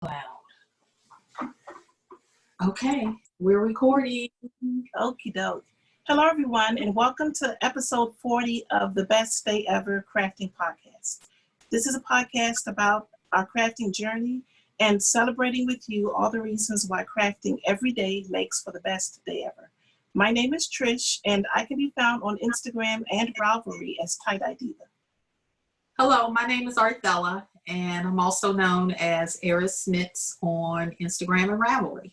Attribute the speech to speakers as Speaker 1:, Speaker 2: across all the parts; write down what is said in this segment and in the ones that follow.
Speaker 1: Loud. Okay, we're recording.
Speaker 2: Okie doke. Hello, everyone, and welcome to episode 40 of the Best Day Ever Crafting Podcast. This is a podcast about our crafting journey and celebrating with you all the reasons why crafting every day makes for the best day ever. My name is Trish, and I can be found on Instagram and Ravelry as Tie-Dye Diva.
Speaker 1: Hello, my name is Arthella, and I'm also known as Eris Smits on Instagram and Ravelry.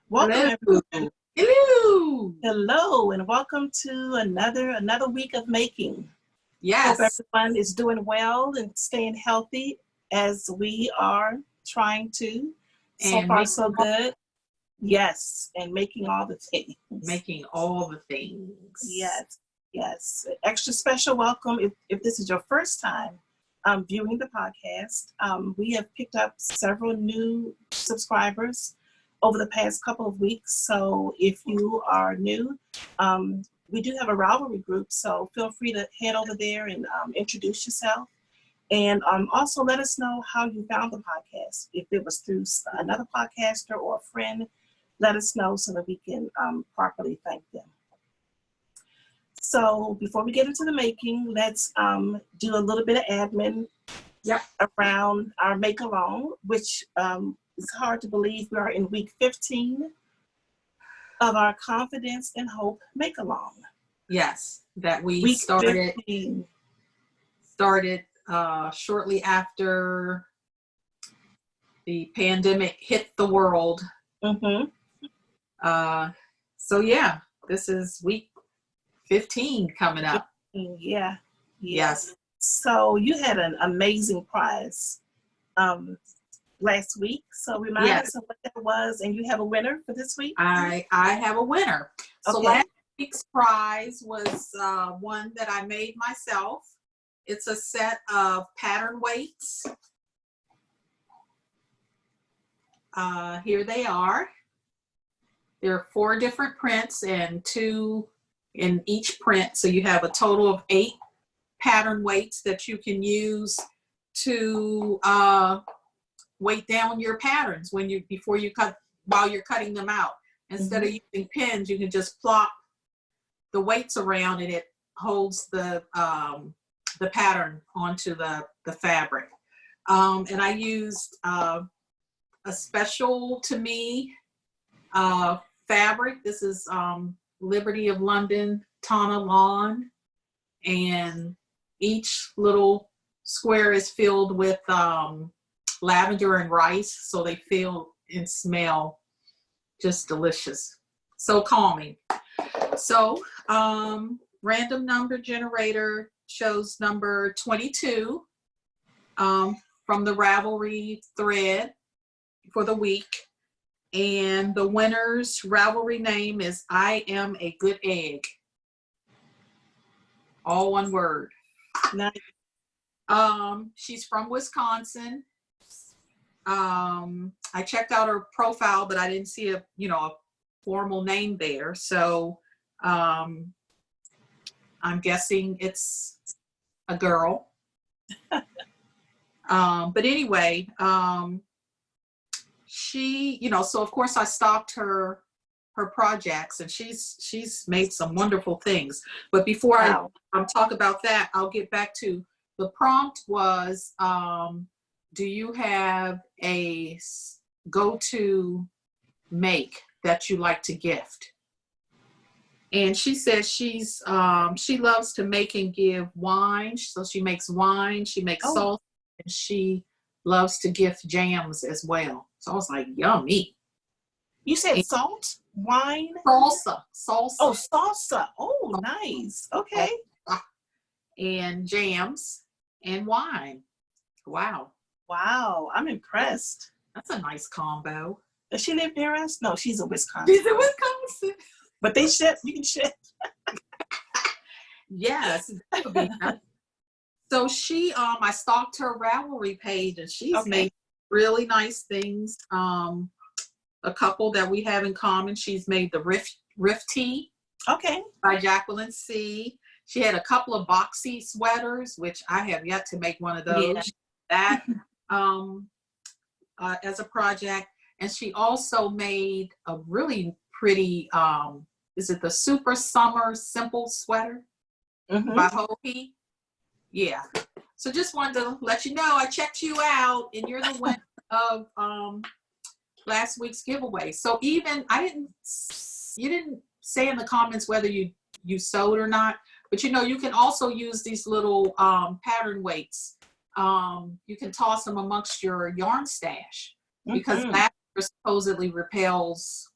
Speaker 2: Welcome,
Speaker 1: Hello.
Speaker 2: everyone.
Speaker 1: Hello.
Speaker 2: Hello, and welcome to another week of making.
Speaker 1: Yes.
Speaker 2: Hope everyone is doing well and staying healthy as we are trying to. So
Speaker 1: And
Speaker 2: far, so good. Yes, and making all the things.
Speaker 1: Making all the things.
Speaker 2: Yes. Extra special welcome if this is your first time viewing the podcast. We have picked up several new subscribers over the past couple of weeks. So if you are new, we do have a Ravelry group, so feel free to head over there and introduce yourself. And also let us know how you found the podcast. If it was through another podcaster or a friend, let us know so that we can properly thank them. So before we get into the making, let's do a little bit of admin around our make along, which it's hard to believe we are in week 15 of our Confidence and Hope make along.
Speaker 1: Yes, that we
Speaker 2: Week
Speaker 1: started
Speaker 2: 15.
Speaker 1: Shortly after the pandemic hit the world.
Speaker 2: Mm-hmm.
Speaker 1: So yeah, this is week 15 coming up.
Speaker 2: Yeah.
Speaker 1: Yes.
Speaker 2: So you had an amazing prize last week. So remind us of what that was, and you have a winner for this week?
Speaker 1: I have a winner. So
Speaker 2: Okay.
Speaker 1: last week's prize was one that I made myself. It's a set of pattern weights. Here they are. There are 4 different prints and 2 in each print. So you have a total of 8 pattern weights that you can use to weight down your patterns while you're cutting them out. Instead of using pins, you can just plop the weights around and it holds the pattern onto the fabric. And I used a special to me fabric. This is Liberty of London Tana Lawn, and each little square is filled with lavender and rice, so they feel and smell just delicious, so calming. So random number generator shows number 22 from the Ravelry thread for the week. And the winner's Ravelry name is I Am a Good Egg. All one word.
Speaker 2: Nice.
Speaker 1: She's from Wisconsin. I checked out her profile, but I didn't see a formal name there. So I'm guessing it's a girl. But anyway, she, so of course I stalked her projects, and she's made some wonderful things. But before I talk about that, I'll get back to the prompt was, do you have a go-to make that you like to gift? And she says she loves to make and give wine. So she makes wine, she makes salsa, and she loves to gift jams as well. So I was like, yummy.
Speaker 2: You said salt, wine?
Speaker 1: Salsa.
Speaker 2: Oh, salsa. Oh, nice. Okay.
Speaker 1: And jams and wine. Wow.
Speaker 2: I'm impressed.
Speaker 1: That's a nice combo.
Speaker 2: Does she live near us? No, she's in Wisconsin.
Speaker 1: She's in Wisconsin.
Speaker 2: But they ship. You can ship.
Speaker 1: Yes. That would be nice. So she, I stalked her Ravelry page, and she's made really nice things. A couple that we have in common. She's made the Rift Tee.
Speaker 2: Okay.
Speaker 1: By Jacqueline C. She had a couple of boxy sweaters, which I have yet to make one of those.
Speaker 2: Yeah.
Speaker 1: That as a project. And she also made a really pretty, is it the Super Summer Simple Sweater
Speaker 2: Mhm.
Speaker 1: by Hohe? Yeah. So just wanted to let you know I checked you out and you're the winner of last week's giveaway. So even you didn't say in the comments whether you sewed or not, but you can also use these little pattern weights. You can toss them amongst your yarn stash because that supposedly repels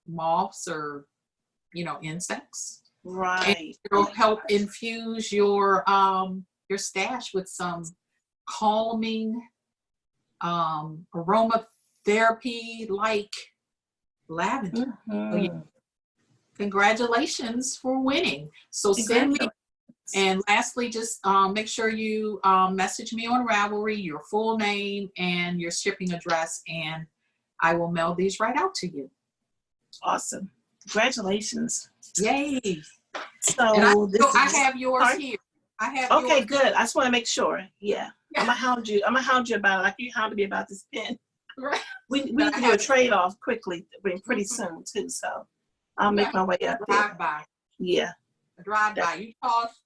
Speaker 1: moths or insects.
Speaker 2: Right.
Speaker 1: And it'll help infuse your stash with some calming aromatherapy like lavender. So yeah, congratulations for winning. So send me. And lastly, just make sure you message me on Ravelry, your full name and your shipping address, and I will mail these right out to you.
Speaker 2: Awesome. Congratulations.
Speaker 1: Yay.
Speaker 2: So
Speaker 1: I have yours here. I have
Speaker 2: okay,
Speaker 1: yours.
Speaker 2: Good. I just want to make sure. Yeah. I'm gonna hound you about it like you hounded me about this pen.
Speaker 1: Right.
Speaker 2: We need to do a trade-off quickly, pretty soon too. So I'll make my way up there.
Speaker 1: Drive by.
Speaker 2: Yeah.
Speaker 1: Drive by.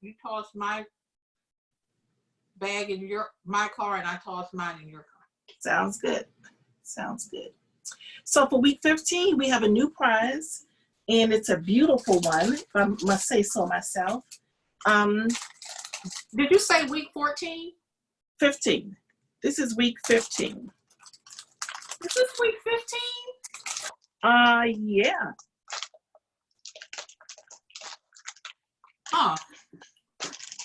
Speaker 1: You toss my bag in my car, and I toss mine in your car.
Speaker 2: Sounds good. Sounds good. So for week 15, we have a new prize, and it's a beautiful one, if I must say so myself.
Speaker 1: Did you say week 14?
Speaker 2: 15. This is week 15.
Speaker 1: Is this week 15?
Speaker 2: Yeah.
Speaker 1: Huh.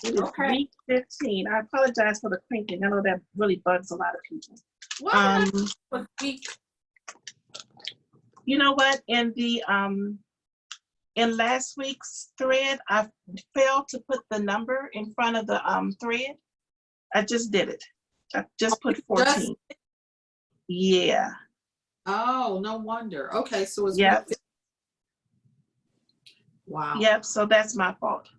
Speaker 2: It is week 15. I apologize for the crinkling. I know that really bugs a lot of people.
Speaker 1: What week?
Speaker 2: You know what? In the in last week's thread, I failed to put the number in front of the thread. I just did it. I just put 14. Yeah.
Speaker 1: Oh, no wonder. Okay, so it's wow.
Speaker 2: Yep. So that's my fault.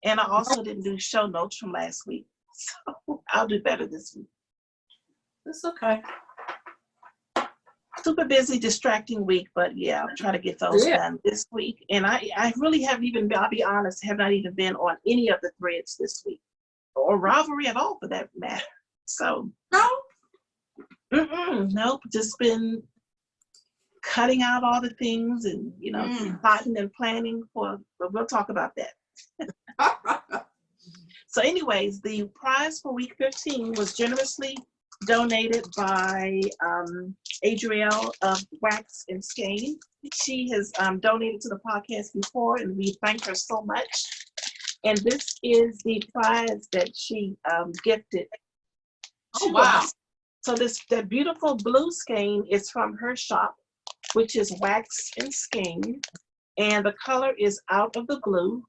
Speaker 2: And I also didn't do show notes from last week, so I'll do better this week.
Speaker 1: That's okay.
Speaker 2: Super busy, distracting week, but yeah, I'll try to get those done this week. And I really haven't even, I'll be honest, have not even been on any of the threads this week, or Ravelry at all for that matter. So nope, just been cutting out all the things and plotting and planning but we'll talk about that. So anyways, the prize for week 15 was generously donated by Adrielle of Wax and Skein. She has donated to the podcast before, and we thank her so much. And this is the prize that she gifted to us. So that beautiful blue skein is from her shop, which is Wax and Skein, and the color is Out of the Blue.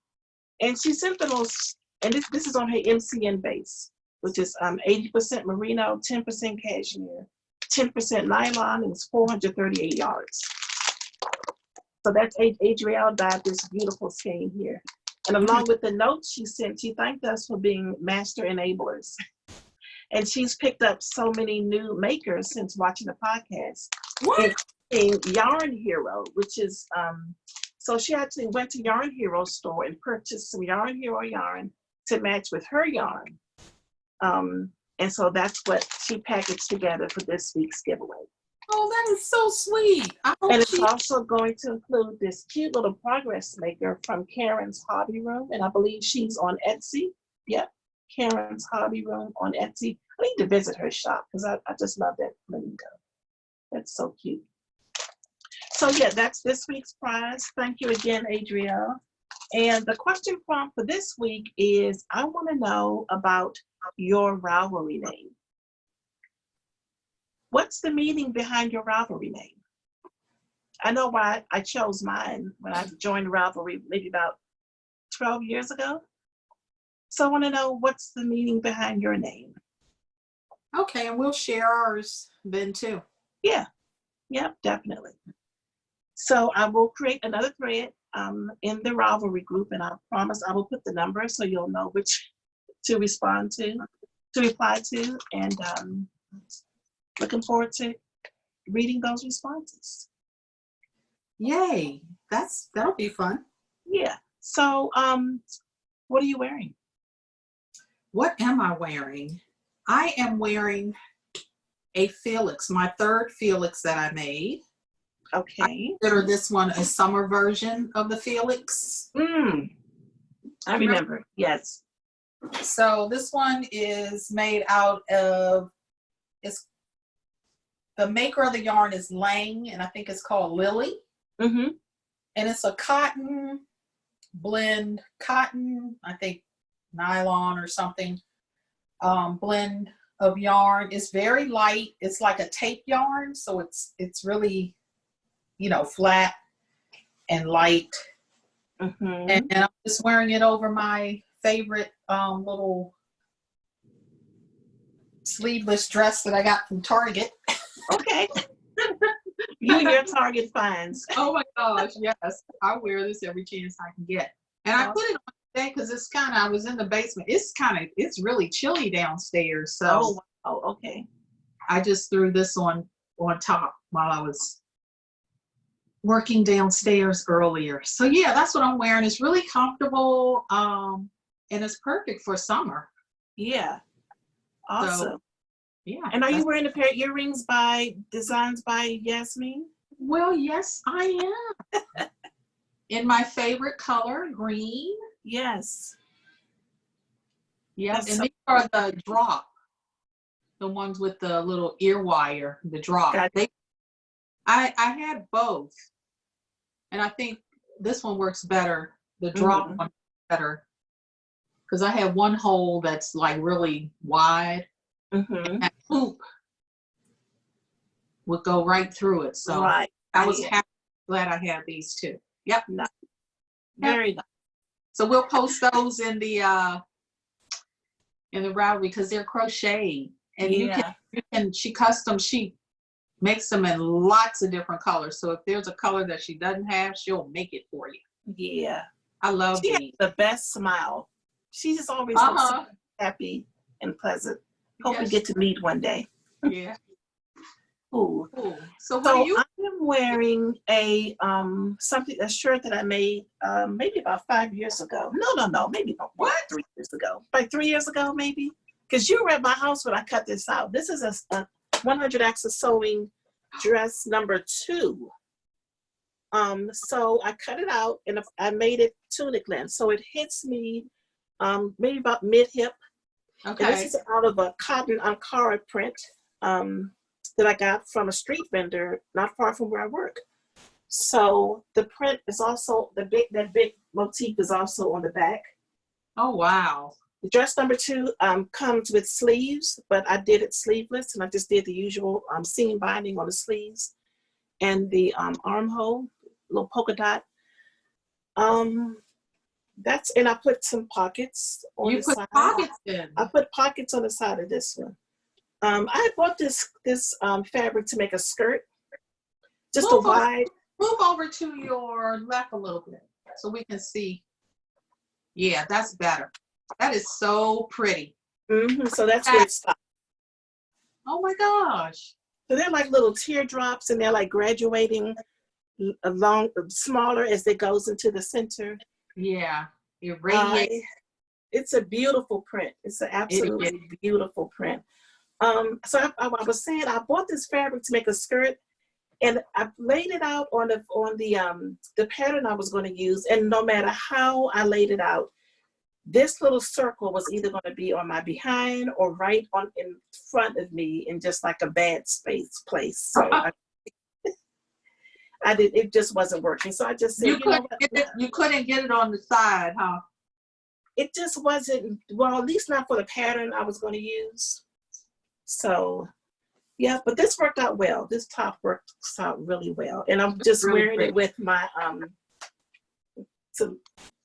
Speaker 2: And she sent the most, and this is on her MCN base, which is 80% merino, 10% cashmere, 10% nylon, and it's 438 yards. So that's Adrielle dyed this beautiful skein here. And along with the notes she sent, she thanked us for being master enablers. And she's picked up so many new makers since watching the podcast. Including Yarn Hero, which is, so she actually went to Yarn Hero store and purchased some Yarn Hero yarn to match with her yarn. And so that's what she packaged together for this week's giveaway.
Speaker 1: Oh, that is so sweet.
Speaker 2: And it's also going to include this cute little progress maker from Karen's Hobby Room. And I believe she's on Etsy. Yep, Karen's Hobby Room on Etsy. I need to visit her shop because I just love that flamingo. That's so cute. So yeah, that's this week's prize. Thank you again, Adrielle. And the question prompt for this week is, I want to know about your Ravelry name. What's the meaning behind your Ravelry name? I know why I chose mine when I joined Ravelry maybe about 12 years ago. So I want to know what's the meaning behind your name.
Speaker 1: Okay, and we'll share ours then too.
Speaker 2: Yeah, yep, definitely. So I will create another thread in the Ravelry group, and I promise I will put the number so you'll know which to reply to, and looking forward to reading those responses.
Speaker 1: Yay. That'll be fun.
Speaker 2: Yeah. So, what are you wearing?
Speaker 1: What am I wearing? I am wearing a Felix, my third Felix that I made.
Speaker 2: Okay.
Speaker 1: Consider this one a summer version of the Felix.
Speaker 2: I remember. Yes.
Speaker 1: So this one is made out of, the maker of the yarn is Lang, and I think it's called Lily.
Speaker 2: Mm-hmm.
Speaker 1: And it's a cotton blend, I think nylon or something, blend of yarn. It's very light. It's like a tape yarn, so it's really, flat and light.
Speaker 2: Mm-hmm.
Speaker 1: And I'm just wearing it over my favorite little sleeveless dress that I got from Target.
Speaker 2: Okay. You and your Target finds.
Speaker 1: Oh my gosh, yes. I wear this every chance I can get. And I put it on today because I was in the basement. It's really chilly downstairs. So
Speaker 2: Oh, wow. Okay.
Speaker 1: I just threw this on top while I was working downstairs earlier. So yeah, that's what I'm wearing. It's really comfortable, and it's perfect for summer.
Speaker 2: Yeah. Awesome.
Speaker 1: So, yeah.
Speaker 2: And are you wearing a pair of earrings designs by Yasmin?
Speaker 1: Well, yes, I am. In my favorite color, green.
Speaker 2: Yes.
Speaker 1: Yes,
Speaker 2: That's
Speaker 1: and
Speaker 2: so
Speaker 1: these are the drop, the ones with the little ear wire, the drop.
Speaker 2: Gotcha.
Speaker 1: I had both, and I think this one works better. The drop one better, because I have one hole that's like really wide, and that hoop would go right through it. So
Speaker 2: right.
Speaker 1: I was glad I had these two. Yep.
Speaker 2: Nice. Very nice.
Speaker 1: So we'll post those in the router because they're crocheted, and you can she makes them in lots of different colors. So if there's a color that she doesn't have, she'll make it for you.
Speaker 2: Yeah.
Speaker 1: I love
Speaker 2: She has
Speaker 1: these.
Speaker 2: the best smile. She just always looks so happy and pleasant. Hope we get to meet one day.
Speaker 1: Yeah.
Speaker 2: Cool.
Speaker 1: So
Speaker 2: I am wearing a a shirt that I made maybe about 5 years ago. No, maybe about 3 years ago. Like 3 years ago, maybe. Because you were at my house when I cut this out. This is a 100 axis sewing dress number 2. So I cut it out and I made it tunic length. So it hits me maybe about mid hip.
Speaker 1: Okay.
Speaker 2: And this is out of a cotton Ankara print that I got from a street vendor not far from where I work. So the print is also that big motif is also on the back.
Speaker 1: Oh wow.
Speaker 2: The dress number 2 comes with sleeves, but I did it sleeveless, and I just did the usual seam binding on the sleeves and the armhole, little polka dot. And I put some pockets on the side. You put
Speaker 1: pockets in?
Speaker 2: I put pockets on the side of this one. I bought this fabric to make a skirt, just move
Speaker 1: over to your left a little bit so we can see. Yeah, that's better. That is so pretty.
Speaker 2: So that's good stuff.
Speaker 1: Oh my gosh.
Speaker 2: So they're like little teardrops, and they're like graduating along smaller as it goes into the center.
Speaker 1: Yeah, it radiates.
Speaker 2: It's a beautiful print. It's an absolutely beautiful print. So I was saying I bought this fabric to make a skirt, and I laid it out on the pattern I was going to use. And no matter how I laid it out, this little circle was either going to be on my behind or right in front of me in just like a bad place. So it just wasn't working. So I just said,
Speaker 1: you couldn't get it on the side, huh?
Speaker 2: It just wasn't, well, at least not for the pattern I was going to use. So, yeah, but this worked out well. This top worked out really well. And I'm just wearing it with my some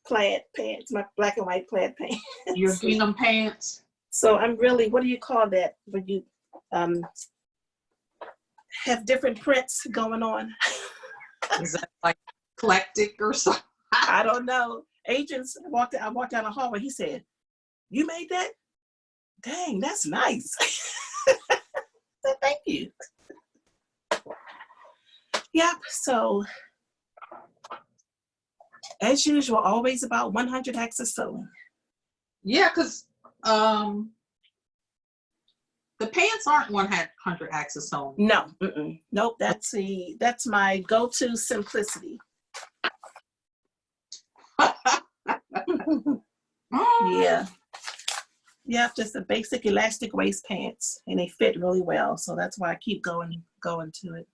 Speaker 2: plaid pants, my black and white plaid pants.
Speaker 1: Your gingham pants.
Speaker 2: So I'm really, what do you call that when you have different prints going on?
Speaker 1: Is that like eclectic or something?
Speaker 2: I don't know. I walked down the hallway. He said, "You made that? Dang, that's nice." So thank you. Yep. So as usual, always about 100 acts of sewing.
Speaker 1: Yeah, because the pants aren't 100 acts of sewing.
Speaker 2: No, nope. That's my go-to simplicity. Yeah. Yep, just a basic elastic waist pants, and they fit really well. So that's why I keep going to it.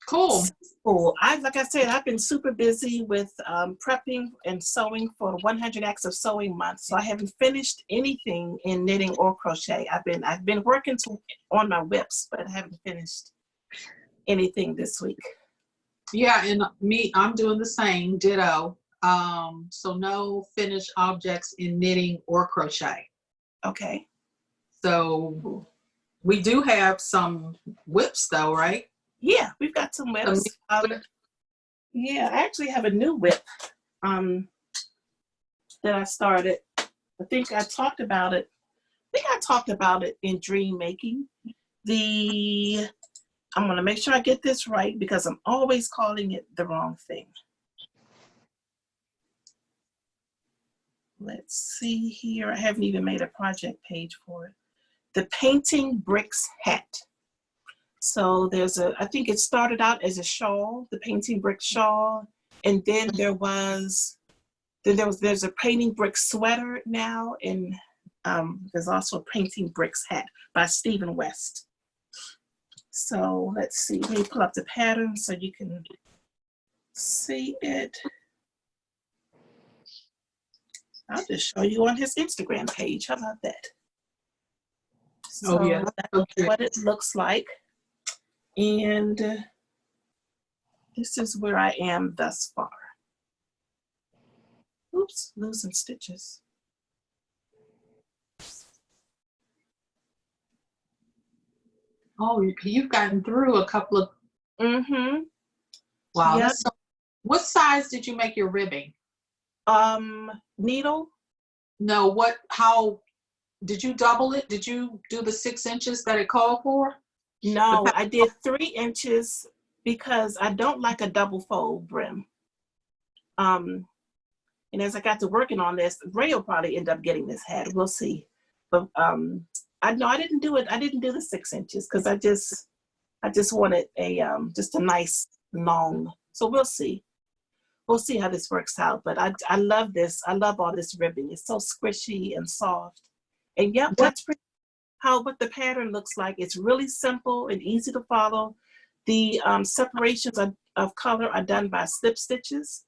Speaker 1: Cool.
Speaker 2: Cool. Like I said, I've been super busy with prepping and sewing for 100 Acts of Sewing Month. So I haven't finished anything in knitting or crochet. I've been working on my whips, but I haven't finished anything this week.
Speaker 1: Yeah, and I'm doing the same, ditto. So no finished objects in knitting or crochet.
Speaker 2: Okay.
Speaker 1: So we do have some whips though, right?
Speaker 2: Yeah, we've got some whips. Yeah, I actually have a new whip that I started. I think I talked about it. In Dream Making. I'm going to make sure I get this right because I'm always calling it the wrong thing. Let's see here. I haven't even made a project page for it. The Painting Bricks hat. So I think it started out as a shawl, the Painting Bricks shawl, and then there's a Painting Bricks sweater now, and there's also a Painting Bricks hat by Stephen West. So let's see, let me pull up the pattern so you can see it. I'll just show you on his Instagram page. How about that? So
Speaker 1: yeah,
Speaker 2: that's what it looks like. And this is where I am thus far. Oops, losing stitches.
Speaker 1: Oh, you've gotten through a couple of.
Speaker 2: Mm-hmm.
Speaker 1: Wow.
Speaker 2: Yep.
Speaker 1: What size did you make your ribbing?
Speaker 2: Needle.
Speaker 1: No, how did you double it? Did you do the 6 inches that it called for?
Speaker 2: No, I did 3 inches because I don't like a double fold brim. And as I got to working on this, Ray will probably end up getting this hat. We'll see. But I didn't do it. I didn't do the 6 inches because I just wanted just a nice long. So we'll see. We'll see how this works out. But I love this. I love all this ribbing. It's so squishy and soft. And yep, that's pretty what the pattern looks like. It's really simple and easy to follow. The separations of color are done by slip stitches.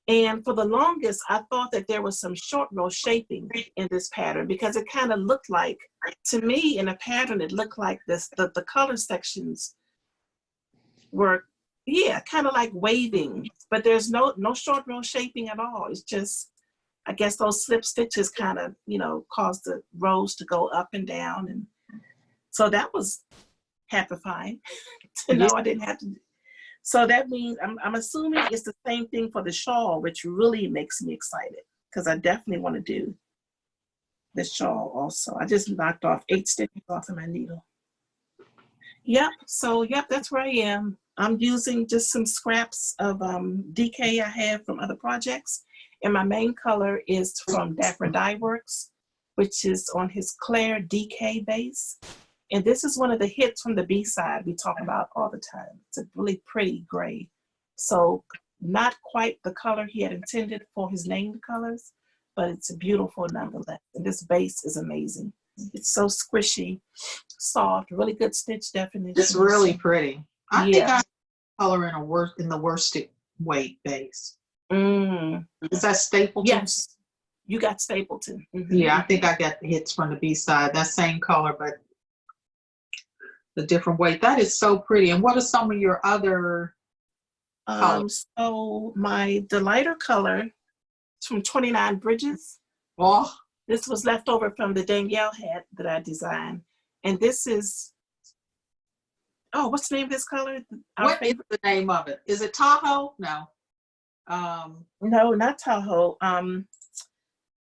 Speaker 2: And for the longest, I thought that there was some short row shaping in this pattern because it kind of looked like, to me in a pattern, it looked like the color sections were, kind of like waving, but there's no short row shaping at all. It's just, I guess those slip stitches kind of, cause the rows to go up and down. And so that was happifying to know I didn't have to. So that means I'm assuming it's the same thing for the shawl, which really makes me excited because I definitely want to do the shawl also. I just knocked off 8 stitches off of my needle. Yep. So that's where I am. I'm using just some scraps of DK I have from other projects. And my main color is from Dapper Dye Works, which is on his Claire DK base. And this is one of the hits from the B-side we talk about all the time. It's a really pretty gray. So not quite the color he had intended for his named colors, but it's beautiful nonetheless. And this base is amazing. It's so squishy, soft, really good stitch definition.
Speaker 1: It's really pretty. I think I color in the worsted weight base. Is that Stapleton?
Speaker 2: Yes, you got Stapleton. Mm-hmm.
Speaker 1: Yeah, I think I got the hits from the B-side. That same color, but the different weight. That is so pretty. And what are some of your other colors?
Speaker 2: So the lighter color is from 29 Bridges.
Speaker 1: Oh,
Speaker 2: this was left over from the Danielle hat that I designed. And this is, what's the name of this color?
Speaker 1: What is the name of it? Is it Tahoe? No.
Speaker 2: No, not Tahoe.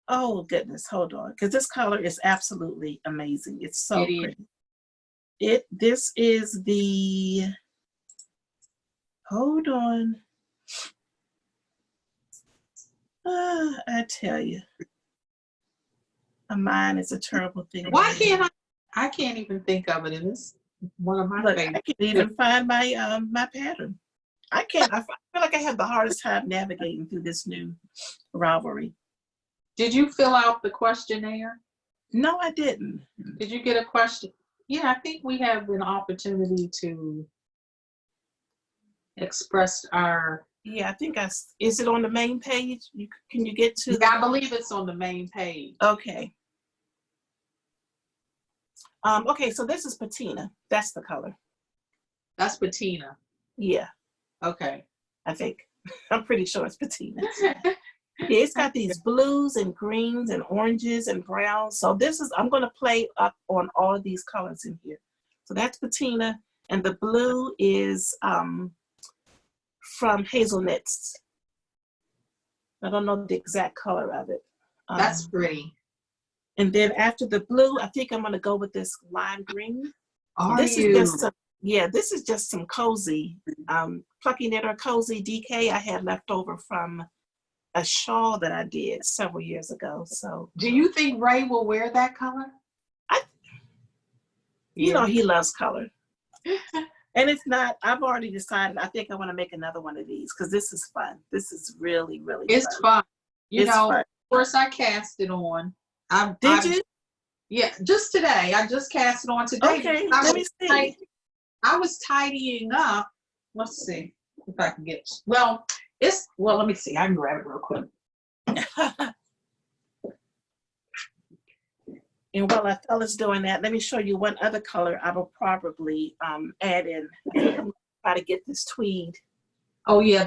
Speaker 2: Oh goodness, hold on, because this color is absolutely amazing. It's so pretty. This is the, hold on. I tell you, a mind is a terrible thing.
Speaker 1: Why can't I can't even think of it. And it's one of my
Speaker 2: Look, I
Speaker 1: favorites.
Speaker 2: can't even find my my pattern. I can't. I feel like I have the hardest time navigating through this new Ravelry.
Speaker 1: Did you fill out the questionnaire?
Speaker 2: No, I didn't.
Speaker 1: Did you get a question? Yeah, I think we have an opportunity to express our.
Speaker 2: Yeah, I think is it on the main page? Can you get to?
Speaker 1: Yeah, I believe it's on the main page.
Speaker 2: Okay. Okay, so this is patina. That's the color.
Speaker 1: That's patina.
Speaker 2: Yeah,
Speaker 1: Okay.
Speaker 2: I think. I'm pretty sure it's patina. Yeah, it's got these blues and greens and oranges and browns. So I'm going to play up on all of these colors in here. So that's patina, and the blue is from Hazelnuts. I don't know the exact color of it.
Speaker 1: That's pretty.
Speaker 2: And then after the blue, I think I'm going to go with this lime green. This is just some cozy, Plucky Knitter Cozy DK I had left over from a shawl that I did several years ago. So,
Speaker 1: do you think Ray will wear that color?
Speaker 2: You know, he loves color. And it's not, I've already decided, I think I want to make another one of these because this is fun. This is really, really
Speaker 1: It's fun. You know,
Speaker 2: fun.
Speaker 1: of course I cast it on.
Speaker 2: Did you?
Speaker 1: Yeah, just today. I just cast it on today.
Speaker 2: Okay, let me see.
Speaker 1: I was tidying up. Let's see if I can get, let me see. I can grab it real quick.
Speaker 2: And while Othello's doing that, let me show you one other color I will probably add in. Try to get this tweed.
Speaker 1: Oh yeah,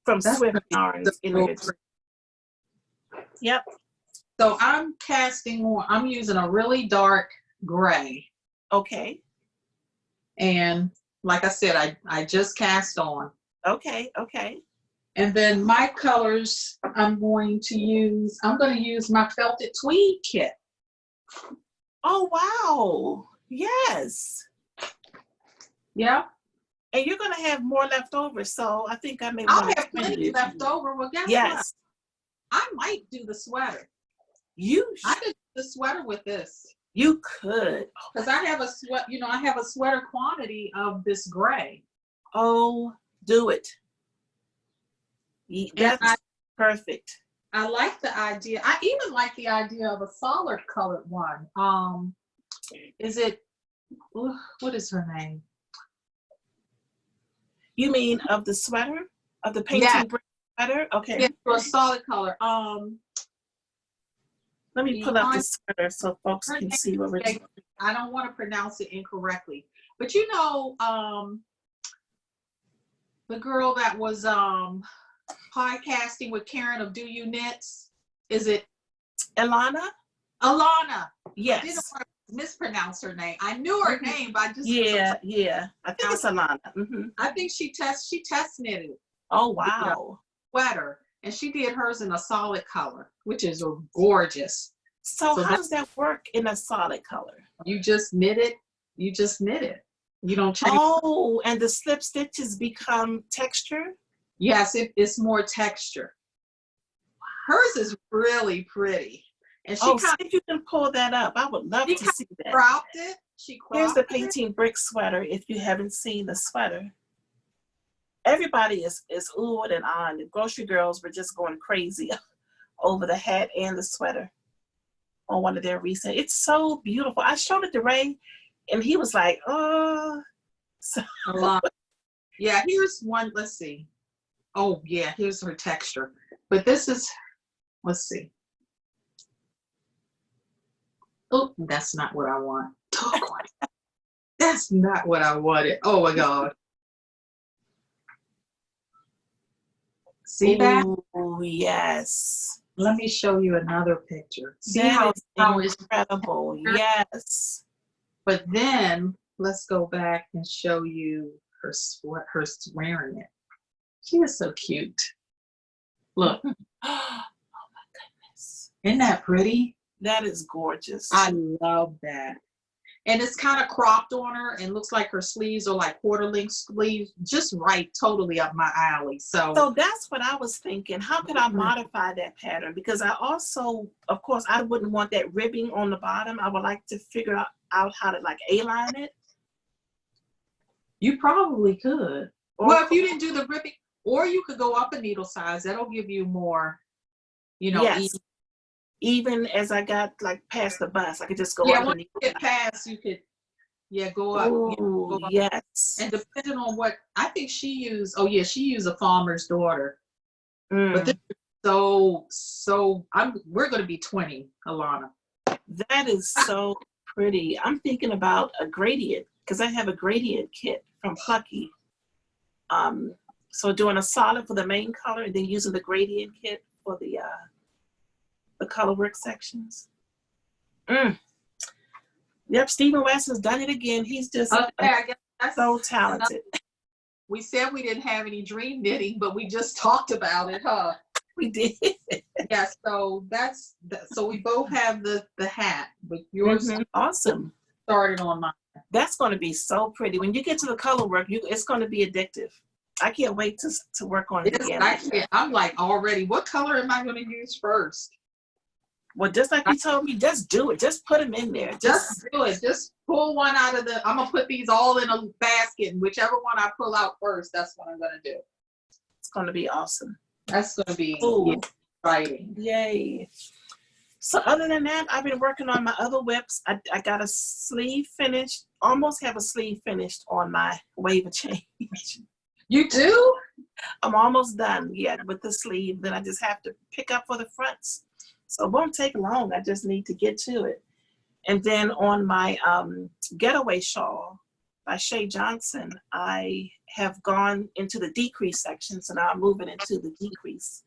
Speaker 2: From Swift Yarns Image. Yep.
Speaker 1: So I'm using a really dark gray.
Speaker 2: Okay.
Speaker 1: And like I said, I just cast on.
Speaker 2: Okay, okay.
Speaker 1: And then my colors I'm going to use my Felted Tweed kit.
Speaker 2: Oh, wow. Yes.
Speaker 1: Yeah.
Speaker 2: And you're going to have more left over, so I think I may
Speaker 1: I'll
Speaker 2: want to
Speaker 1: have plenty left over. Well, guess
Speaker 2: yes.
Speaker 1: what? I might do the sweater. I could do the sweater with this.
Speaker 2: You could.
Speaker 1: Because I have a sweater quantity of this gray.
Speaker 2: Oh, do it. That's perfect.
Speaker 1: I like the idea. I even like the idea of a solid colored one. What is her name?
Speaker 2: You mean of the sweater? Of the painting brick sweater? Okay.
Speaker 1: Yeah, for a solid color.
Speaker 2: Let me pull up the sweater so folks can see what we're doing.
Speaker 1: I don't want to pronounce it incorrectly. But you know, the girl that was podcasting with Karen of Do You Knits, is it
Speaker 2: Alana?
Speaker 1: I
Speaker 2: Yes.
Speaker 1: didn't want to mispronounce her name. I knew her name, but I just
Speaker 2: yeah. I think it's Alana.
Speaker 1: I think she test knitted.
Speaker 2: Oh wow.
Speaker 1: Sweater, and she did hers in a solid color, which is gorgeous.
Speaker 2: So how does that work in a solid color?
Speaker 1: You just knit it. You don't change.
Speaker 2: Oh, and the slip stitches become texture?
Speaker 1: Yes, it's more texture. Hers is really pretty. And
Speaker 2: if you can pull that up, I would love to see that.
Speaker 1: Cropped it.
Speaker 2: Here's the painting brick sweater. If you haven't seen the sweater, everybody is oohing and on. The grocery girls were just going crazy over the hat and the sweater on one of their recent. It's so beautiful. I showed it to Ray, and he was like, "Oh." So.
Speaker 1: Yeah, here's one. Let's see. Oh yeah, here's her texture. But this is. Let's see. Oh, that's not what I want. That's not what I wanted. Oh my God. See that?
Speaker 2: Oh yes.
Speaker 1: Let me show you another picture. See
Speaker 2: how
Speaker 1: it's
Speaker 2: incredible. Yes.
Speaker 1: But then let's go back and show you her wearing it. She is so cute. Look.
Speaker 2: Oh my goodness.
Speaker 1: Isn't that pretty?
Speaker 2: That is gorgeous.
Speaker 1: I love that. And it's kind of cropped on her and looks like her sleeves are like quarter length sleeves, just right, totally up my alley.
Speaker 2: So that's what I was thinking. How could I modify that pattern? Because I also, of course, I wouldn't want that ribbing on the bottom. I would like to figure out how to like A-line it.
Speaker 1: You probably could. Well, if you didn't do the ribbing, or you could go up a needle size. That'll give you more,
Speaker 2: yes. Even as I got like past the bust, I could just go up.
Speaker 1: Yeah, once you get past, you could, go up.
Speaker 2: Oh,
Speaker 1: go up.
Speaker 2: yes.
Speaker 1: And depending on what, I think she used, she used a farmer's daughter. But this is we're going to be 20, Alana.
Speaker 2: That is so pretty. I'm thinking about a gradient because I have a gradient kit from Plucky. So doing a solid for the main color and then using the gradient kit for the color work sections. Yep, Stephen West has done it again. He's just
Speaker 1: I guess that's
Speaker 2: so talented.
Speaker 1: We said we didn't have any dream knitting, but we just talked about it, huh?
Speaker 2: We did.
Speaker 1: Yeah, so so we both have the hat, but yours
Speaker 2: awesome.
Speaker 1: started on mine.
Speaker 2: That's going to be so pretty. When you get to the color work, it's going to be addictive. I can't wait to work on it again.
Speaker 1: I'm like already, what color am I going to use first?
Speaker 2: Well, just like you told me, just do it. Just put them in there.
Speaker 1: Just do it. Just pull one out of I'm going to put these all in a basket, and whichever one I pull out first, that's what I'm going to do.
Speaker 2: It's going to be awesome.
Speaker 1: That's going to be exciting.
Speaker 2: Yay. So other than that, I've been working on my other whips. I got a sleeve finished, almost have a sleeve finished on my wave of change.
Speaker 1: You do?
Speaker 2: I'm almost done with the sleeve. Then I just have to pick up for the fronts. So it won't take long. I just need to get to it. And then on my getaway shawl by Shay Johnson, I have gone into the decrease section. So now I'm moving into the decrease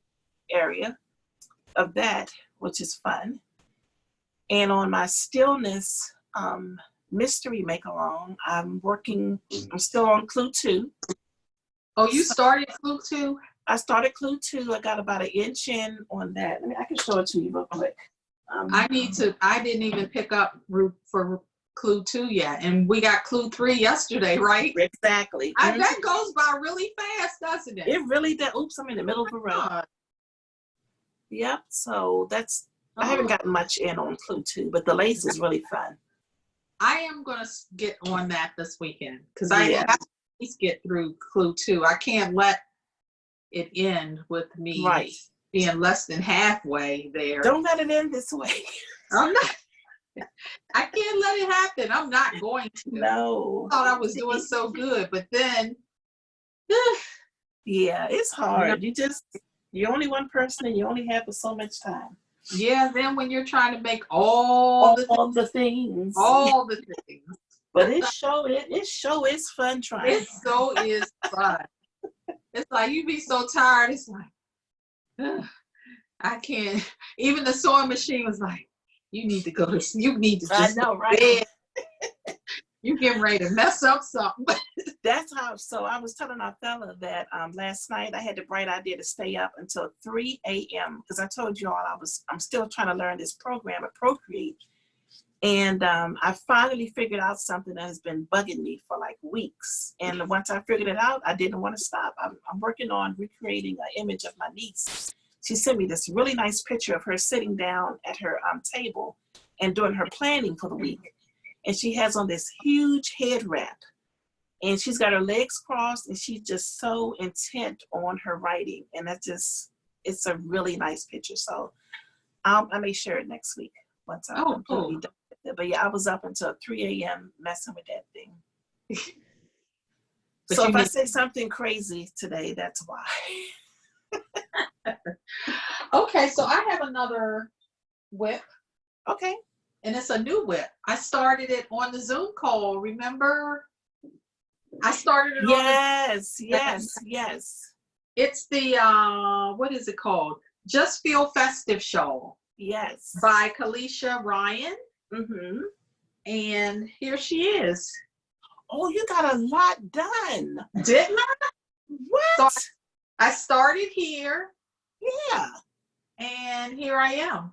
Speaker 2: area of that, which is fun. And on my stillness mystery make along, I'm still on clue 2.
Speaker 1: Oh, you started clue 2?
Speaker 2: I started clue 2. I got about 1 inch in on that. I can show it to you real quick.
Speaker 1: I didn't even pick up for clue 2 yet. And we got clue 3 yesterday, right?
Speaker 2: Exactly.
Speaker 1: That goes by really fast, doesn't it?
Speaker 2: It really does. Oops, I'm in the middle of the road. Yep. So I haven't gotten much in on clue 2, but the lace is really fun.
Speaker 1: I am going to get on that this weekend because I have to at least get through clue 2. I can't let it end with me being less than halfway there.
Speaker 2: Don't let it end this way.
Speaker 1: I'm not. I can't let it happen. I'm not going to.
Speaker 2: No.
Speaker 1: I thought I was doing so good, but then.
Speaker 2: Yeah, it's hard. You're only one person and you only have so much time.
Speaker 1: Yeah, then when you're trying to make all the things.
Speaker 2: But it sure is fun trying.
Speaker 1: It so is fun. It's like you be so tired. It's like, I can't. Even the sewing machine was like, you need to go to. You need to just.
Speaker 2: I know, right?
Speaker 1: You getting ready to mess up something.
Speaker 2: That's how. So I was telling our fella that last night I had the bright idea to stay up until 3 a.m. because I told you all I'm still trying to learn this program at Procreate, and I finally figured out something that has been bugging me for like weeks. And once I figured it out, I didn't want to stop. I'm working on recreating an image of my niece. She sent me this really nice picture of her sitting down at her table and doing her planning for the week. And she has on this huge head wrap. And she's got her legs crossed and she's just so intent on her writing. And it's a really nice picture. So I may share it next week once I'm completely done with it. But yeah, I was up until 3 a.m. messing with that thing. So if I say something crazy today, that's why.
Speaker 1: Okay, so I have another whip.
Speaker 2: Okay.
Speaker 1: And it's a new whip. I started it on the Zoom call, remember? I started it
Speaker 2: Yes.
Speaker 1: It's the, what is it called? Just Feel Festive Shawl.
Speaker 2: Yes.
Speaker 1: By Kalisha Ryan.
Speaker 2: Mm-hmm.
Speaker 1: And here she is.
Speaker 2: Oh, you got a lot done.
Speaker 1: Didn't I?
Speaker 2: What?
Speaker 1: So I started here.
Speaker 2: Yeah.
Speaker 1: And here I am.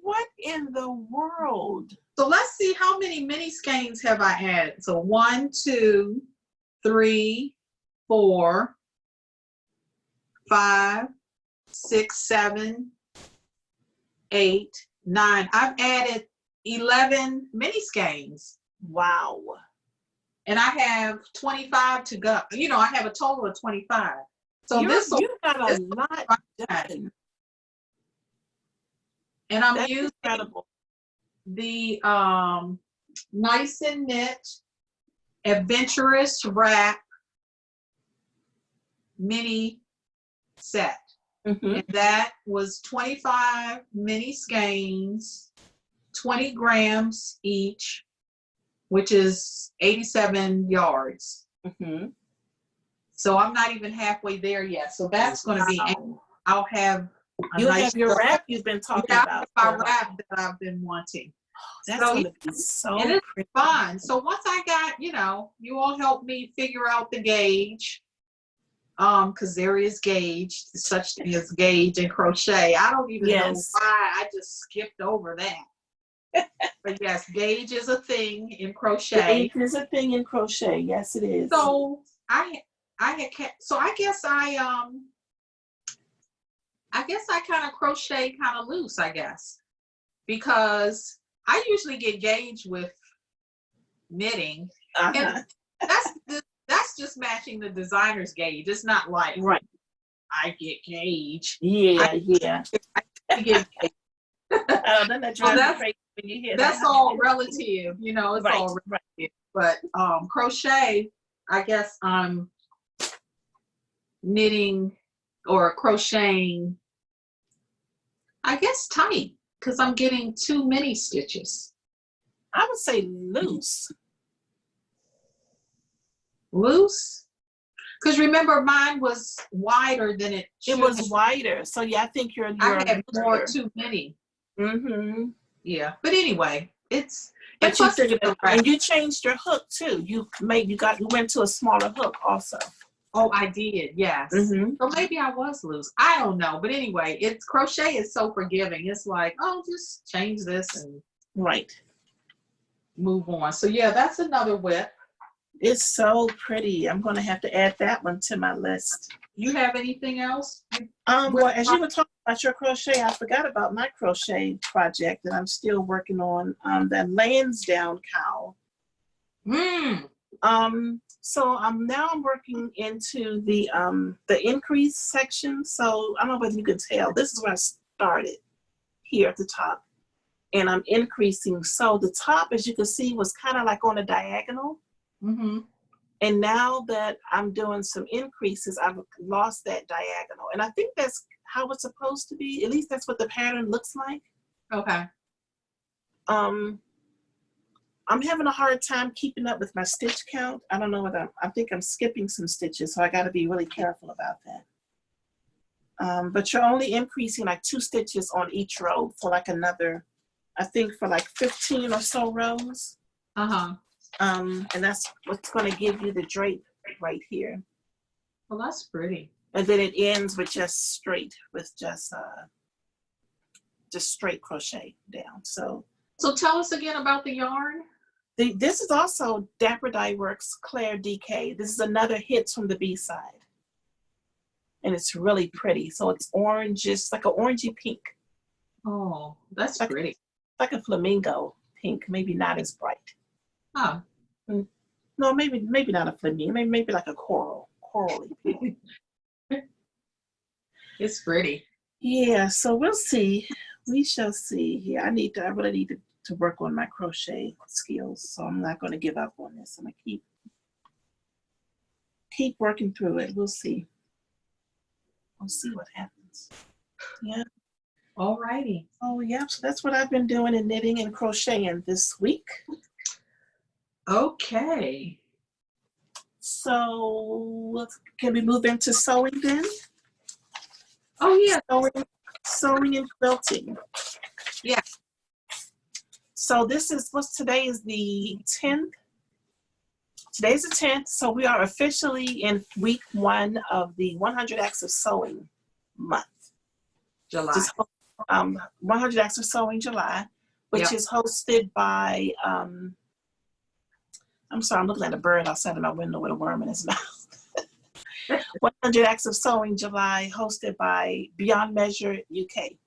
Speaker 2: What in the world?
Speaker 1: So let's see, how many mini skeins have I added? So 1, 2, 3, 4, 5, 6, 7, 8, 9. I've added 11 mini skeins.
Speaker 2: Wow.
Speaker 1: And I have 25 to go. I have a total of 25. So
Speaker 2: You got a lot
Speaker 1: done.
Speaker 2: done.
Speaker 1: And I'm
Speaker 2: That's
Speaker 1: using
Speaker 2: incredible.
Speaker 1: the Nice and Knit Adventurous Wrap mini set.
Speaker 2: Mm-hmm.
Speaker 1: And that was 25 mini skeins, 20 grams each, which is 87 yards.
Speaker 2: Mm-hmm.
Speaker 1: So I'm not even halfway there yet. So that's going to be, I'll have a
Speaker 2: You'll
Speaker 1: nice
Speaker 2: have your wrap you've been talking about.
Speaker 1: my wrap that I've been wanting.
Speaker 2: That's
Speaker 1: So
Speaker 2: going to be so
Speaker 1: it is
Speaker 2: pretty.
Speaker 1: fun. So once I got, you all helped me figure out the gauge. Because there is gauge, such thing as gauge and crochet. I don't even know why I just skipped over that. But yes, gauge is a thing in crochet.
Speaker 2: Gauge is a thing in crochet. Yes, it is.
Speaker 1: So I had kept, so I guess I kind of crochet kind of loose, I guess, because I usually get gauge with knitting, and that's just matching the designer's gauge. It's not like
Speaker 2: right.
Speaker 1: I get gauge.
Speaker 2: Yeah.
Speaker 1: I get gauge.
Speaker 2: Then that drives me crazy when you hear
Speaker 1: that's
Speaker 2: that.
Speaker 1: all relative, it's
Speaker 2: right,
Speaker 1: all relative.
Speaker 2: Right.
Speaker 1: But crochet, I guess I'm knitting or crocheting, I guess tight, because I'm getting too many stitches.
Speaker 2: I would say loose.
Speaker 1: Loose? Because remember, mine was wider than it should.
Speaker 2: It was wider. So yeah, I think you're
Speaker 1: I had more too many.
Speaker 2: Mm-hmm.
Speaker 1: Yeah. But anyway, it's
Speaker 2: and you changed your hook too. You went to a smaller hook also.
Speaker 1: Oh, I did, yes.
Speaker 2: Mm-hmm.
Speaker 1: So maybe I was loose. I don't know. But anyway, crochet is so forgiving. It's like, oh, just change this and
Speaker 2: right.
Speaker 1: Move on. So yeah, that's another whip.
Speaker 2: It's so pretty. I'm going to have to add that one to my list.
Speaker 1: You have anything else?
Speaker 2: Well, as you were talking about your crochet, I forgot about my crochet project that I'm still working on. The Lansdowne cowl. So I'm working into the increase section. So I don't know whether you can tell. This is where I started here at the top, and I'm increasing. So the top, as you can see, was kind of like on a diagonal.
Speaker 1: Mm-hmm.
Speaker 2: And now that I'm doing some increases, I've lost that diagonal. And I think that's how it's supposed to be. At least that's what the pattern looks like.
Speaker 1: Okay.
Speaker 2: I'm having a hard time keeping up with my stitch count. I don't know whether I think I'm skipping some stitches, so I got to be really careful about that. But you're only increasing like 2 stitches on each row for like another, I think for like 15 or so rows.
Speaker 1: Uh-huh.
Speaker 2: And that's what's going to give you the drape right here.
Speaker 1: Well, that's pretty.
Speaker 2: And then it ends with just straight straight crochet down. So
Speaker 1: tell us again about the yarn.
Speaker 2: This is also Dapper Dye Works Claire DK. This is another Hits from the B-side. And it's really pretty. So it's orange, just like an orangey pink.
Speaker 1: Oh, that's pretty.
Speaker 2: Like a flamingo pink, maybe not as bright.
Speaker 1: Oh.
Speaker 2: No, maybe not a flamingo, maybe like a corally pink.
Speaker 1: It's pretty.
Speaker 2: Yeah, so we'll see. We shall see. Yeah, I really need to work on my crochet skills. So I'm not going to give up on this. I'm going to keep working through it. We'll see. We'll see what happens. Yeah.
Speaker 1: All righty.
Speaker 2: Oh, yeah. So that's what I've been doing in knitting and crocheting this week.
Speaker 1: Okay.
Speaker 2: So can we move into sewing then?
Speaker 1: Oh, yeah.
Speaker 2: Sewing and quilting.
Speaker 1: Yeah.
Speaker 2: So today is the 10th. Today's the 10th. So we are officially in week 1 of the 100 Acts of Sewing month.
Speaker 1: July.
Speaker 2: 100 Acts of Sewing July. which
Speaker 1: Yep.
Speaker 2: is hosted by, I'm sorry, I'm looking at a bird outside of my window with a worm in his mouth. 100 Acts of Sewing July, hosted by Beyond Measure UK.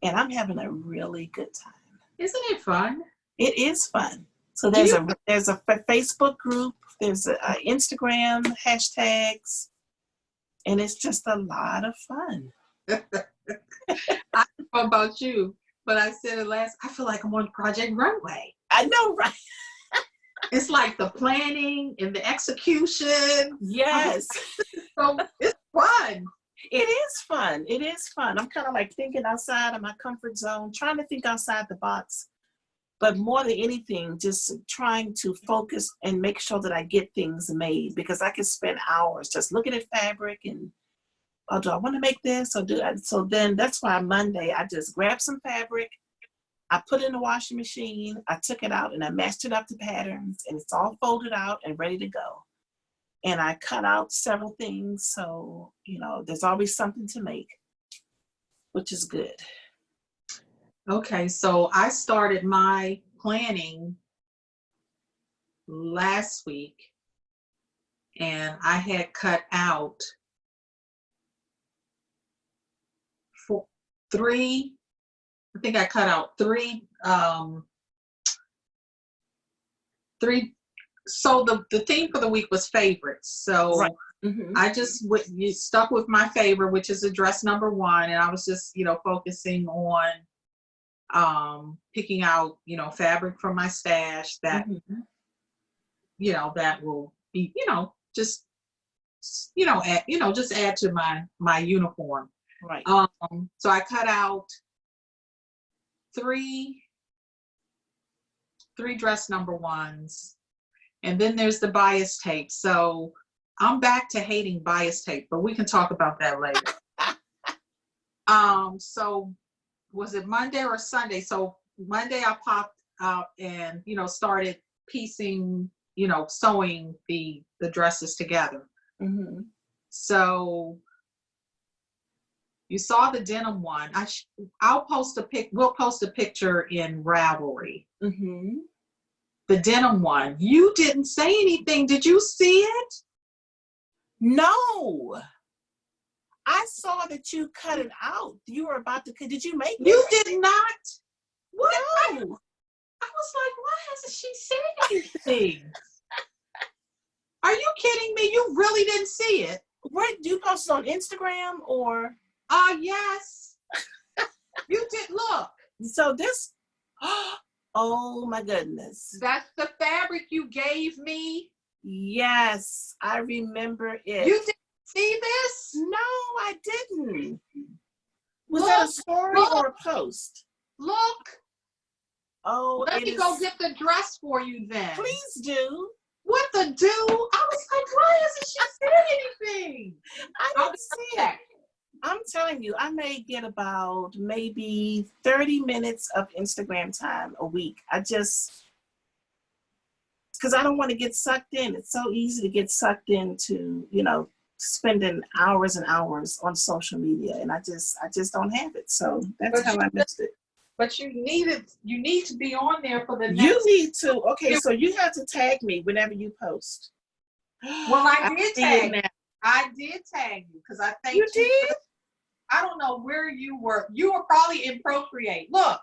Speaker 2: And I'm having a really good time.
Speaker 1: Isn't it fun?
Speaker 2: It is fun. So
Speaker 1: Do you-
Speaker 2: there's a Facebook group, there's a Instagram hashtags, and it's just a lot of fun.
Speaker 1: I don't know about you, but I said it last. I feel like I'm on Project Runway.
Speaker 2: I know, right?
Speaker 1: It's like the planning and the execution.
Speaker 2: Yes.
Speaker 1: So it's fun.
Speaker 2: It is fun. It is fun. I'm kind of like thinking outside of my comfort zone, trying to think outside the box. But more than anything, just trying to focus and make sure that I get things made, because I can spend hours just looking at fabric and, oh, do I want to make this or do I? So then that's why Monday I just grabbed some fabric, I put it in the washing machine, I took it out and I matched it up to patterns, and it's all folded out and ready to go. And I cut out several things, so, you know, there's always something to make, which is good.
Speaker 1: Okay, so I started my planning last week, and I had cut out three. I think I cut out three. So the theme for the week was favorites. So
Speaker 2: Right. Mm-hmm.
Speaker 1: I just stuck with my favorite, which is address number 1, and I was just focusing on picking out fabric from my stash that
Speaker 2: Mm-hmm.
Speaker 1: that will be just just add to my uniform.
Speaker 2: Right.
Speaker 1: So I cut out three dress number 1s, and then there's the bias tape. So I'm back to hating bias tape, but we can talk about that later. So was it Monday or Sunday? So Monday I popped out and started piecing, sewing the dresses together.
Speaker 2: Mm-hmm.
Speaker 1: So you saw the denim one. We'll post a picture in Ravelry.
Speaker 2: Mm-hmm.
Speaker 1: The denim one. You didn't say anything. Did you see it?
Speaker 2: No. I saw that you cut it out. You were about to cut. Did you make it?
Speaker 1: You did not. What?
Speaker 2: No.
Speaker 1: I was like, why hasn't she said anything? Are you kidding me? You really didn't see it?
Speaker 2: Where do you post it on Instagram or?
Speaker 1: Yes. You did. Look.
Speaker 2: So this, oh my goodness.
Speaker 1: That's the fabric you gave me.
Speaker 2: Yes, I remember it.
Speaker 1: You didn't see this?
Speaker 2: No, I didn't. Was
Speaker 1: Look,
Speaker 2: that a story
Speaker 1: look.
Speaker 2: or a post?
Speaker 1: Look.
Speaker 2: Oh,
Speaker 1: Let me go get the dress for you then.
Speaker 2: Please do.
Speaker 1: What the do? I was like, why hasn't she said anything?
Speaker 2: I
Speaker 1: I'll
Speaker 2: didn't see it. I'm telling you, I may get about maybe 30 minutes of Instagram time a week. Because I don't want to get sucked in. It's so easy to get sucked into, spending hours and hours on social media, and I just don't have it. So that's how I missed it.
Speaker 1: But you need to be on there for the next.
Speaker 2: You need to. Okay, so you have to tag me whenever you post.
Speaker 1: Well, I did
Speaker 2: see it
Speaker 1: tag. I did tag you because I think
Speaker 2: You did?
Speaker 1: I don't know where you were. You were probably in Procreate. Look.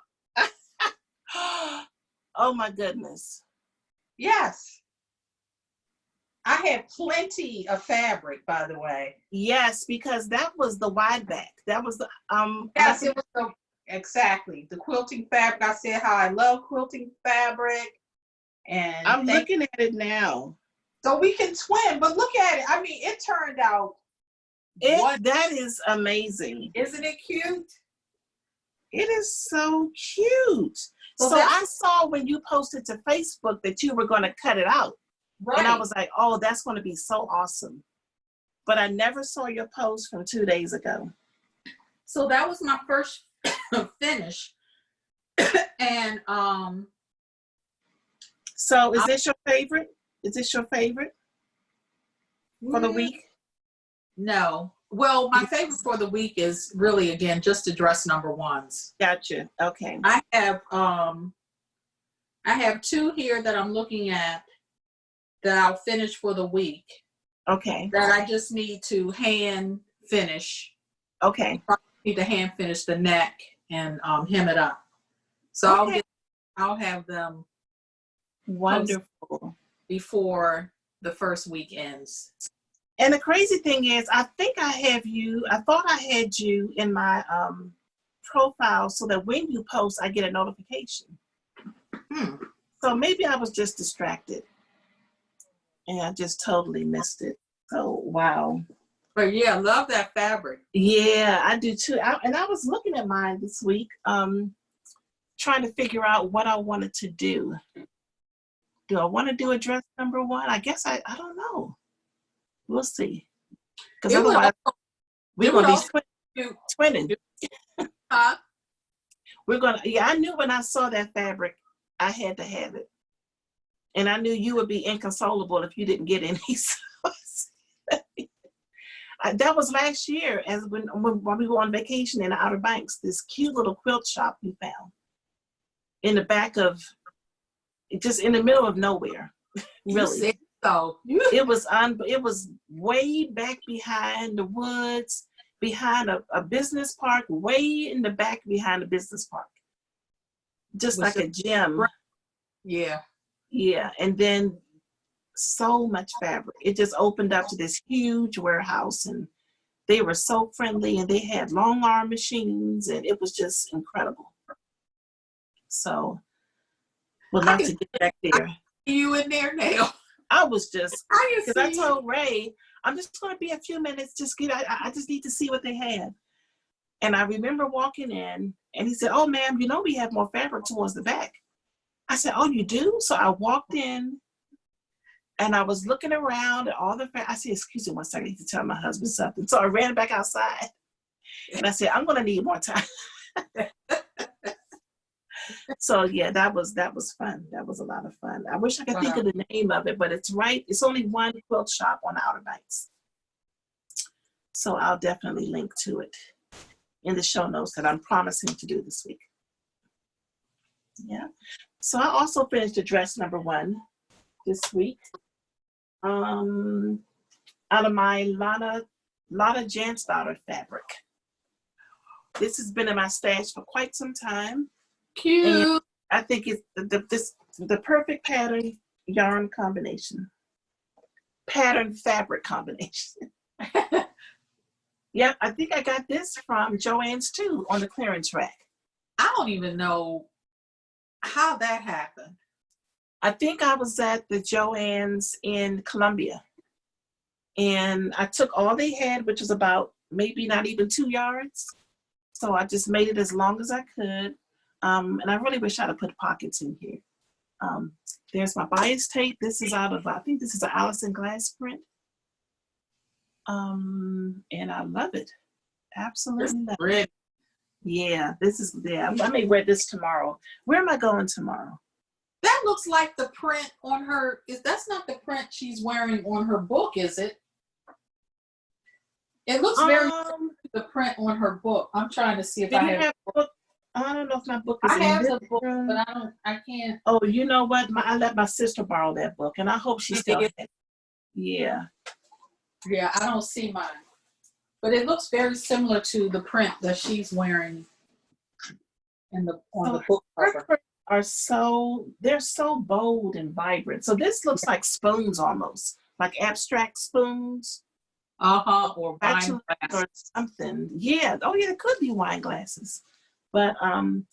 Speaker 2: Oh my goodness.
Speaker 1: Yes. I had plenty of fabric, by the way.
Speaker 2: Yes, because that was the wide back. That was the
Speaker 1: Yes, it was exactly the quilting fabric. I said how I love quilting fabric, and
Speaker 2: I'm looking at it now.
Speaker 1: So we can twin, but look at it. I mean, it turned out.
Speaker 2: That is amazing.
Speaker 1: Isn't it cute?
Speaker 2: It is so cute. So I saw when you posted to Facebook that you were going to cut it out.
Speaker 1: Right.
Speaker 2: And I was like, oh, that's going to be so awesome. But I never saw your post from 2 days ago.
Speaker 1: So that was my first finish. And
Speaker 2: so is this your favorite? Is this your favorite for the week?
Speaker 1: No. Well, my favorite for the week is really, again, just to dress number ones.
Speaker 2: Gotcha. Okay.
Speaker 1: I have two here that I'm looking at that I'll finish for the week
Speaker 2: Okay.
Speaker 1: that I just need to hand finish.
Speaker 2: Okay.
Speaker 1: Need to hand finish the neck and hem it up. So
Speaker 2: Okay.
Speaker 1: I'll have them
Speaker 2: Wonderful.
Speaker 1: before the first week ends.
Speaker 2: And the crazy thing is, I thought I had you in my profile so that when you post, I get a notification. So maybe I was just distracted and I just totally missed it. So, wow.
Speaker 1: But yeah, love that fabric.
Speaker 2: Yeah, I do too. And I was looking at mine this week, trying to figure out what I wanted to do. Do I want to do a dress number one? I guess I don't know. We'll see. Because otherwise, we're going to be twinning.
Speaker 1: Huh?
Speaker 2: I knew when I saw that fabric, I had to have it. And I knew you would be inconsolable if you didn't get any. That was last year, as when we were on vacation in the Outer Banks, this cute little quilt shop we found in the back of, just in the middle of nowhere. Really.
Speaker 1: So
Speaker 2: it was way back behind the woods, behind a business park, way in the back behind the business park. Just like a gym.
Speaker 1: Yeah.
Speaker 2: Yeah. And then so much fabric. It just opened up to this huge warehouse, and they were so friendly, and they had long arm machines, and it was just incredible. So would love to get back there.
Speaker 1: You in there now?
Speaker 2: I was just, because I
Speaker 1: you.
Speaker 2: told Ray, I'm just going to be a few minutes. I just need to see what they had. And I remember walking in, and he said, "Oh, ma'am, we have more fabric towards the back." I said, "Oh, you do?" So I walked in, and I was looking around at all the fabric. I said, "Excuse me one second, I need to tell my husband something." So I ran back outside, and I said, "I'm going to need more time." So yeah, that was fun. That was a lot of fun. I wish I could think of the name of it, but it's only one quilt shop on the Outer Banks. So I'll definitely link to it in the show notes that I'm promising to do this week. Yeah. So I also finished the dress number one this week. Out of my Lana Jansdottir fabric. This has been in my stash for quite some time.
Speaker 1: Cute.
Speaker 2: And I think it's the perfect pattern yarn combination. Pattern fabric combination. Yep, I think I got this from Joann's too on the clearance rack.
Speaker 1: I don't even know how that happened.
Speaker 2: I think I was at the Joann's in Columbia, and I took all they had, which was about maybe not even 2 yards. So I just made it as long as I could. And I really wish I'd have put pockets in here. There's my bias tape. This is out of, I think this is an Allison Glass print. And I love it. Absolutely love it. Yeah, I may wear this tomorrow. Where am I going tomorrow?
Speaker 1: That looks like the print on her. That's not the print she's wearing on her book, is it? It looks very the print on her book. I'm trying to see if I have
Speaker 2: a book. I don't know if my book is in
Speaker 1: have
Speaker 2: this
Speaker 1: the book,
Speaker 2: room.
Speaker 1: but I can't.
Speaker 2: Oh, you know what? I let my sister borrow that book, and I hope she still has it. Yeah.
Speaker 1: Yeah, I don't see mine. But it looks very similar to the print that she's wearing on the book cover.
Speaker 2: They're so bold and vibrant. So this looks like spoons almost, like abstract spoons.
Speaker 1: Or wine
Speaker 2: or something. Yeah. Oh yeah, it could be wine glasses. But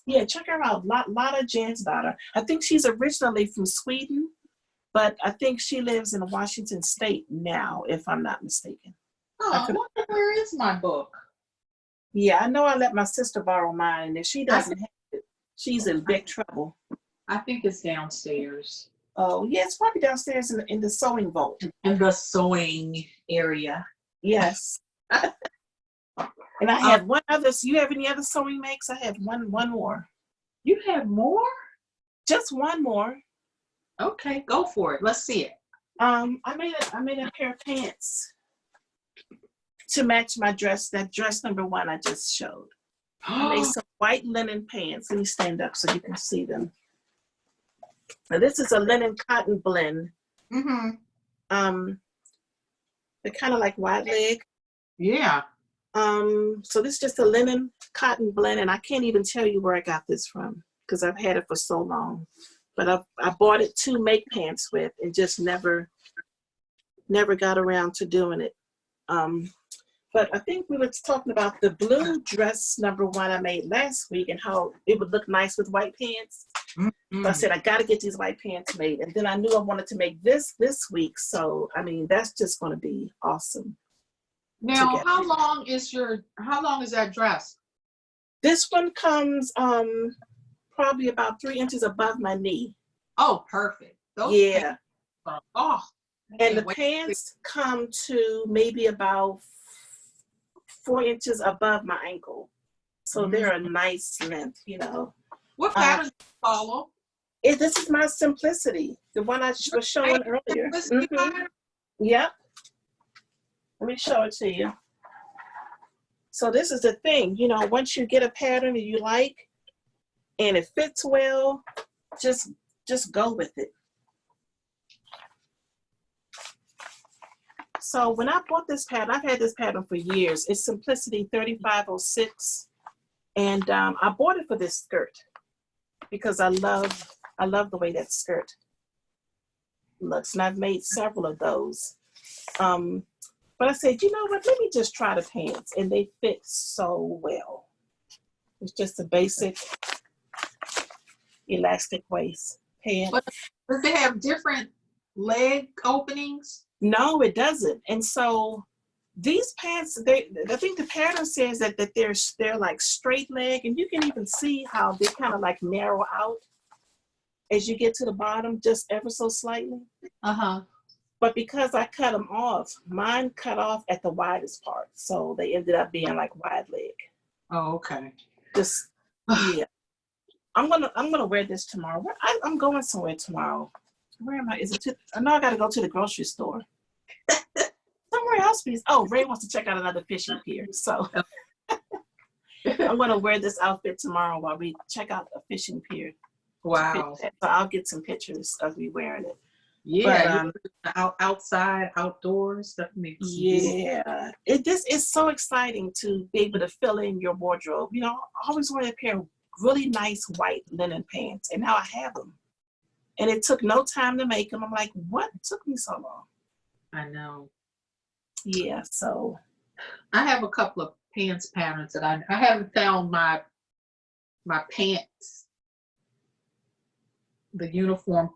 Speaker 2: yeah, check her out. Lotta Jansdottir. I think she's originally from Sweden, but I think she lives in Washington State now, if I'm not mistaken.
Speaker 1: Oh, I wonder where is my book?
Speaker 2: Yeah, I know I let my sister borrow mine, and if she doesn't have it, she's in big trouble.
Speaker 1: I think it's downstairs.
Speaker 2: Oh, yeah, it's probably downstairs in the sewing vault.
Speaker 1: In the sewing area.
Speaker 2: Yes. And I have one other. So you have any other sewing makes? I have one more.
Speaker 1: You have more?
Speaker 2: Just one more.
Speaker 1: Okay, go for it. Let's see it.
Speaker 2: I made a pair of pants to match my dress, that dress number 1 I just showed. I made some white linen pants. Let me stand up so you can see them. Now this is a linen cotton blend.
Speaker 1: Mm-hmm.
Speaker 2: They're kind of like wide leg.
Speaker 1: Yeah.
Speaker 2: So this is just a linen cotton blend, and I can't even tell you where I got this from because I've had it for so long. But I bought it to make pants with, and just never got around to doing it. But I think we were talking about the blue dress number 1 I made last week and how it would look nice with white pants.
Speaker 1: Mm-hmm.
Speaker 2: So I said, I got to get these white pants made. And then I knew I wanted to make this week. So, I mean, that's just going to be awesome.
Speaker 1: Now,
Speaker 2: together.
Speaker 1: how long is that dress?
Speaker 2: This one comes probably about 3 inches above my knee.
Speaker 1: Oh, perfect. Those
Speaker 2: Yeah.
Speaker 1: pants are, oh.
Speaker 2: And the pants come to maybe about 4 inches above my ankle. So they're a nice length, you know.
Speaker 1: What pattern do you follow?
Speaker 2: This is my Simplicity, the one I was showing earlier. Yep. Let me show it to you. So this is the thing, you know, once you get a pattern that you like and it fits well, just go with it. So when I bought this pattern, I've had this pattern for years. It's Simplicity 3506. And I bought it for this skirt because I love the way that skirt looks. And I've made several of those. But I said, you know what, let me just try the pants. And they fit so well. It's just a basic elastic waist pant.
Speaker 1: But does it have different leg openings?
Speaker 2: No, it doesn't. And so these pants, I think the pattern says that they're like straight leg, and you can even see how they kind of like narrow out as you get to the bottom, just ever so slightly.
Speaker 1: Uh-huh.
Speaker 2: But because I cut them off, mine cut off at the widest part, so they ended up being like wide leg.
Speaker 1: Oh, okay.
Speaker 2: Just yeah. I'm gonna wear this tomorrow. I'm going somewhere tomorrow. Where am I? I know I gotta go to the grocery store. Somewhere else, please. Oh, Ray wants to check out another fishing pier. So I'm gonna wear this outfit tomorrow while we check out a fishing pier.
Speaker 1: Wow.
Speaker 2: So I'll get some pictures of me wearing it.
Speaker 1: Yeah, but, outside, outdoors, definitely.
Speaker 2: Yeah, this is so exciting to be able to fill in your wardrobe. You know, I always wanted a pair of really nice white linen pants, and now I have them. And it took no time to make them. I'm like, what took me so long?
Speaker 1: I know.
Speaker 2: Yeah, so
Speaker 1: I have a couple of pants patterns that I haven't found my pants, the uniform,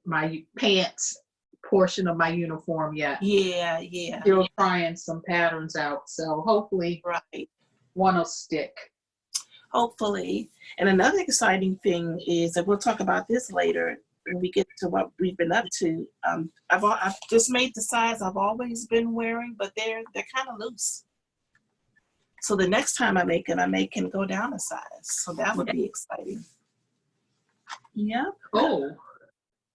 Speaker 1: my pants portion of my uniform yet.
Speaker 2: yeah.
Speaker 1: Still trying some patterns out, so hopefully one will stick.
Speaker 2: Hopefully. And another exciting thing is that we'll talk about this later when we get to what we've been up to. I've just made the size I've always been wearing, but they're kind of loose. So the next time I make them go down a size. So that would be exciting. Yeah.
Speaker 1: Oh.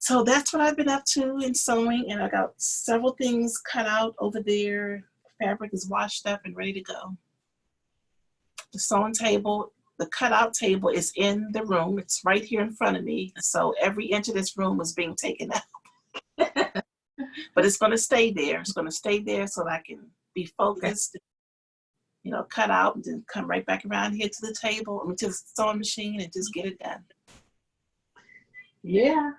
Speaker 2: So that's what I've been up to in sewing, and I got several things cut out over there. Fabric is washed up and ready to go. The sewing table, the cutout table is in the room. It's right here in front of me. So every inch of this room was being taken out. But it's going to stay there. It's going to stay there so that I can be focused, you know, cut out and then come right back around here to the table, to the sewing machine and just get it done.
Speaker 1: Yeah.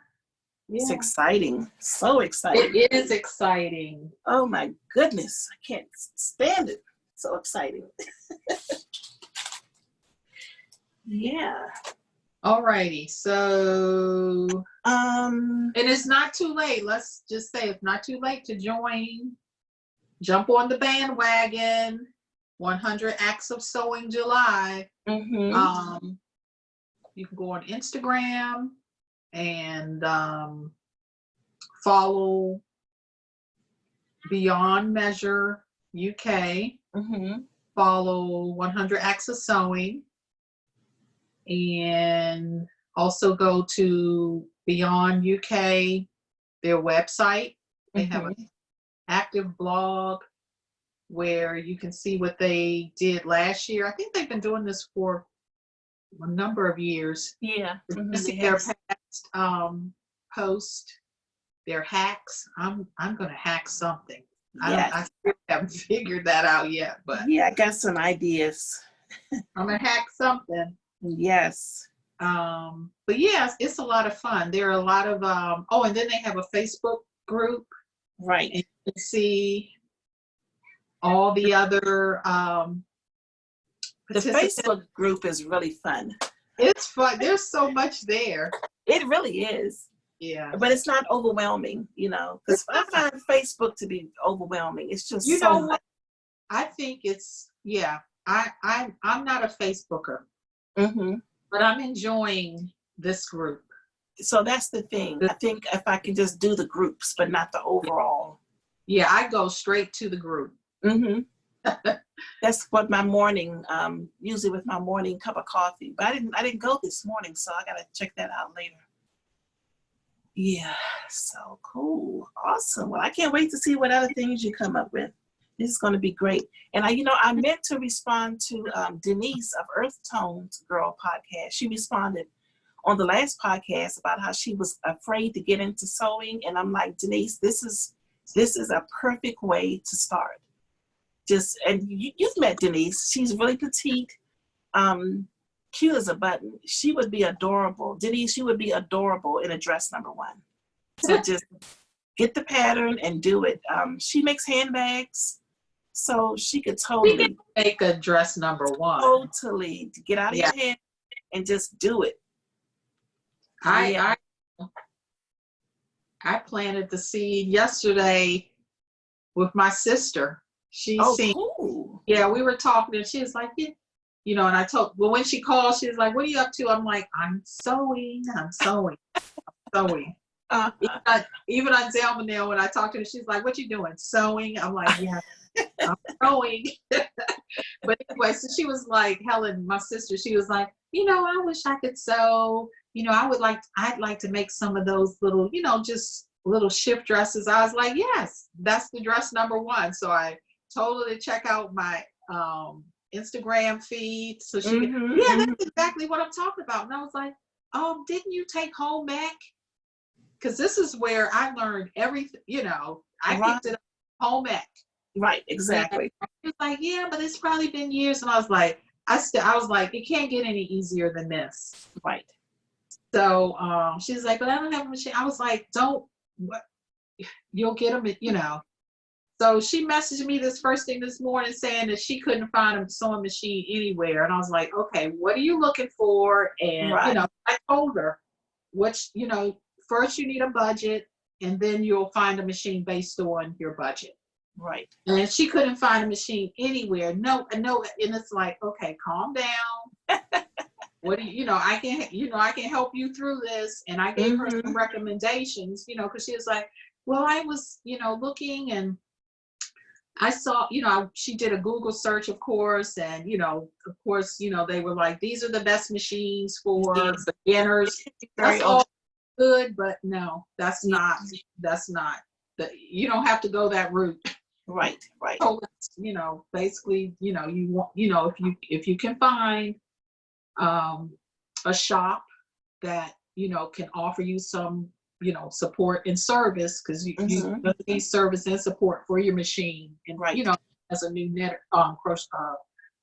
Speaker 2: It's exciting. So exciting.
Speaker 1: It is exciting.
Speaker 2: Oh my goodness. I can't stand it. So exciting. Yeah.
Speaker 1: All righty. So it is not too late. Let's just say it's not too late to join. Jump on the bandwagon. 100 Acts of Sewing July.
Speaker 2: Mm-hmm.
Speaker 1: You can go on Instagram and follow Beyond Measure UK.
Speaker 2: Mm-hmm.
Speaker 1: Follow 100 Acts of Sewing, and also go to Beyond UK, their website. They have an active blog, where you can see what they did last year. I think they've been doing this for a number of years.
Speaker 2: Yeah.
Speaker 1: You
Speaker 2: Mhm,
Speaker 1: can see
Speaker 2: they
Speaker 1: their
Speaker 2: have-
Speaker 1: past post, their hacks. I'm gonna hack something.
Speaker 2: Yes.
Speaker 1: I still haven't figured that out yet, but
Speaker 2: Yeah, I got some ideas.
Speaker 1: I'm gonna hack something.
Speaker 2: Yes.
Speaker 1: But yes, it's a lot of fun. There are a lot of oh, and then they have a Facebook group,
Speaker 2: Right.
Speaker 1: and you can see all the other
Speaker 2: The
Speaker 1: participants.
Speaker 2: Facebook group is really fun.
Speaker 1: It's fun. There's so much there.
Speaker 2: It really is.
Speaker 1: Yeah.
Speaker 2: But it's not overwhelming, because I find Facebook to be overwhelming. It's just
Speaker 1: You
Speaker 2: so
Speaker 1: know
Speaker 2: much.
Speaker 1: what? I think it's yeah. I'm not a Facebooker,
Speaker 2: Hmm.
Speaker 1: but I'm enjoying this group.
Speaker 2: So that's the thing. I think if I can just do the groups, but not the overall.
Speaker 1: Yeah, I go straight to the group.
Speaker 2: Hmm. That's what my morning, usually with my morning cup of coffee. But I didn't go this morning, so I gotta check that out later. Yeah, so cool, awesome. Well, I can't wait to see what other things you come up with. This is going to be great. And I meant to respond to Denise of Earth Tones Girl podcast. She responded on the last podcast about how she was afraid to get into sewing, and I'm like, Denise, this is a perfect way to start. And you've met Denise. She's really petite, cute as a button. She would be adorable. Denise, you would be adorable in a dress number one. So just get the pattern and do it. She makes handbags, so she could
Speaker 1: We can
Speaker 2: totally
Speaker 1: make a dress number one.
Speaker 2: get out of your head and just do it.
Speaker 1: I planted the seed yesterday with my sister. She seen,
Speaker 2: Cool.
Speaker 1: yeah, we were talking and she was like, yeah, and I told, well, when she called, she was like, what are you up to? I'm like, I'm sewing. Even on Zelma now, when I talk to her, she's like, what you doing? Sewing? I'm like, yeah, I'm sewing. But anyway, so she was like, Helen, my sister, she was like, I wish I could sew. I'd like to make some of those little, just little shift dresses. I was like, yes, that's the dress number one. So I told her to check out my Instagram feed. So she, that's exactly what I'm talking about. And I was like, didn't you take home ec? Because this is where I learned everything, I picked it up home ec.
Speaker 2: Right, exactly.
Speaker 1: She was like, yeah, but it's probably been years. And I was like, it can't get any easier than this.
Speaker 2: Right.
Speaker 1: So she's like, but I don't have a machine. I was like, you'll get them, So she messaged me this first thing this morning saying that she couldn't find a sewing machine anywhere. And I was like, okay, what are you looking for? And, I told her, first you need a budget and then you'll find a machine based on your budget.
Speaker 2: Right.
Speaker 1: And she couldn't find a machine anywhere. No. And it's like, okay, calm down. What do I can help you through this. And I gave her some recommendations, because she was like, well, I was, looking and I saw, she did a Google search, of course. And, of course, they were like, these are the best machines for beginners. That's all good, but no, that's not, you don't have to go that route.
Speaker 2: Right.
Speaker 1: So, basically, you want, if you can find a shop that, can offer you some, support and service, because you need service and support for your machine. And, as a new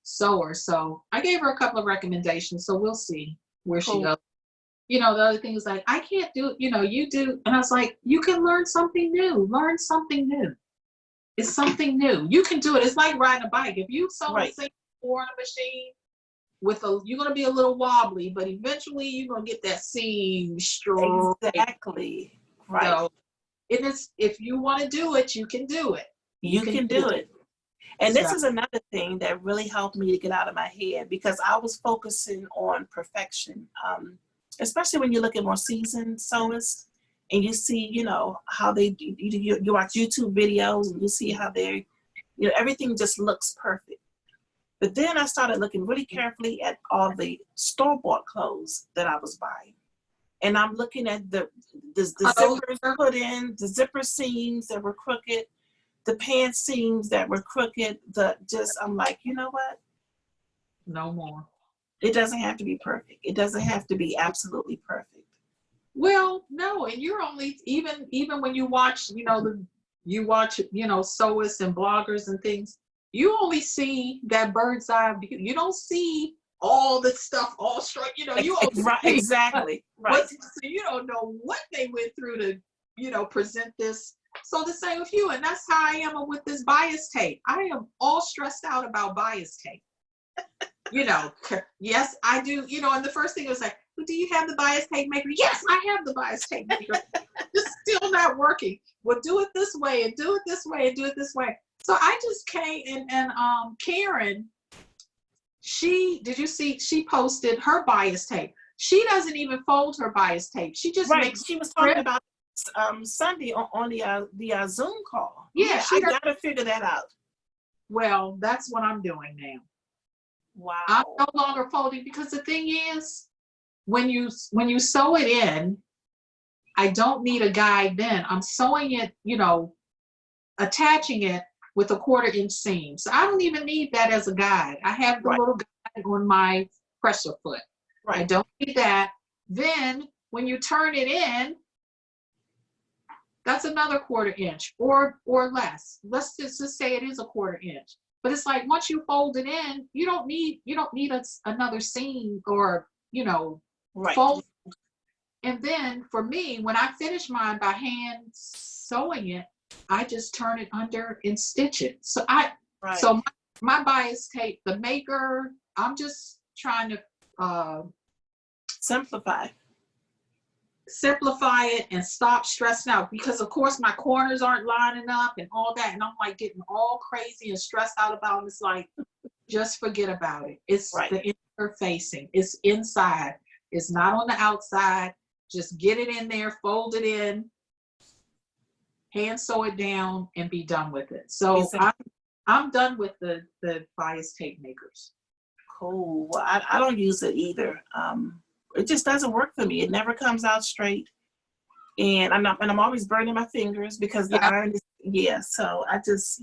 Speaker 1: sewer. So I gave her a couple of recommendations. So we'll see where she goes. The other thing is like, I can't do it, you do. And I was like, you can learn something new. It's something new. You can do it. It's like riding a bike. If you sew the same on a machine, you're going to be a little wobbly, but eventually you're going to get that seam straight.
Speaker 2: Exactly. Right.
Speaker 1: So, if you want to do it, you can do it.
Speaker 2: You can do it. And this is another thing that really helped me to get out of my head, because I was focusing on perfection. Especially when you look at more seasoned sewers and you see, how they do, you watch YouTube videos and you see how they, everything just looks perfect. But then I started looking really carefully at all the store-bought clothes that I was buying. And I'm looking at the zippers put in, the zipper seams that were crooked, the pant seams that were crooked, I'm like, you know what?
Speaker 1: No more.
Speaker 2: It doesn't have to be perfect. It doesn't have to be absolutely perfect.
Speaker 1: Well, no, and you're only even when you watch, sewists and bloggers and things, you only see that bird's eye view. You don't see all the stuff all straight, you only
Speaker 2: Right,
Speaker 1: see
Speaker 2: exactly. Right.
Speaker 1: so you don't know what they went through to, present this. So the same with you, and that's how I am with this bias tape. I am all stressed out about bias tape. Yes, I do. And the first thing was like, well, do you have the bias tape maker? Yes, I have the bias tape maker. It's still not working. Well, do it this way and do it this way and do it this way. So I just came and Karen, did you see, she posted her bias tape. She doesn't even fold her bias tape. She just
Speaker 2: Right.
Speaker 1: makes
Speaker 2: She was talking about Sunday on the Zoom call.
Speaker 1: Yeah,
Speaker 2: I gotta figure that out.
Speaker 1: Well, that's what I'm doing now.
Speaker 2: Wow.
Speaker 1: I'm no longer folding because the thing is, when you sew it in, I don't need a guide then. I'm sewing it, attaching it with a 1/4 inch seam. So I don't even need that as a guide. I have the little guide on my presser foot.
Speaker 2: Right.
Speaker 1: I don't need that. Then when you turn it in, that's another 1/4 inch or less. Let's just say it is a 1/4 inch. But it's like once you fold it in, you don't need another seam or
Speaker 2: Right.
Speaker 1: fold. And then for me, when I finish mine by hand sewing it, I just turn it under and stitch it. So my bias tape, the maker, I'm just trying to
Speaker 2: simplify
Speaker 1: it and stop stressing out, because of course my corners aren't lining up and all that, and I'm like getting all crazy and stressed out about it. It's like, just forget about it. It's the interfacing. It's inside. It's not on the outside. Just get it in there, fold it in, hand sew it down, and be done with it. So
Speaker 2: exactly.
Speaker 1: I'm done with the bias tape makers.
Speaker 2: Cool. Well, I don't use it either. It just doesn't work for me. It never comes out straight, and I'm always burning my fingers because the iron is So I just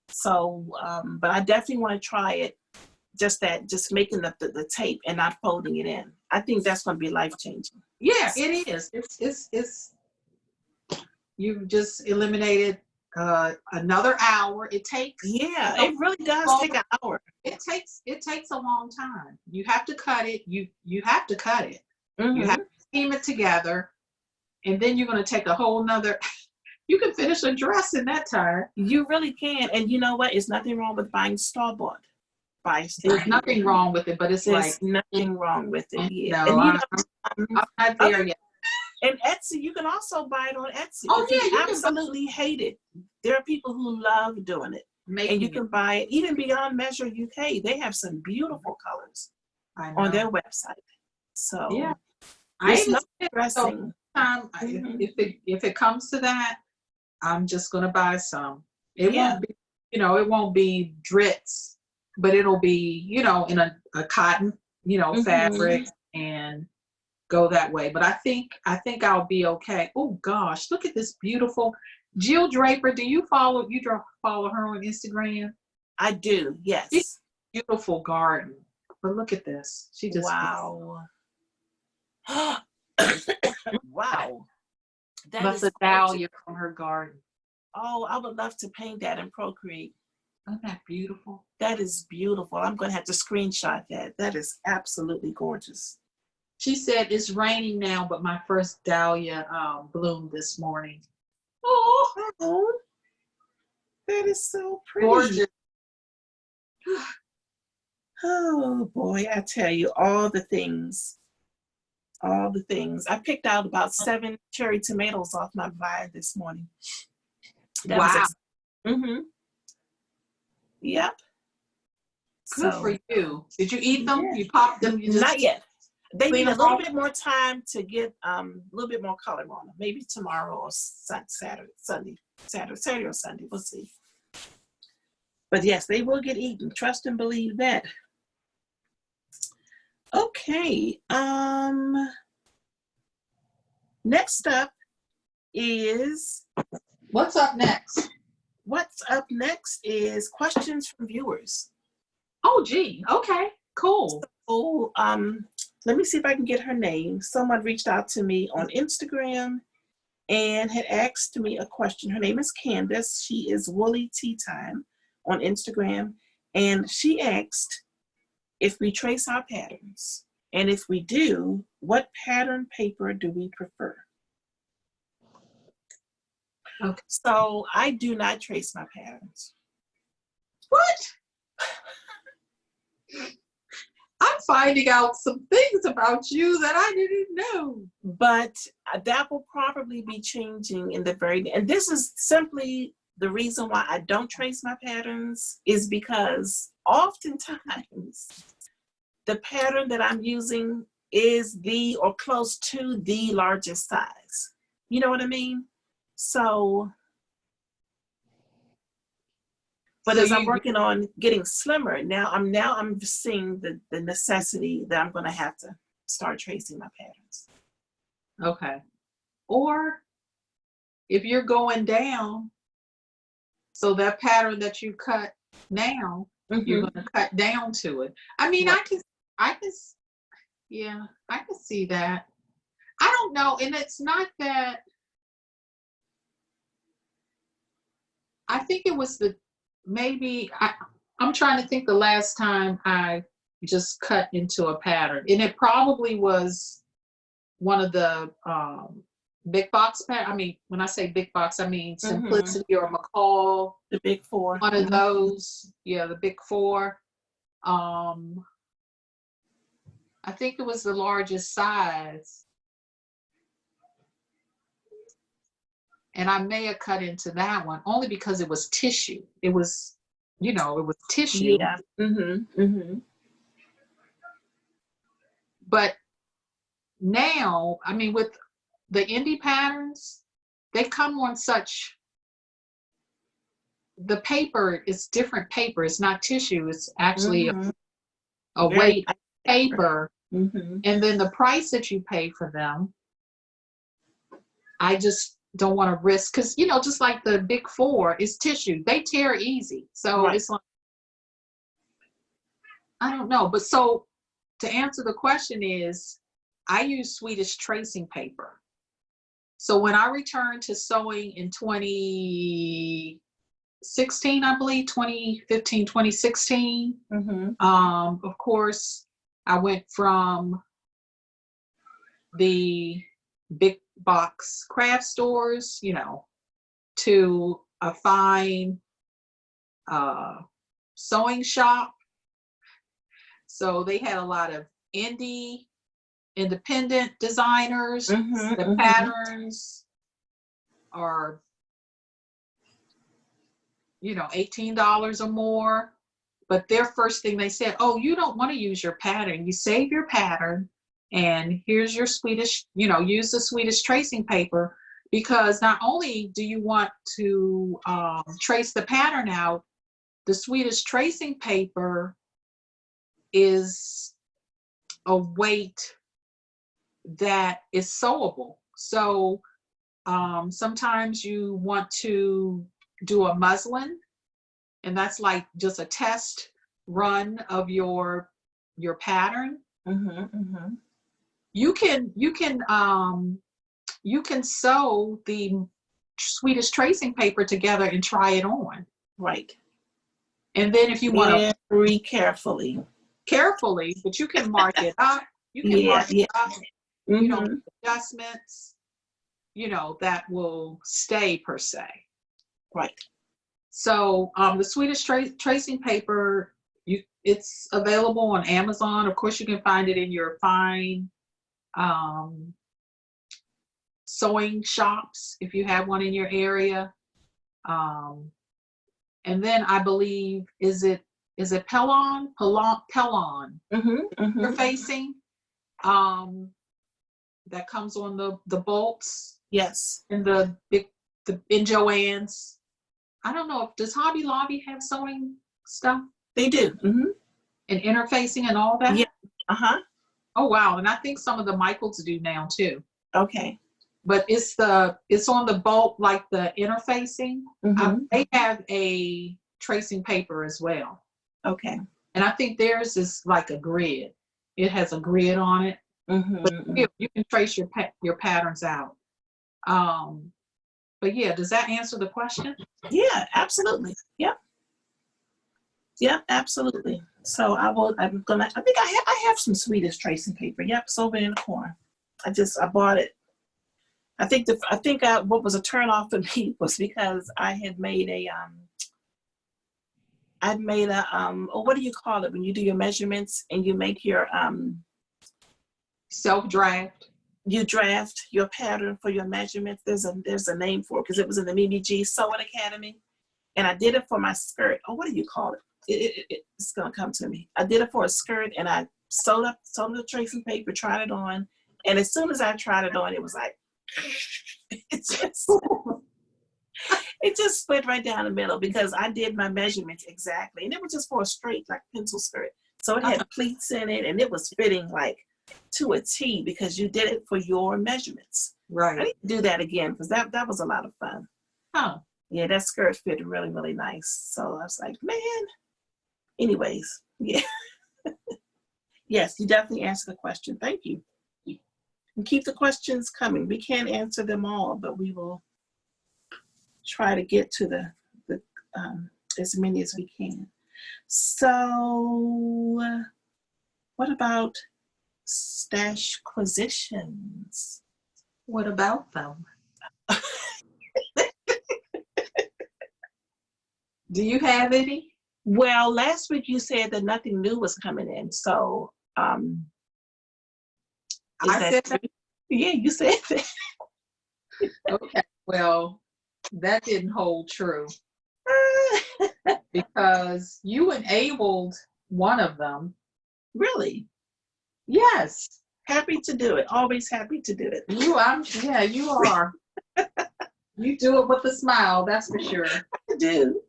Speaker 2: So, but I definitely want to try it. Just making the tape and not folding it in. I think that's going to be life changing.
Speaker 1: Yeah, it is. It's you just eliminated another hour. It takes.
Speaker 2: Yeah, it really does take an hour.
Speaker 1: It takes a long time. You have to cut it. You have to cut it.
Speaker 2: Mm-hmm.
Speaker 1: You have to steam it together, and then you're going to take a whole nother. You can finish a dress in that time.
Speaker 2: You really can, and you know what? It's nothing wrong with buying store-bought.
Speaker 1: There's nothing wrong with it, but there's
Speaker 2: nothing wrong with it. Yeah.
Speaker 1: No,
Speaker 2: and
Speaker 1: I'm not there yet.
Speaker 2: And Etsy, you can also buy it on Etsy.
Speaker 1: Oh,
Speaker 2: if you absolutely hate it, there are people who love doing it. And you can buy it. Even Beyond Measure UK, they have some beautiful colors on their website. So
Speaker 1: yeah,
Speaker 2: it's not stressing.
Speaker 1: If it comes to that, I'm just gonna buy some. It won't be, it won't be Dritz, but it'll be, in a cotton, fabric, and go that way. But I think I'll be okay. Oh gosh, look at this beautiful Jill Draper. Do you follow her on Instagram?
Speaker 2: I do, yes.
Speaker 1: Beautiful garden. But look at this. She just
Speaker 2: wow. Wow.
Speaker 1: That's a dahlia from her garden.
Speaker 2: Oh, I would love to paint that in Procreate.
Speaker 1: Isn't that beautiful?
Speaker 2: That is beautiful. I'm going to have to screenshot that. That is absolutely gorgeous.
Speaker 1: She said it's raining now, but my first dahlia bloomed this morning. Oh,
Speaker 2: that is so pretty.
Speaker 1: Gorgeous.
Speaker 2: Oh boy, I tell you, all the things. I picked out about 7 cherry tomatoes off my vine this morning.
Speaker 1: Wow.
Speaker 2: Yep.
Speaker 1: Good for you. Did you eat them? You popped them?
Speaker 2: Not yet. They need a little bit more time to get a little bit more color on them. Maybe tomorrow or Saturday or Sunday. We'll see. But yes, they will get eaten. Trust and believe that. Okay. Next up is.
Speaker 1: What's up next?
Speaker 2: what's up next is questions from viewers.
Speaker 1: Oh, gee. Okay, cool.
Speaker 2: So, let me see if I can get her name. Someone reached out to me on Instagram and had asked me a question. Her name is Candace. She is Woolly Tea Time on Instagram. And she asked if we trace our patterns. And if we do, what pattern paper do we prefer?
Speaker 1: Okay.
Speaker 2: So I do not trace my patterns.
Speaker 1: What? I'm finding out some things about you that I didn't know.
Speaker 2: But that will probably be changing in the and this is simply the reason why I don't trace my patterns, is because oftentimes the pattern that I'm using is the or close to the largest size. You know what I mean? So, but
Speaker 1: So
Speaker 2: as I'm working on getting slimmer, now I'm seeing the necessity that I'm going to have to start tracing my patterns.
Speaker 1: Okay. Or if you're going down, so that pattern that you cut now, you're going to cut down to it. I mean,
Speaker 2: Right.
Speaker 1: yeah, I can see that. I don't know. And it's not that, I think it was I'm trying to think the last time I just cut into a pattern. And it probably was one of the big box I mean, when I say big box, I mean Simplicity or McCall.
Speaker 2: The big four.
Speaker 1: One of those, yeah, the big four. I think it was the largest size. And I may have cut into that one only because it was tissue. It was, it was tissue.
Speaker 2: Yeah.
Speaker 1: But now, I mean, with the indie patterns, they come on the paper is different paper. It's not tissue. It's actually a weight paper. And then the price that you pay for them, I just don't want to risk, because, just like the big four is tissue. They tear easy. So It's like, I don't know. But so to answer the question is, I use Swedish tracing paper. So when I returned to sewing in 2016, I believe, 2015, 2016, of course, I went from the big box craft stores, to a fine sewing shop. So they had a lot of independent designers. The patterns are, $18 or more. But their first thing they said, oh, you don't want to use your pattern. You save your pattern, and here's your Swedish, use the Swedish tracing paper, because not only do you want to trace the pattern out, the Swedish tracing paper is a weight that is sewable. So sometimes you want to do a muslin, and that's like just a test run of your pattern. You can sew the Swedish tracing paper together and try it on.
Speaker 2: Right.
Speaker 1: And then if you want to
Speaker 2: very carefully,
Speaker 1: but you can mark it up. You can mark it up. Adjustments, that will stay per se.
Speaker 2: Right.
Speaker 1: So the Swedish tracing paper, it's available on Amazon. Of course, you can find it in your fine sewing shops if you have one in your area. And then I believe, is it Pellon? You're facing that comes on the bolts.
Speaker 2: Yes.
Speaker 1: And in Joann's. I don't know, does Hobby Lobby have sewing stuff?
Speaker 2: They do.
Speaker 1: And interfacing and all that?
Speaker 2: Yeah.
Speaker 1: Oh, wow. And I think some of the Michaels do now too.
Speaker 2: Okay.
Speaker 1: but it's on the bulb, like the interfacing. They have a tracing paper as well.
Speaker 2: Okay.
Speaker 1: And I think theirs is like a grid. It has a grid on it. But you can trace your patterns out. But yeah, does that answer the question?
Speaker 2: Yeah, absolutely. Yep. Yep, absolutely. So I think I have some Swedish tracing paper. Yep, it's over in the corner. I bought it. What was a turn off for me was because I had made what do you call it when you do your measurements and you make your
Speaker 1: Self-draft.
Speaker 2: you draft your pattern for your measurements. There's a name for it because it was in the Mimi G Sewing Academy, and I did it for my skirt. Oh, what do you call it? It's gonna come to me. I did it for a skirt, and I sewed the tracing paper, tried it on, and as soon as I tried it on, it was like it just split right down the middle because I did my measurements exactly, and it was just for a straight like pencil skirt. So it had pleats in it, and it was fitting like to a T because you did it for your measurements.
Speaker 1: Right.
Speaker 2: I need to do that again because that was a lot of fun.
Speaker 1: Oh.
Speaker 2: Yeah, that skirt fit really, really nice. So I was like, man. Anyways, yeah. Yes, you definitely answered the question. Thank you. And keep the questions coming. We can't answer them all, but we will try to get to the as many as we can. So what about stashquisitions?
Speaker 1: What about them? Do you have any?
Speaker 2: Well, last week you said that nothing new was coming in. So
Speaker 1: I said that.
Speaker 2: Yeah, you said that.
Speaker 1: Okay. Well, that didn't hold true because you enabled one of them.
Speaker 2: Really?
Speaker 1: Yes.
Speaker 2: Happy to do it. Always happy to do it.
Speaker 1: You are. You do it with a smile, that's for sure.
Speaker 2: I do.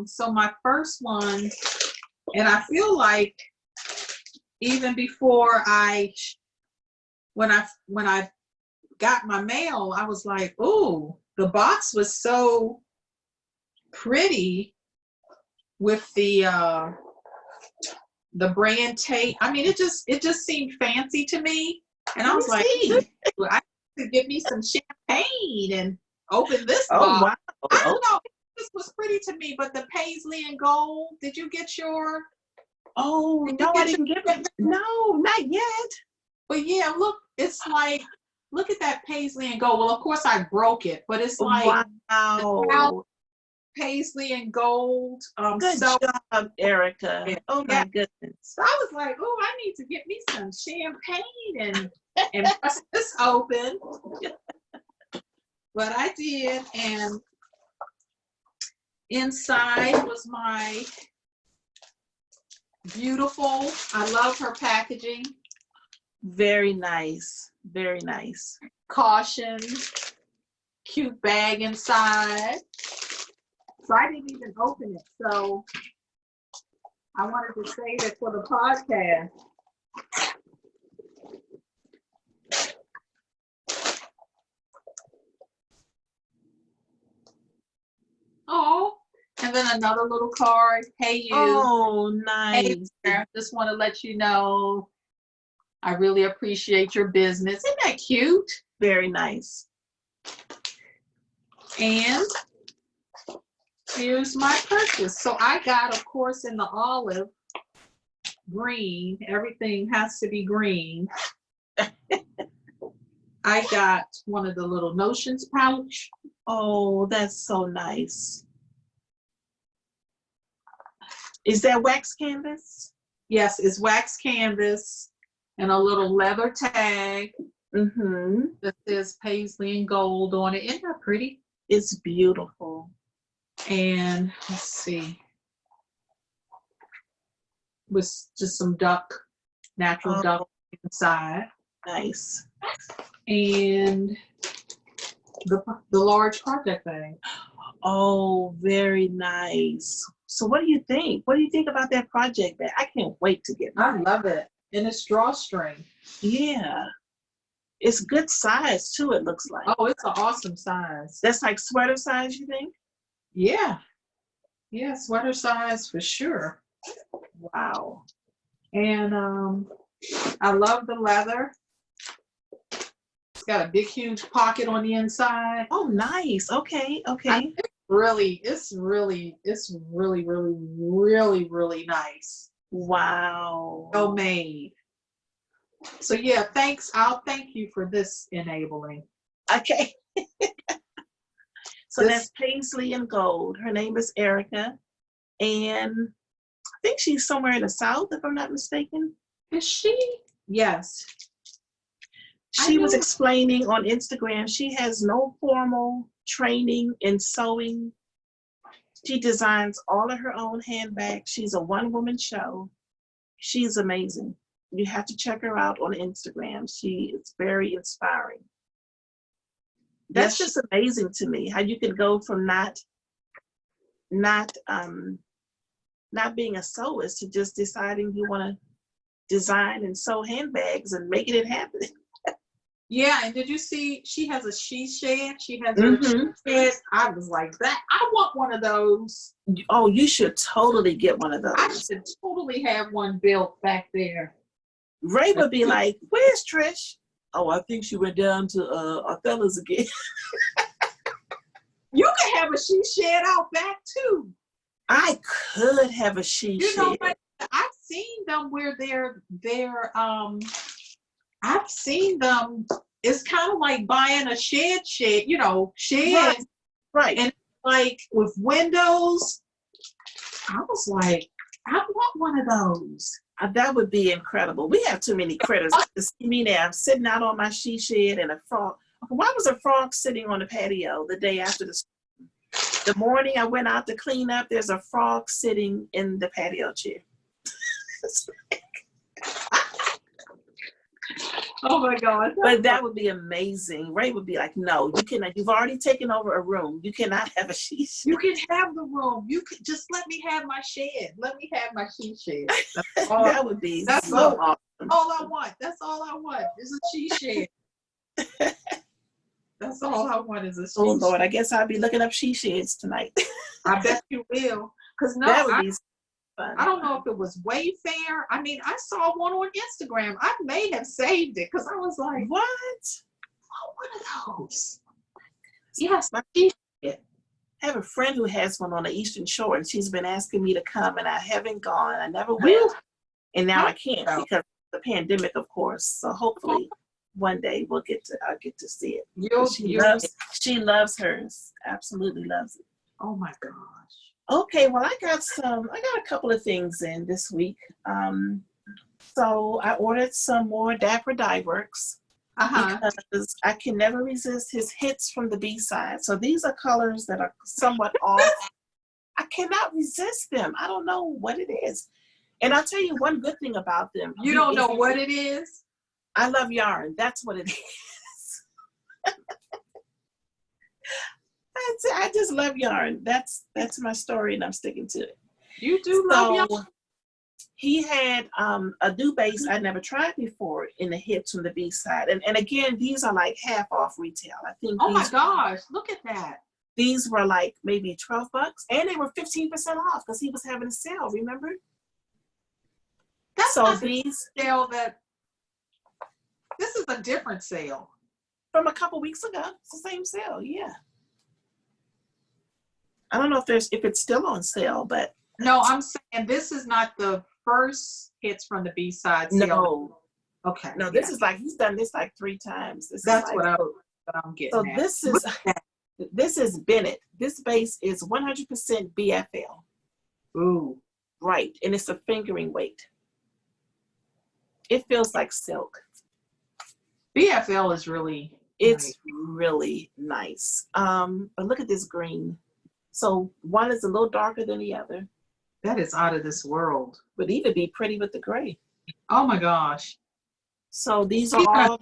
Speaker 1: So my first one, and I feel like even before when I got my mail, I was like, ooh, the box was so pretty with the brand tape. I mean, it just seemed fancy to me. And I was like, I need to get me some champagne and open this box.
Speaker 2: Wow.
Speaker 1: I don't know. This was pretty to me, but the paisley and gold, did you get your?
Speaker 2: Oh, no, I didn't get it. No, not yet.
Speaker 1: But yeah, look, it's like, look at that paisley and gold. Well, of course I broke it, but it's like
Speaker 2: wow.
Speaker 1: Paisley and gold.
Speaker 2: Good job, Erica.
Speaker 1: Yeah.
Speaker 2: Oh my goodness.
Speaker 1: So I was like, oh, I need to get me some champagne and bust this open. But I did, and inside was my beautiful, I love her packaging.
Speaker 2: Very nice. Very nice.
Speaker 1: Caution, cute bag inside. So I didn't even open it. So I wanted to save it for the podcast. Oh, and then another little card. Hey, you.
Speaker 2: Oh, nice.
Speaker 1: Hey, just want to let you know I really appreciate your business. Isn't that cute?
Speaker 2: Very nice.
Speaker 1: And here's my purchase. So I got, of course, in the olive green. Everything has to be green. I got one of the little notions pouch.
Speaker 2: Oh, that's so nice. Is that wax canvas?
Speaker 1: Yes, it's wax canvas and a little leather tag that says paisley and gold on it. Isn't that pretty?
Speaker 2: It's beautiful.
Speaker 1: And let's see, with just some natural duck inside.
Speaker 2: Nice.
Speaker 1: And the large project bag.
Speaker 2: Oh, very nice. So what do you think? What do you think about that project bag? I can't wait to get mine.
Speaker 1: I love it. And it's drawstring.
Speaker 2: Yeah. It's good size too, it looks like.
Speaker 1: Oh, it's an awesome size.
Speaker 2: That's like sweater size, you think?
Speaker 1: Yeah. Yeah, sweater size for sure.
Speaker 2: Wow.
Speaker 1: And I love the leather. It's got a big, huge pocket on the inside.
Speaker 2: Oh, nice. Okay, okay.
Speaker 1: It's really, really nice.
Speaker 2: Wow.
Speaker 1: Well made. So yeah, thanks. I'll thank you for this enabling.
Speaker 2: Okay. So
Speaker 1: This-
Speaker 2: that's Paisley and Gold. Her name is Erica. And I think she's somewhere in the South, if I'm not mistaken.
Speaker 1: Is she? Yes.
Speaker 2: She was
Speaker 1: knew-
Speaker 2: explaining on Instagram, she has no formal training in sewing. She designs all of her own handbags. She's a one-woman show. She's amazing. You have to check her out on Instagram. She is very inspiring. That's
Speaker 1: Yes,
Speaker 2: just amazing to me, how you can go from not being a sewist to just deciding you want to design and sew handbags and making it happen.
Speaker 1: Yeah, and did you see she has a she shed? She has her
Speaker 2: Mhm.
Speaker 1: shed. I was like that. I want one of those.
Speaker 2: Oh, you should totally get one of
Speaker 1: I
Speaker 2: those.
Speaker 1: should totally have one built back there.
Speaker 2: Ray would be like, "Where's Trish?" Oh, I think she went down to Othello's again.
Speaker 1: You can have a she shed out back too.
Speaker 2: I could have a she
Speaker 1: You know
Speaker 2: shed.
Speaker 1: what? I've seen them where I've seen them. It's kind of like buying a shed, shed,
Speaker 2: Right.
Speaker 1: and like with windows. I was like, I want one of those.
Speaker 2: That would be incredible. We have too many critters to see me now. I'm sitting out on my she shed and a frog. Why was a frog sitting on the patio the day after the morning I went out to clean up? There's a frog sitting in the patio chair.
Speaker 1: Oh my God.
Speaker 2: But that would be amazing. Ray would be like, "No, you cannot. You've already taken over a room. You cannot have a she shed."
Speaker 1: You can have the room. You could just let me have my shed. Let me have my she shed. That's all,
Speaker 2: That would be
Speaker 1: that's
Speaker 2: so
Speaker 1: all.
Speaker 2: awesome.
Speaker 1: all I want. That's all I want is a she shed. That's all I want is a she
Speaker 2: Oh Lord,
Speaker 1: shed.
Speaker 2: I guess I'll be looking up she sheds tonight.
Speaker 1: I bet you will. Because no,
Speaker 2: That would be fun.
Speaker 1: I don't know if it was Wayfair. I mean, I saw one on Instagram. I may have saved it because I was like,
Speaker 2: What?
Speaker 1: oh, one of those. Yes,
Speaker 2: My-
Speaker 1: she
Speaker 2: I have a friend who has one on the Eastern Shore, and she's been asking me to come, and I haven't gone. I never went, and now I can't because of the pandemic, of course. So hopefully, one day I'll get to see it. She loves hers. Absolutely loves it.
Speaker 1: Oh my gosh.
Speaker 2: Okay, well, I got a couple of things in this week. So I ordered some more Dapper Dye Works because I can never resist his hits from the B-side. So these are colors that are somewhat off. I cannot resist them. I don't know what it is. And I'll tell you one good thing about them.
Speaker 1: You don't know what it is?
Speaker 2: I love yarn. That's what it is. I just love yarn. That's my story, and I'm sticking to it.
Speaker 1: You do love yarn.
Speaker 2: He had a new base I'd never tried before in the hits from the B-side. And again, these are like half off retail. I think
Speaker 1: Oh my gosh, look at that.
Speaker 2: These were like maybe $12 and they were 15% off because he was having a sale, remember?
Speaker 1: That's
Speaker 2: So
Speaker 1: not
Speaker 2: these
Speaker 1: the sale that, this is a different sale.
Speaker 2: from a couple weeks ago. It's the same sale, yeah. I don't know if it's still on sale, but
Speaker 1: No, I'm saying this is not the first hits from the B-side sale.
Speaker 2: no.
Speaker 1: Okay.
Speaker 2: No, this is like, he's done this like 3 times.
Speaker 1: That's what I'm getting
Speaker 2: So
Speaker 1: at.
Speaker 2: this is Bennett. This base is 100% BFL.
Speaker 1: Ooh.
Speaker 2: Right, and it's a fingering weight. It feels like silk.
Speaker 1: BFL is really
Speaker 2: It's
Speaker 1: nice.
Speaker 2: really nice. But look at this green. So one is a little darker than the other,
Speaker 1: That is out of this world.
Speaker 2: but either be pretty with the gray.
Speaker 1: Oh my gosh.
Speaker 2: So these are all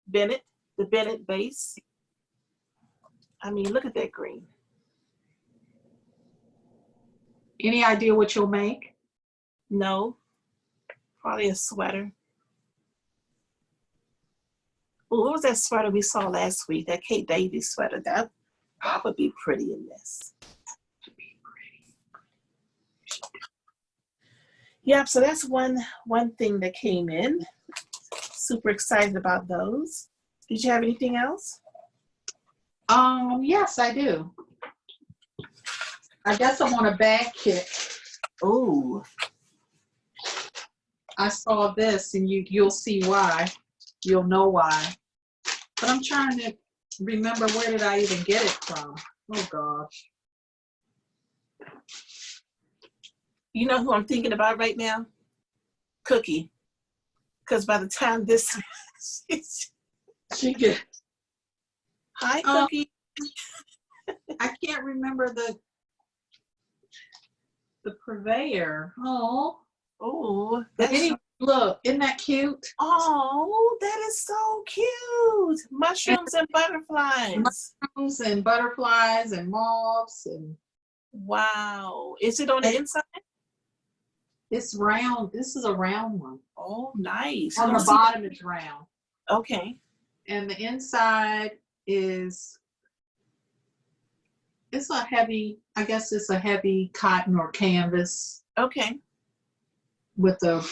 Speaker 2: Bennett, the Bennett base. I mean, look at that green.
Speaker 1: Any idea what you'll make?
Speaker 2: No, probably a sweater. Well, what was that sweater we saw last week? That Kate Davies sweater. That would be pretty in this. Yep. So that's one thing that came in. Super excited about those. Did you have anything else?
Speaker 1: Yes, I do. I guess I'm on a bag kick.
Speaker 2: Oh,
Speaker 1: I saw this, and you'll see why. You'll know why. But I'm trying to remember, where did I even get it from? Oh gosh.
Speaker 2: you know who I'm thinking about right now? Cookie. Because by the time this,
Speaker 1: She get.
Speaker 2: hi,
Speaker 1: Oh,
Speaker 2: Cookie.
Speaker 1: I can't remember the purveyor. Oh.
Speaker 2: Oh,
Speaker 1: But
Speaker 2: that's
Speaker 1: anyway, look, isn't that cute?
Speaker 2: oh, that is so cute. Mushrooms and butterflies.
Speaker 1: Mushrooms and butterflies and moths, and
Speaker 2: Wow. Is it on the inside?
Speaker 1: it's round. This is a round one.
Speaker 2: Oh, nice.
Speaker 1: On
Speaker 2: Let me
Speaker 1: the
Speaker 2: see.
Speaker 1: bottom, it's round.
Speaker 2: Okay.
Speaker 1: And the inside is, it's a heavy, I guess it's a heavy cotton or canvas
Speaker 2: Okay.
Speaker 1: with a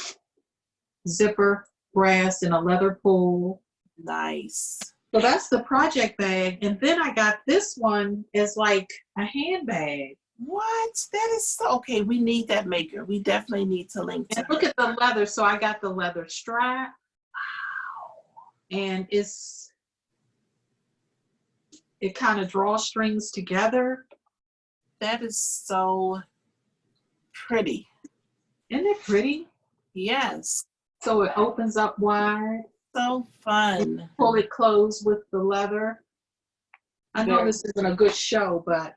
Speaker 1: zipper, brass, and a leather pull.
Speaker 2: Nice.
Speaker 1: So that's the project bag. And then I got this one as like a handbag.
Speaker 2: What? That is so okay. We need that maker. We definitely need to link to
Speaker 1: And look
Speaker 2: her.
Speaker 1: at the leather. So I got the leather strap, and it kind of drawstrings together.
Speaker 2: That is so pretty.
Speaker 1: Isn't it pretty?
Speaker 2: Yes.
Speaker 1: So it opens up wide.
Speaker 2: So fun.
Speaker 1: Pull it closed with the leather. I know
Speaker 2: Very-
Speaker 1: this isn't a good show, but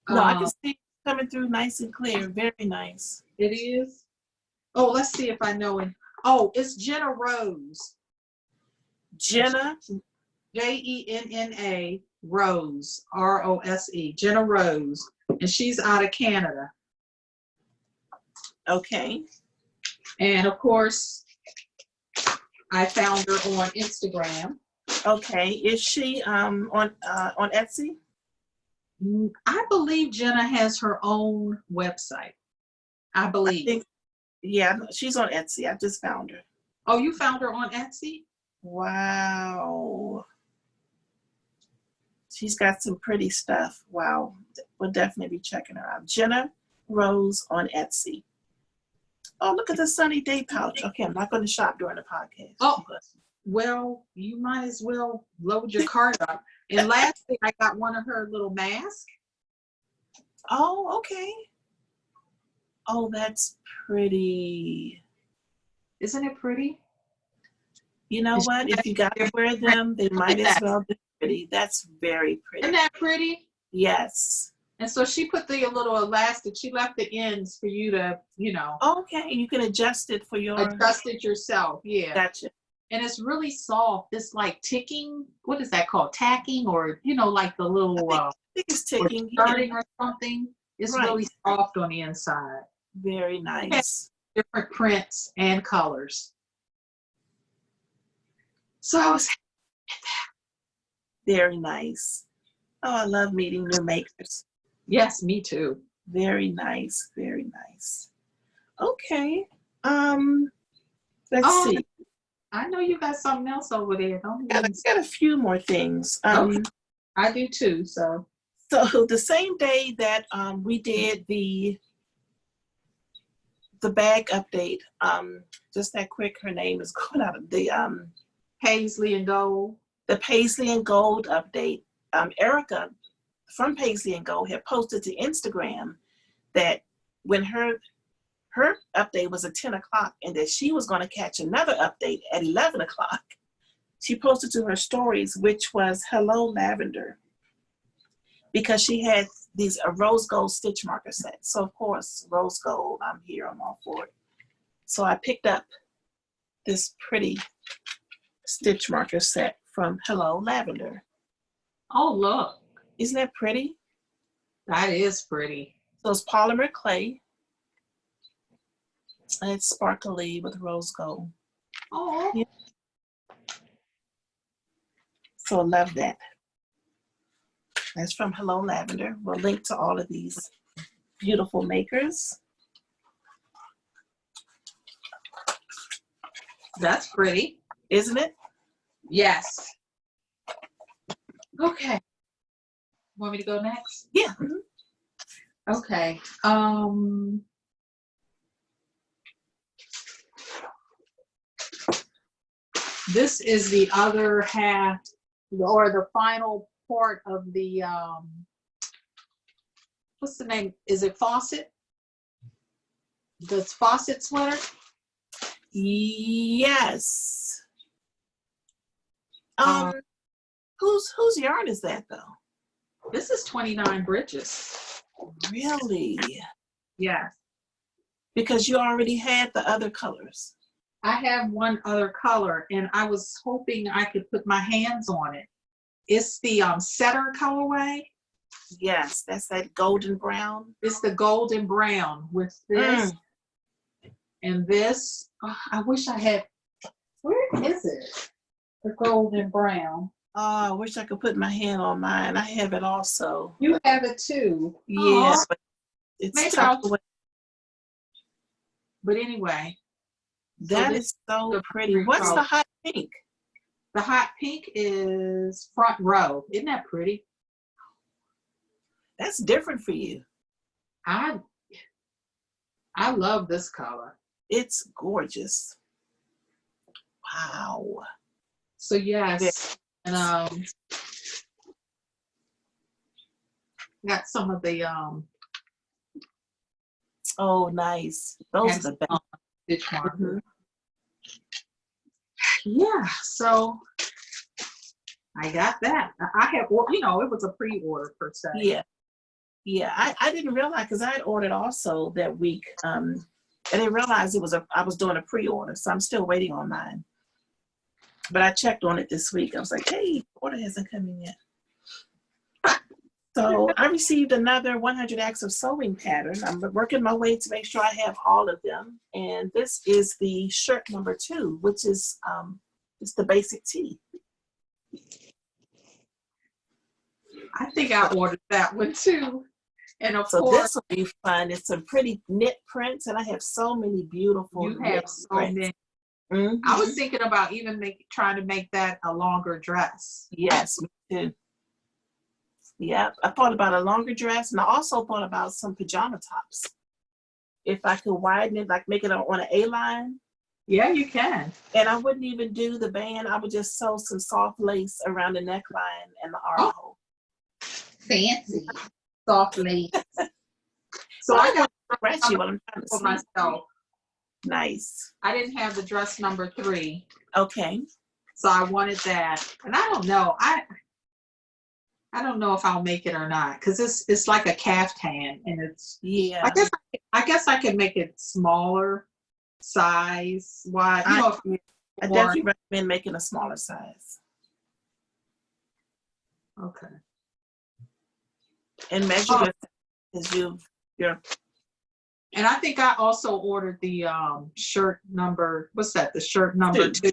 Speaker 2: No, I can see it coming through nice and clear. Very nice.
Speaker 1: it is. Oh, let's see if I know it. Oh, it's Jenna Rose.
Speaker 2: Jenna.
Speaker 1: Jenna Rose, Rose, Jenna Rose, and she's out of Canada.
Speaker 2: Okay.
Speaker 1: And of course, I found her on Instagram.
Speaker 2: Okay. Is she on Etsy?
Speaker 1: I believe Jenna has her own website. I believe.
Speaker 2: I think, yeah, she's on Etsy. I just found her.
Speaker 1: Oh, you found her on Etsy?
Speaker 2: Wow. She's got some pretty stuff. Wow. We'll definitely be checking her out. Jenna Rose on Etsy. Oh, look at the sunny day pouch. Okay, I'm not going to shop during the podcast.
Speaker 1: Oh, well, you might as well load your cart up. And lastly, I got one of her little masks.
Speaker 2: Oh, okay. Oh, that's pretty.
Speaker 1: Isn't it pretty?
Speaker 2: You know what? If you got to wear them, they might as well be pretty. That's very pretty.
Speaker 1: Isn't that pretty?
Speaker 2: Yes.
Speaker 1: And so she put the little elastic, she left the ends for you to,
Speaker 2: Okay, you can adjust it for your.
Speaker 1: adjust it yourself. Yeah.
Speaker 2: Gotcha.
Speaker 1: And it's really soft. It's like ticking. What is that called? Tacking, or, like the little
Speaker 2: I think it's
Speaker 1: or
Speaker 2: ticking.
Speaker 1: skirting or something. It's
Speaker 2: Right.
Speaker 1: really soft on the inside.
Speaker 2: Very nice.
Speaker 1: Different prints and colors. So I was,
Speaker 2: Very nice. Oh, I love meeting new makers.
Speaker 1: yes, me too.
Speaker 2: Very nice. Very nice. Okay. Let's
Speaker 1: Oh,
Speaker 2: see.
Speaker 1: I know you got something else over there. Don't
Speaker 2: Got a few more things.
Speaker 1: Okay. I do too. So
Speaker 2: So the same day that we did the bag update, just that quick, her name is going out of the
Speaker 1: Paisley and Gold.
Speaker 2: the Paisley and Gold update. Erica from Paisley and Gold had posted to Instagram that when her update was at 10 o'clock and that she was going to catch another update at 11 o'clock, she posted to her stories, which was Hello Lavender, because she had a rose gold stitch marker set. So of course, rose gold, I'm here, I'm all for it. So I picked up this pretty stitch marker set from Hello Lavender.
Speaker 1: Oh, look.
Speaker 2: Isn't that pretty?
Speaker 1: That is pretty.
Speaker 2: So it's polymer clay. And it's sparkly with rose gold.
Speaker 1: Oh.
Speaker 2: Yeah. So love that. That's from Hello Lavender. We'll link to all of these beautiful makers.
Speaker 1: That's pretty.
Speaker 2: Isn't it?
Speaker 1: Yes. Okay. Want me to go next?
Speaker 2: Yeah.
Speaker 1: Okay. This is the other half, or the final part of the, what's the name? Is it Fawcett? The Fawcett sweater?
Speaker 2: Yes. Whose yarn is that though?
Speaker 1: This is 29 Bridges.
Speaker 2: Really?
Speaker 1: Yes.
Speaker 2: Because you already had the other colors.
Speaker 1: I have one other color, and I was hoping I could put my hands on it. It's the Setter colorway.
Speaker 2: Yes, that's that golden brown.
Speaker 1: It's the golden brown with this and this. Oh, I wish I had. Where is it? The golden brown.
Speaker 2: Oh, I wish I could put my hand on mine. I have it also.
Speaker 1: You have it too.
Speaker 2: Yeah,
Speaker 1: Aw.
Speaker 2: but it's
Speaker 1: Maybe
Speaker 2: tucked
Speaker 1: I'll-
Speaker 2: away.
Speaker 1: But anyway,
Speaker 2: That
Speaker 1: this
Speaker 2: is so
Speaker 1: the
Speaker 2: pretty.
Speaker 1: pretty
Speaker 2: What's the
Speaker 1: color.
Speaker 2: hot pink?
Speaker 1: the hot pink is front row. Isn't that pretty?
Speaker 2: That's different for you.
Speaker 1: I love this color.
Speaker 2: It's gorgeous. Wow.
Speaker 1: So yes, and got some of the
Speaker 2: Oh, nice. Those are the best.
Speaker 1: stitch marker.
Speaker 2: Mhm.
Speaker 1: Yeah, so I got that. I have, you know, it was a pre-order per se.
Speaker 2: Yeah. Yeah, I didn't realize because I had ordered also that week. I didn't realize I was doing a pre-order, so I'm still waiting on mine. But I checked on it this week. I was like, hey, the order hasn't come in yet. So I received another 100 Acts of Sewing pattern. I'm working my way to make sure I have all of them. And this is the shirt number 2, which is it's the basic tee.
Speaker 1: I think I ordered that one too. And of
Speaker 2: So
Speaker 1: course,
Speaker 2: this will be fun. It's some pretty knit prints, and I have so many beautiful
Speaker 1: you
Speaker 2: knit
Speaker 1: have so
Speaker 2: prints.
Speaker 1: many.
Speaker 2: Mhm.
Speaker 1: I was thinking about even trying to make that a longer dress.
Speaker 2: Yes, me too. Yeah, I thought about a longer dress, and I also thought about some pajama tops. If I could widen it, like make it on an A-line,
Speaker 1: Yeah, you can.
Speaker 2: and I wouldn't even do the band. I would just sew some soft lace around the neckline and the armhole.
Speaker 1: Fancy. Soft lace. So
Speaker 2: So
Speaker 1: I
Speaker 2: I
Speaker 1: got
Speaker 2: got scratchy while I'm trying to
Speaker 1: for
Speaker 2: see.
Speaker 1: myself.
Speaker 2: Nice.
Speaker 1: I didn't have the dress number 3,
Speaker 2: Okay.
Speaker 1: so I wanted that. And I don't know. I don't know if I'll make it or not, because it's like a caftan, and it's.
Speaker 2: Yeah.
Speaker 1: I guess I could make it smaller size wide. You know, if you
Speaker 2: I
Speaker 1: more-
Speaker 2: definitely recommend making a smaller size
Speaker 1: Okay.
Speaker 2: and measure
Speaker 1: Oh.
Speaker 2: your as you're
Speaker 1: And I think I also ordered the shirt number. What's that? The shirt number 2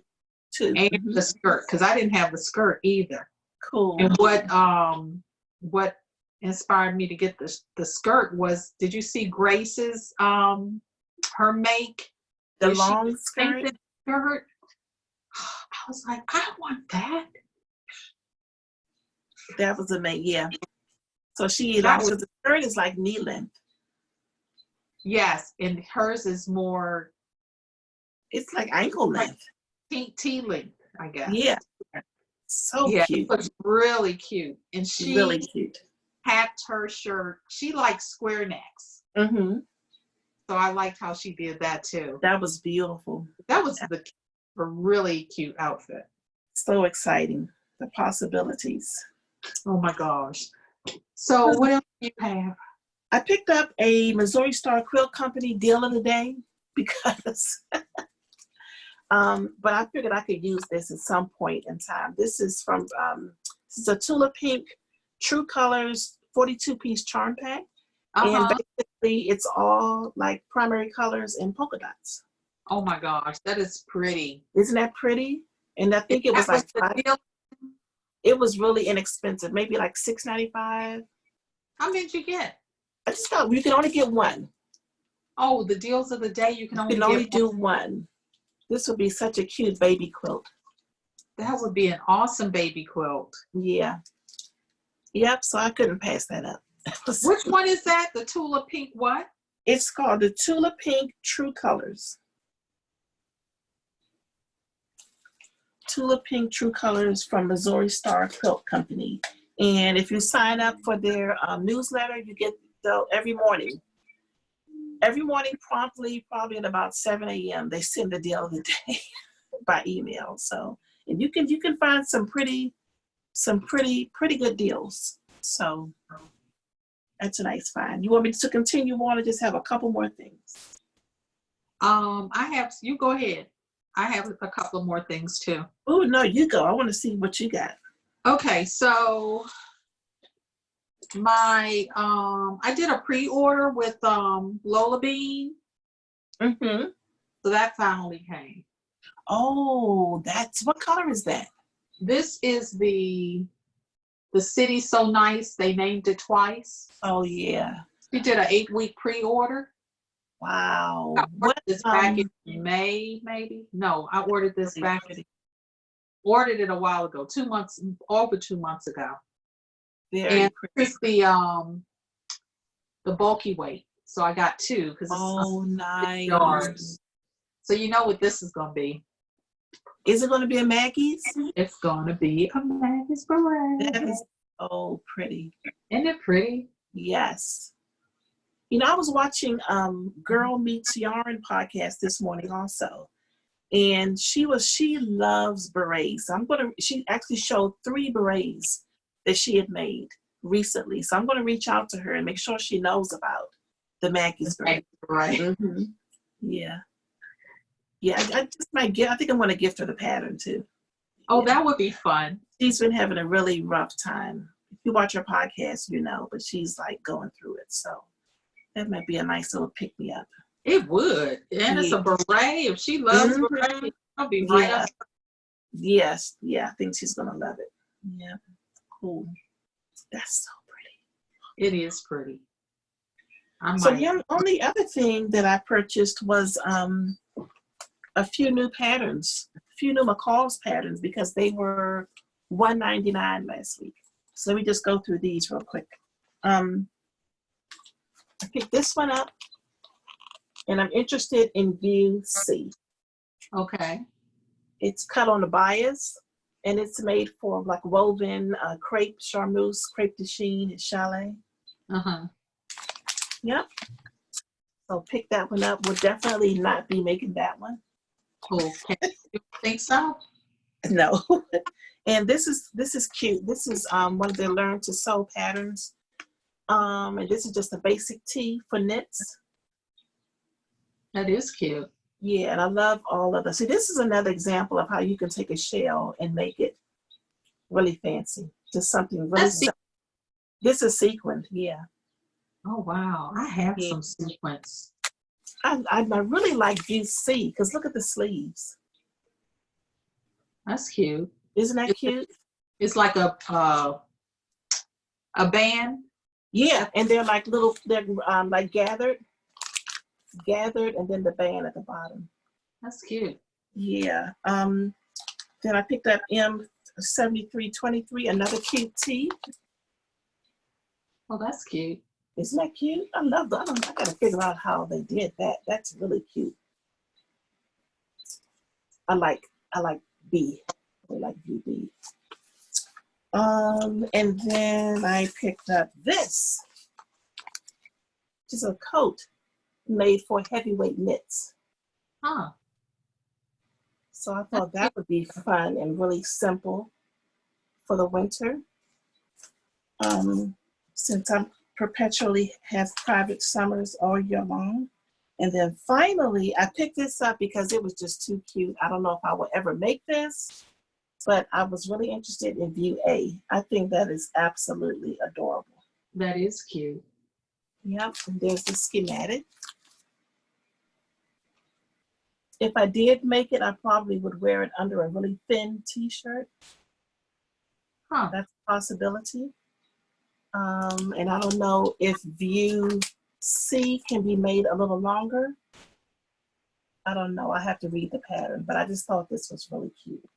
Speaker 2: too.
Speaker 1: and
Speaker 2: Mhm.
Speaker 1: the skirt, because I didn't have the skirt either.
Speaker 2: Cool.
Speaker 1: And what inspired me to get the skirt was, did you see Grace's her make?
Speaker 2: The
Speaker 1: Did she
Speaker 2: long
Speaker 1: make
Speaker 2: skirt.
Speaker 1: the skirt? I was like, I want that.
Speaker 2: That was amazing. Yeah. So she
Speaker 1: That
Speaker 2: like
Speaker 1: was-
Speaker 2: so the skirt is like knee length.
Speaker 1: Yes, and hers is more
Speaker 2: It's like ankle length.
Speaker 1: T length, I guess.
Speaker 2: Yeah. So
Speaker 1: Yeah,
Speaker 2: cute.
Speaker 1: it was really cute. And she
Speaker 2: Really cute.
Speaker 1: hacked her shirt. She likes square necks.
Speaker 2: Mm-hmm.
Speaker 1: So I liked how she did that too.
Speaker 2: That was beautiful.
Speaker 1: That was a really cute outfit.
Speaker 2: So exciting. The possibilities.
Speaker 1: Oh my gosh. So what else do you have?
Speaker 2: I picked up a Missouri Star Quilt Company deal of the day because but I figured I could use this at some point in time. This is from this is a Tula Pink True Colors 42-piece charm pack. And
Speaker 1: Uh-huh.
Speaker 2: basically it's all like primary colors and polka dots.
Speaker 1: Oh my gosh, that is pretty.
Speaker 2: Isn't that pretty? And I think it was
Speaker 1: That
Speaker 2: like
Speaker 1: the deal.
Speaker 2: It was really inexpensive, maybe like $6.95.
Speaker 1: How many did you get?
Speaker 2: I just thought you can only get one.
Speaker 1: Oh, the deals of the day, you can
Speaker 2: You
Speaker 1: only
Speaker 2: can
Speaker 1: get
Speaker 2: only
Speaker 1: one.
Speaker 2: do one. This would be such a cute baby quilt.
Speaker 1: That would be an awesome baby quilt.
Speaker 2: Yeah. Yep, so I couldn't pass that up.
Speaker 1: Which one is that? The Tula Pink what?
Speaker 2: It's called the Tula Pink True Colors. Tula Pink True Colors from Missouri Star Quilt Company. And if you sign up for their newsletter, you get every morning. Every morning promptly, probably at about 7 a.m., they send the deal of the day by email. So, and you can find some pretty good deals. So that's a nice find. You want me to continue on or just have a couple more things?
Speaker 1: You go ahead. I have a couple more things too.
Speaker 2: Oh, no, you go. I want to see what you got.
Speaker 1: Okay, so I did a pre-order with Lola Bean.
Speaker 2: Mm-hmm.
Speaker 1: So that finally came.
Speaker 2: Oh, what color is that?
Speaker 1: This is the City So Nice. They named it twice.
Speaker 2: Oh, yeah.
Speaker 1: We did an 8-week pre-order.
Speaker 2: Wow.
Speaker 1: I ordered this back in May, maybe? No, I ordered this back. Ordered it a while ago, over 2 months ago.
Speaker 2: Very
Speaker 1: and
Speaker 2: pretty.
Speaker 1: it's the bulky weight. So I got two because it's
Speaker 2: nice.
Speaker 1: yards. So you know what this is going to be.
Speaker 2: Is it going to be a Maggie's?
Speaker 1: It's going to be a Maggie's beret.
Speaker 2: That is so pretty.
Speaker 1: Isn't it pretty?
Speaker 2: Yes. You know, I was watching Girl Meets Yarn podcast this morning also. And she loves berets. She actually showed 3 berets that she had made recently. So I'm going to reach out to her and make sure she knows about the Maggie's beret.
Speaker 1: Right.
Speaker 2: Mm-hmm. Yeah. Yeah, I just might I think I'm going to gift her the pattern too.
Speaker 1: Oh, that would be fun.
Speaker 2: She's been having a really rough time. If you watch her podcast, you know, but she's like going through it. So that might be a nice little pick-me-up.
Speaker 1: It would. And it's a beret. If she loves beret, I'll be right up.
Speaker 2: Yes. Yeah, I think she's going to love it. Yeah. Cool. That's so pretty.
Speaker 1: It is pretty.
Speaker 2: So the only other thing that I purchased was a few new patterns, a few new McCall's patterns because they were $1.99 last week. So let me just go through these real quick. I picked this one up and I'm interested in View C.
Speaker 1: Okay.
Speaker 2: It's cut on the bias and it's made for like woven crepe, charmeuse, crepe de chine, and chalet.
Speaker 1: Uh-huh.
Speaker 2: Yep. So pick that one up. We'll definitely not be making that one.
Speaker 1: Okay. You think so?
Speaker 2: No. And this is cute. This is one of the Learn to Sew patterns. And this is just a basic tee for knits.
Speaker 1: That is cute.
Speaker 2: Yeah, and I love all of this. See, this is another example of how you can take a shell and make it really fancy. Just something really simple. This is sequined, yeah.
Speaker 1: Oh, wow. I have some sequins.
Speaker 2: I really like View C because look at the sleeves.
Speaker 1: That's cute.
Speaker 2: Isn't that cute?
Speaker 1: It's like a band.
Speaker 2: Yeah, and they're like they're like gathered, and then the band at the bottom.
Speaker 1: That's cute.
Speaker 2: Yeah. Then I picked up M7323, another cute tee.
Speaker 1: Oh, that's cute.
Speaker 2: Isn't that cute? I love that. I gotta figure out how they did that. That's really cute. I like B. I like VB. And then I picked up this, which is a coat made for heavyweight knits.
Speaker 1: Huh.
Speaker 2: So I thought that would be fun and really simple for the winter. Since I'm perpetually have private summers all year long. And then finally, I picked this up because it was just too cute. I don't know if I will ever make this, but I was really interested in View A. I think that is absolutely adorable.
Speaker 1: That is cute.
Speaker 2: Yep, and there's the schematic. If I did make it, I probably would wear it under a really thin t-shirt.
Speaker 1: Huh.
Speaker 2: That's a possibility. And I don't know if view C can be made a little longer. I don't know. I have to read the pattern, but I just thought this was really cute.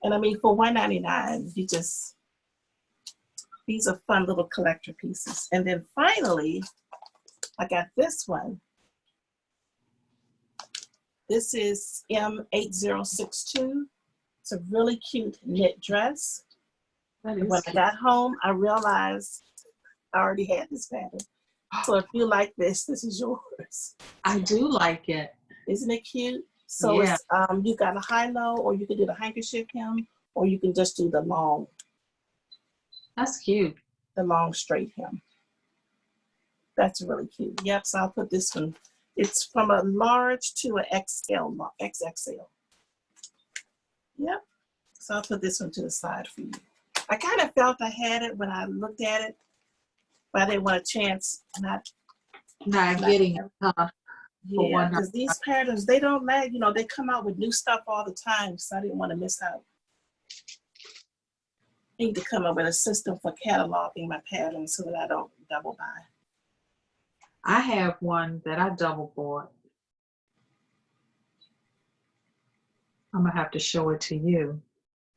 Speaker 2: And I mean, for $1.99, these are fun little collector pieces. And then finally, I got this one. This is M8062. It's a really cute knit dress.
Speaker 1: That
Speaker 2: And
Speaker 1: is
Speaker 2: when I
Speaker 1: cute.
Speaker 2: got home, I realized I already had this pattern. So if you like this, this is yours.
Speaker 1: I do like it.
Speaker 2: Isn't it cute? So
Speaker 1: Yeah.
Speaker 2: it's you got a high-low, or you can do the handkerchief hem, or you can just do the long
Speaker 1: That's cute.
Speaker 2: straight hem. That's really cute. Yep, so I'll put this one. It's from a large to an XXL. Yep. So I'll put this one to the side for you. I kind of felt I had it when I looked at it, but I didn't want a chance not.
Speaker 1: Not getting it.
Speaker 2: Yeah, because these patterns, they don't lag. You know, they come out with new stuff all the time, so I didn't want to miss out. I need to come up with a system for cataloging my patterns so that I don't double buy.
Speaker 1: I have one that I double bought. I'm gonna have to show it to you.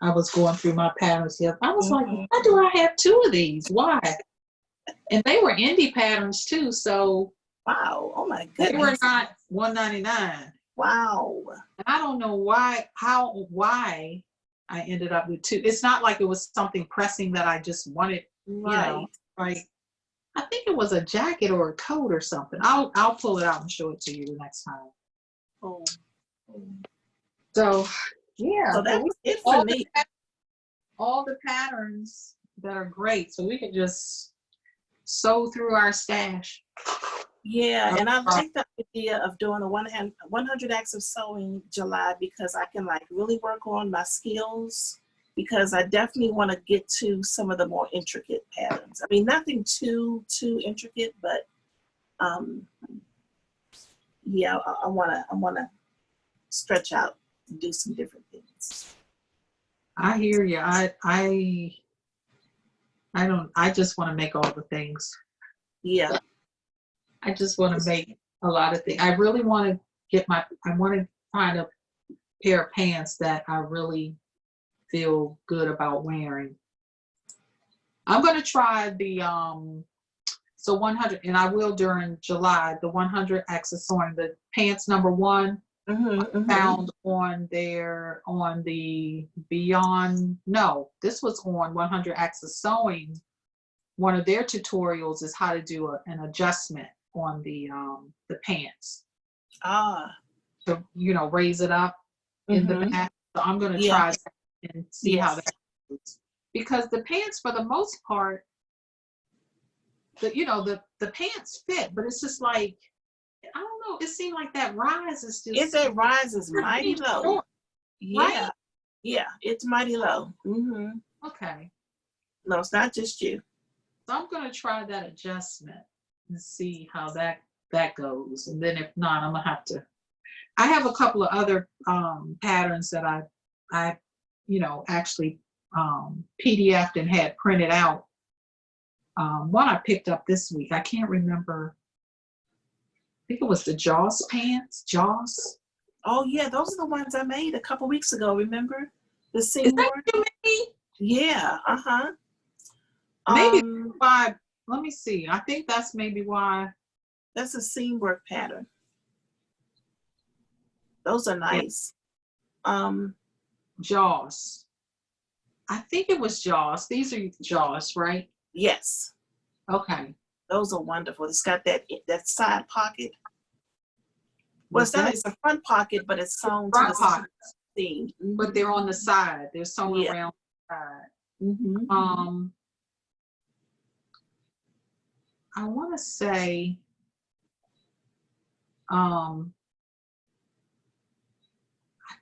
Speaker 1: I was going through my patterns here. I was like, why do I have two of these? Why? And they were indie patterns too, so
Speaker 2: Wow! Oh my goodness!
Speaker 1: they were not $1.99.
Speaker 2: Wow!
Speaker 1: And I don't know why I ended up with two. It's not like it was something pressing that I just wanted,
Speaker 2: Right.
Speaker 1: you know, like I think it was a jacket or a coat or something. I'll pull it out and show it to you next time.
Speaker 2: Oh.
Speaker 1: So yeah,
Speaker 2: So that was it for
Speaker 1: all
Speaker 2: me.
Speaker 1: all the patterns that are great. So we can just sew through our stash.
Speaker 2: Yeah, and I like the idea of doing a 100 acts of sewing July, because I can like really work on my skills, because I definitely want to get to some of the more intricate patterns. I mean, nothing too intricate, but yeah, I wanna stretch out and do some different things.
Speaker 1: I hear you. I just want to make all the things.
Speaker 2: Yeah.
Speaker 1: I just want to make a lot of things. I really want to I want to find a pair of pants that I really feel good about wearing. I'm going to try the, so 100, and I will during July, the 100 accessory, the pants number 1 found on the Beyond, no, this was on 100 Access Sewing. One of their tutorials is how to do an adjustment on the pants. To, you know, raise it up in the back. So I'm going to try that and see how that goes. Because the pants, for the most part, the pants fit, but it's just like, I don't know, it seemed like that rise is just.
Speaker 2: That rise is mighty low. Yeah.
Speaker 1: Right?
Speaker 2: Yeah, it's mighty low.
Speaker 1: Okay.
Speaker 2: No, it's not just you.
Speaker 1: So I'm going to try that adjustment and see how that goes. And then if not, I'm going to have to. I have a couple of other patterns that I actually PDF'd and had printed out. One I picked up this week. I can't remember. I think it was the Joss pants. Joss.
Speaker 2: Oh yeah, those are the ones I made a couple weeks ago. Remember the
Speaker 1: Is
Speaker 2: Seymour?
Speaker 1: that you made?
Speaker 2: Yeah.
Speaker 1: Maybe why. Let me see. I think that's maybe why.
Speaker 2: That's a seam work pattern. Those are nice.
Speaker 1: Joss. I think it was Joss. These are Joss, right?
Speaker 2: Yes.
Speaker 1: Okay.
Speaker 2: Those are wonderful. It's got that side pocket. Well, it's a front pocket, but it's sewn to the seam.
Speaker 1: But they're on the side. They're sewn around the side. I want to say, I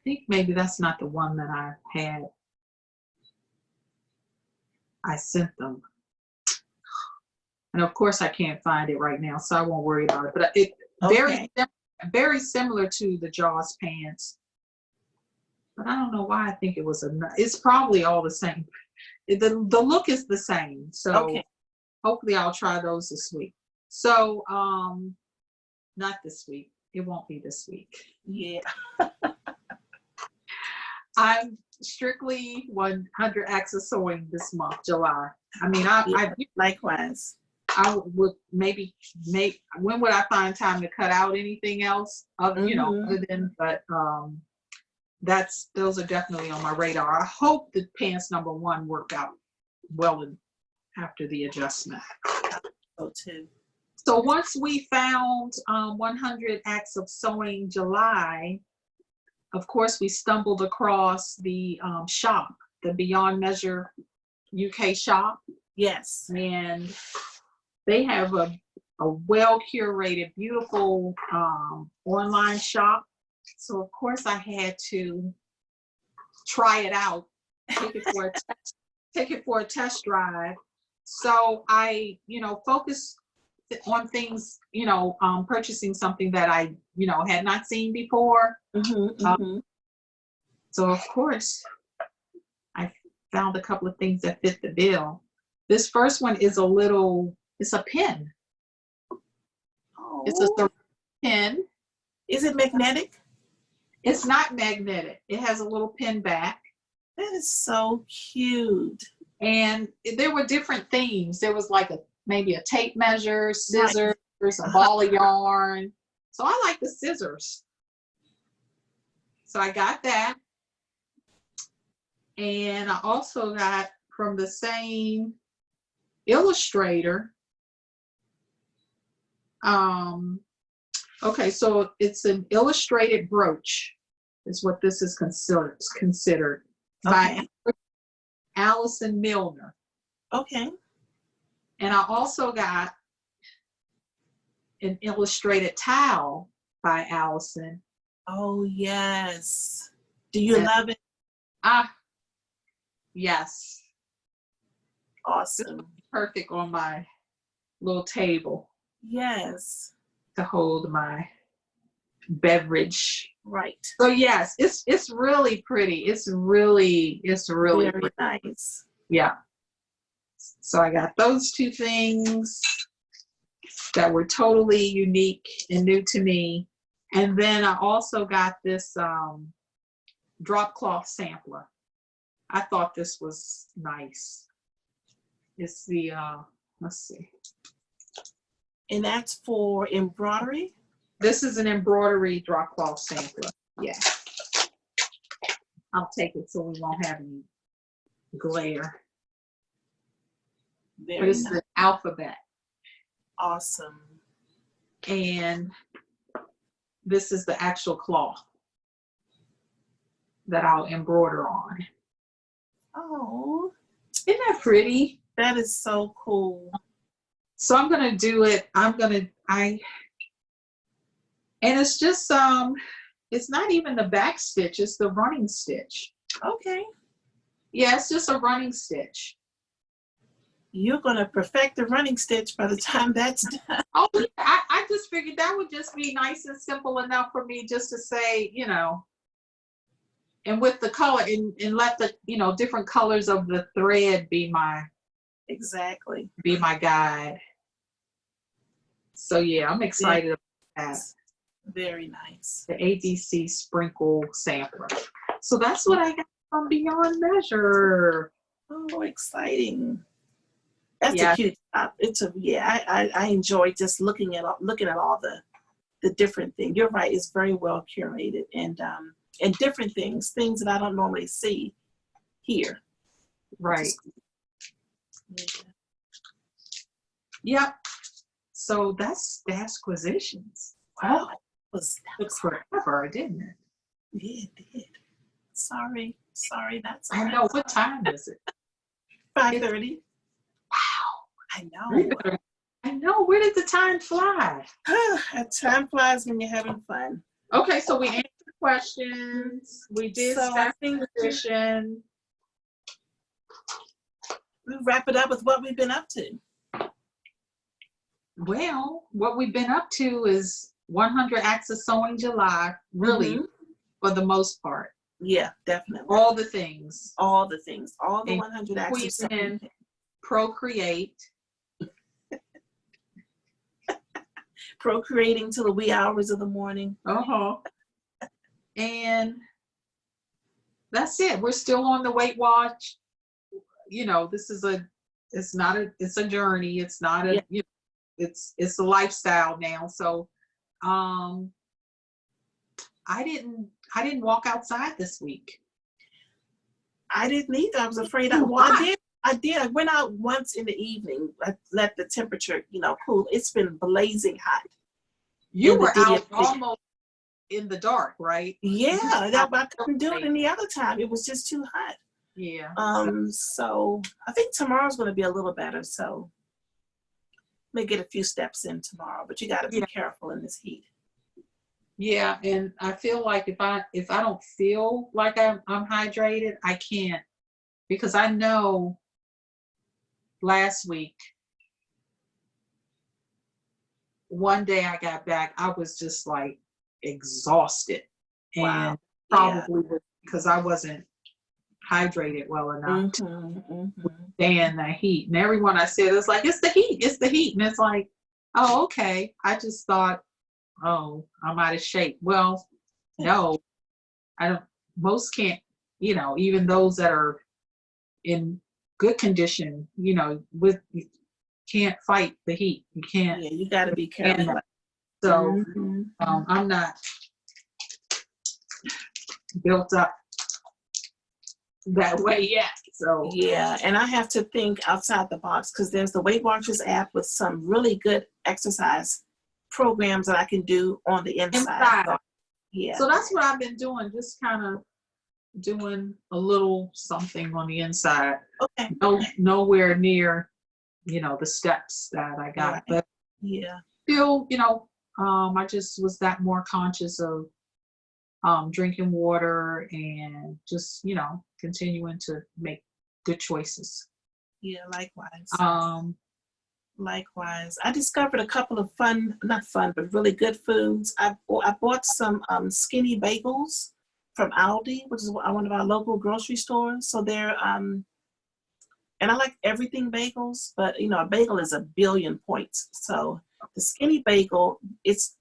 Speaker 1: think maybe that's not the one that I had. I sent them. And of course I can't find it right now, so I won't worry about it. But it very similar to the Joss pants. But I don't know why I think it was it's probably all the same. the look is the same. So
Speaker 2: Okay.
Speaker 1: hopefully I'll try those this week. So not this week. It won't be this week.
Speaker 2: Yeah.
Speaker 1: I'm strictly 100 acts of sewing this month, July. I mean, I
Speaker 2: Likewise.
Speaker 1: would maybe make, when would I find time to cut out anything else of, other than, but those are definitely on my radar. I hope the pants number 1 worked out well after the adjustment.
Speaker 2: So too.
Speaker 1: So once we found 100 acts of sewing July, of course, we stumbled across the shop, the Beyond Measure UK shop.
Speaker 2: Yes.
Speaker 1: And they have a well curated, beautiful online shop. So of course I had to try it out, take it for a test drive. So I, focused on things, purchasing something that I, had not seen before. So of course I found a couple of things that fit the bill. This first one is it's a pin.
Speaker 2: Oh.
Speaker 1: It's a pin.
Speaker 2: Is it magnetic?
Speaker 1: It's not magnetic. It has a little pin back.
Speaker 2: That is so cute.
Speaker 1: And there were different themes. There was like maybe a tape measure, scissors, a ball of yarn. So I like the scissors. So I got that. And I also got from the same illustrator. Okay, so it's an illustrated brooch, is what this is considered by Allison Milner.
Speaker 2: Okay.
Speaker 1: And I also got an illustrated towel by Allison.
Speaker 2: Oh yes. Do you love it?
Speaker 1: Yes.
Speaker 2: Awesome.
Speaker 1: Perfect on my little table.
Speaker 2: Yes.
Speaker 1: To hold my beverage.
Speaker 2: Right.
Speaker 1: So yes, it's really pretty. It's really
Speaker 2: Very
Speaker 1: pretty.
Speaker 2: nice.
Speaker 1: Yeah. So I got those 2 things that were totally unique and new to me. And then I also got this drop cloth sampler. I thought this was nice. It's the let's see.
Speaker 2: And that's for embroidery?
Speaker 1: This is an embroidery drop cloth sampler. Yeah. I'll take it so we won't have any glare. But it's the alphabet.
Speaker 2: Awesome.
Speaker 1: And this is the actual cloth that I'll embroider on.
Speaker 2: Oh.
Speaker 1: Isn't that pretty?
Speaker 2: That is so cool.
Speaker 1: So I'm gonna do it. And it's just it's not even the back stitch, it's the running stitch.
Speaker 2: Okay.
Speaker 1: Yeah, it's just a running stitch.
Speaker 2: You're gonna perfect the running stitch by the time that's done.
Speaker 1: Oh, I just figured that would just be nice and simple enough for me just to say, and with the color and let the, different colors of the thread be my guide. So yeah, I'm excited about that.
Speaker 2: Very nice.
Speaker 1: The ABC sprinkle sampler. So that's what I got from Beyond Measure.
Speaker 2: Oh, exciting. That's
Speaker 1: Yeah.
Speaker 2: a cute top. I enjoy just looking at all the different things. You're right, it's very well curated and different things that I don't normally see here.
Speaker 1: Right.
Speaker 2: Yeah.
Speaker 1: Yep. So that's the acquisitions.
Speaker 2: Wow.
Speaker 1: Took forever, didn't it?
Speaker 2: Yeah, it did. Sorry, that's
Speaker 1: I know. What time is it?
Speaker 2: 5:30.
Speaker 1: Wow.
Speaker 2: I know.
Speaker 1: I know. Where did the time fly?
Speaker 2: Time flies when you're having fun.
Speaker 1: Okay, so we answered questions. We did staff position.
Speaker 2: We wrap it up with what we've been up to.
Speaker 1: Well, what we've been up to is 100 acts of sewing July, really, for the most part.
Speaker 2: Yeah, definitely.
Speaker 1: All the things.
Speaker 2: All the things, all the
Speaker 1: And
Speaker 2: 100 acts of
Speaker 1: squeeze in
Speaker 2: self-care.
Speaker 1: Procreate.
Speaker 2: Procreating till the wee hours of the morning.
Speaker 1: Uh-huh. And that's it. We're still on the Weight Watch. You know, it's a journey. It's not a,
Speaker 2: Yeah.
Speaker 1: you know, it's a lifestyle now. So, I didn't walk outside this week.
Speaker 2: I didn't either. I was afraid.
Speaker 1: Why?
Speaker 2: I did. I went out once in the evening. I let the temperature, cool. It's been blazing hot.
Speaker 1: You
Speaker 2: in the
Speaker 1: were
Speaker 2: day.
Speaker 1: out almost in the dark, right?
Speaker 2: Yeah, I couldn't do it
Speaker 1: Right.
Speaker 2: any other time. It was just too hot.
Speaker 1: Yeah.
Speaker 2: So I think tomorrow's going to be a little better. So may get a few steps in tomorrow, but you got to be
Speaker 1: Yeah.
Speaker 2: careful in this heat.
Speaker 1: Yeah, and I feel like if I don't feel like I'm hydrated, I can't, because I know last week, one day I got back, I was just like exhausted,
Speaker 2: Wow.
Speaker 1: and
Speaker 2: Yeah.
Speaker 1: probably was because I wasn't hydrated well enough to
Speaker 2: Mm-hmm.
Speaker 1: stand the heat. And everyone I said, it's like, it's the heat, and it's like, oh, okay. I just thought, oh, I'm out of shape. Well, no, I don't. Most can't, even those that are in good condition, you can't fight the heat. You can't.
Speaker 2: Yeah, you got to be
Speaker 1: stand
Speaker 2: careful.
Speaker 1: that. So
Speaker 2: Mhm.
Speaker 1: I'm not built up that way yet. So
Speaker 2: Yeah, and I have to think outside the box because there's the Weight Watchers app with some really good exercise programs that I can do on the inside. So, yeah.
Speaker 1: So that's what I've been doing, just kind of doing a little something on the inside.
Speaker 2: Okay.
Speaker 1: Nowhere near, the steps that I got,
Speaker 2: Right.
Speaker 1: but
Speaker 2: Yeah.
Speaker 1: still, I just was that more conscious of drinking water and just, continuing to make good choices.
Speaker 2: Yeah. Likewise. Likewise. I discovered a couple of not fun, but really good foods. I bought some skinny bagels from Aldi, which is one of our local grocery stores. So they're and I like everything bagels, but a bagel is a billion points. So the skinny bagel, it's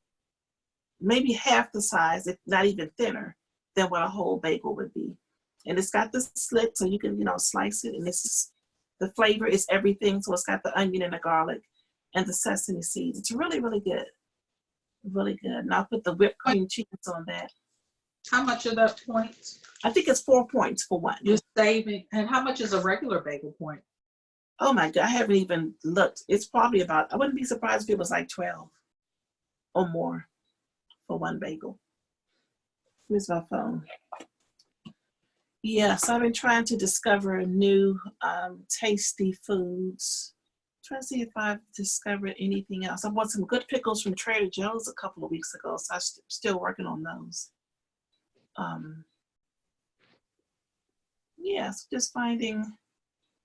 Speaker 2: maybe half the size, if not even thinner, than what a whole bagel would be. And it's got the slit, so you can, slice it. And the flavor is everything. So it's got the onion and the garlic and the sesame seeds. It's really, really good. Really good. And I'll put the whipped cream cheese on that.
Speaker 1: How much are the points?
Speaker 2: I think it's 4 points for one.
Speaker 1: You're saving. And how much is a regular bagel point?
Speaker 2: Oh my God, I haven't even looked. It's probably I wouldn't be surprised if it was like 12 or more for one bagel. Here's my phone. Yeah, so I've been trying to discover new tasty foods. Trying to see if I've discovered anything else. I bought some good pickles from Trader Joe's a couple of weeks ago, so I'm still working on those. Yeah, so just finding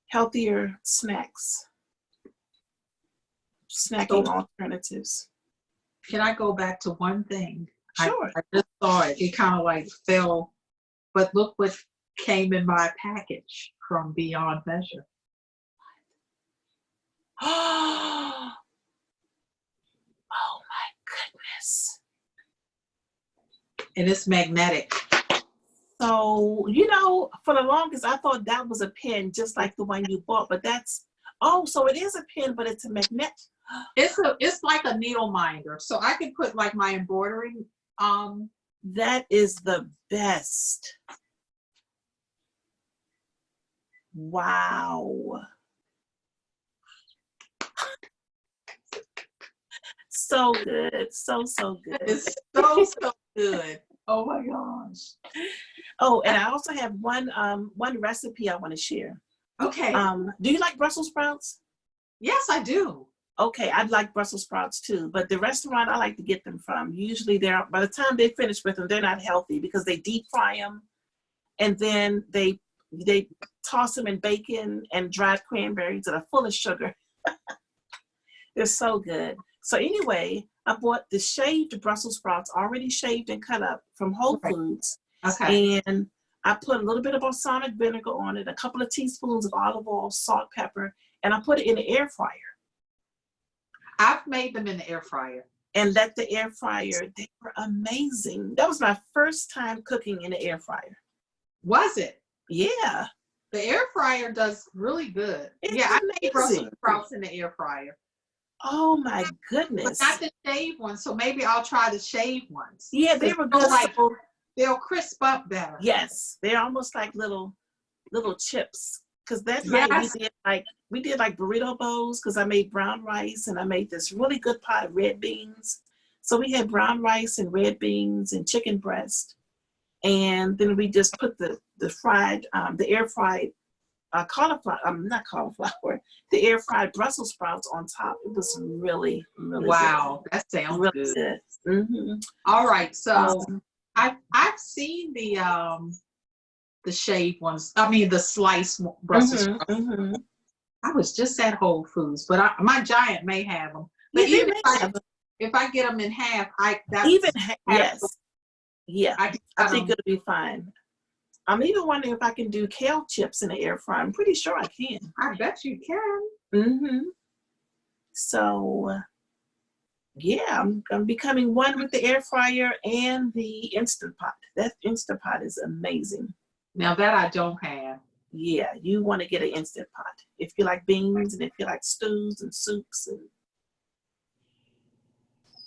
Speaker 2: healthier snacking alternatives.
Speaker 1: Can I go back to one thing?
Speaker 2: Sure.
Speaker 1: I just saw it. It kind of like fell, but look what came in my package from Beyond Measure.
Speaker 2: Oh my goodness.
Speaker 1: And it's magnetic.
Speaker 2: So, for the longest, I thought that was a pen just like the one you bought, but so it is a pen, but it's a magnet.
Speaker 1: It's like a needle minder. So I could put like my embroidering.
Speaker 2: That is the best. Wow. So good. So good.
Speaker 1: It's so good. Oh my gosh.
Speaker 2: Oh, and I also have one recipe I want to share.
Speaker 1: Okay.
Speaker 2: Do you like Brussels sprouts?
Speaker 1: Yes, I do.
Speaker 2: Okay, I'd like Brussels sprouts too, but the restaurant I like to get them from, usually by the time they finish with them, they're not healthy because they deep fry them, and then they toss them in bacon and dried cranberries that are full of sugar. They're so good. So anyway, I bought the shaved Brussels sprouts, already shaved and cut up from Whole Foods.
Speaker 1: Okay.
Speaker 2: And I put a little bit of balsamic vinegar on it, a couple of teaspoons of olive oil, salt, pepper, and I put it in the air fryer.
Speaker 1: I've made them in the air fryer.
Speaker 2: And let the air fryer, they were amazing. That was my first time cooking in the air fryer.
Speaker 1: Was it?
Speaker 2: Yeah.
Speaker 1: The air fryer does really good.
Speaker 2: It's
Speaker 1: yeah, I made Brussels
Speaker 2: amazing.
Speaker 1: sprouts in the air fryer.
Speaker 2: Oh my
Speaker 1: But
Speaker 2: goodness.
Speaker 1: not the shaved ones, so maybe I'll try the shaved ones.
Speaker 2: Yeah, they were good.
Speaker 1: Like, they'll crisp up better.
Speaker 2: Yes, they're almost like little chips. Because that
Speaker 1: Yes.
Speaker 2: night we did like burrito bowls because I made brown rice and I made this really good pot of red beans. So we had brown rice and red beans and chicken breast. And then we just put the air fried cauliflower, not cauliflower, the air fried Brussels sprouts on top. It was really, really
Speaker 1: wow,
Speaker 2: good.
Speaker 1: that sounds
Speaker 2: Really
Speaker 1: good.
Speaker 2: Mm-hmm.
Speaker 1: All right, so I've seen the shaved ones. I mean the sliced Brussels sprouts.
Speaker 2: Mm-hmm.
Speaker 1: I was just at Whole Foods, but my Giant may have them. But
Speaker 2: Yeah,
Speaker 1: even if I get them in half,
Speaker 2: yes, yeah, I think it'll be fine. I'm even wondering if I can do kale chips in the air fryer. I'm pretty sure I can.
Speaker 1: I bet you can.
Speaker 2: Mm-hmm. So, yeah, I'm becoming one with the air fryer and the Instant Pot. That Instant Pot is amazing.
Speaker 1: Now that I don't have.
Speaker 2: Yeah, you want to get an Instant Pot. If you like beans and if you like stews and soups, and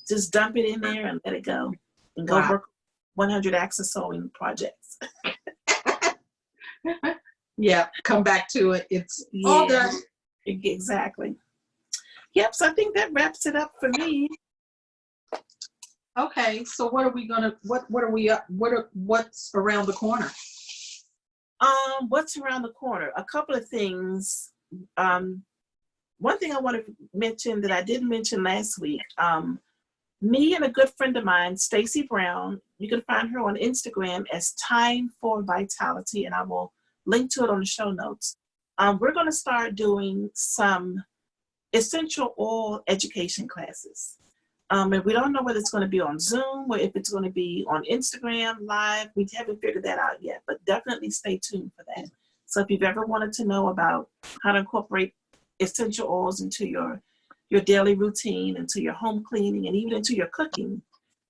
Speaker 2: just dump it in there and let it go. And go work 100 Access Sewing projects.
Speaker 1: Yeah, come back to it. It's all done.
Speaker 2: Exactly. Yep, so I think that wraps it up for me.
Speaker 1: Okay, so what's around the corner?
Speaker 2: What's around the corner? A couple of things. One thing I want to mention that I didn't mention last week. Me and a good friend of mine, Stacy Brown, you can find her on Instagram as Time for Vitality, and I will link to it on the show notes. We're going to start doing some essential oil education classes. And we don't know whether it's going to be on Zoom or if it's going to be on Instagram Live. We haven't figured that out yet, but definitely stay tuned for that. So if you've ever wanted to know about how to incorporate essential oils into your daily routine, into your home cleaning, and even into your cooking,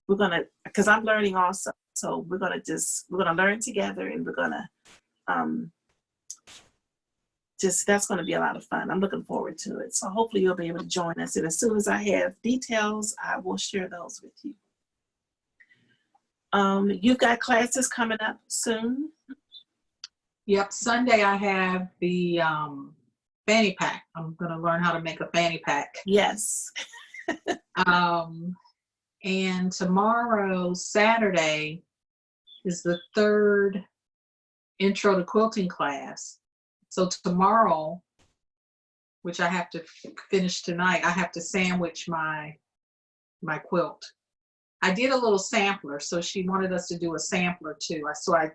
Speaker 2: we're going to, because I'm learning also. So we're going to learn together, and we're going to that's going to be a lot of fun. I'm looking forward to it. So hopefully you'll be able to join us. And as soon as I have details, I will share those with you. You've got classes coming up soon.
Speaker 1: Yep, Sunday I have the fanny pack. I'm going to learn how to make a fanny pack.
Speaker 2: Yes.
Speaker 1: And tomorrow, Saturday, is the third intro to quilting class. So tomorrow, which I have to finish tonight, I have to sandwich my quilt. I did a little sampler, so she wanted us to do a sampler too. So I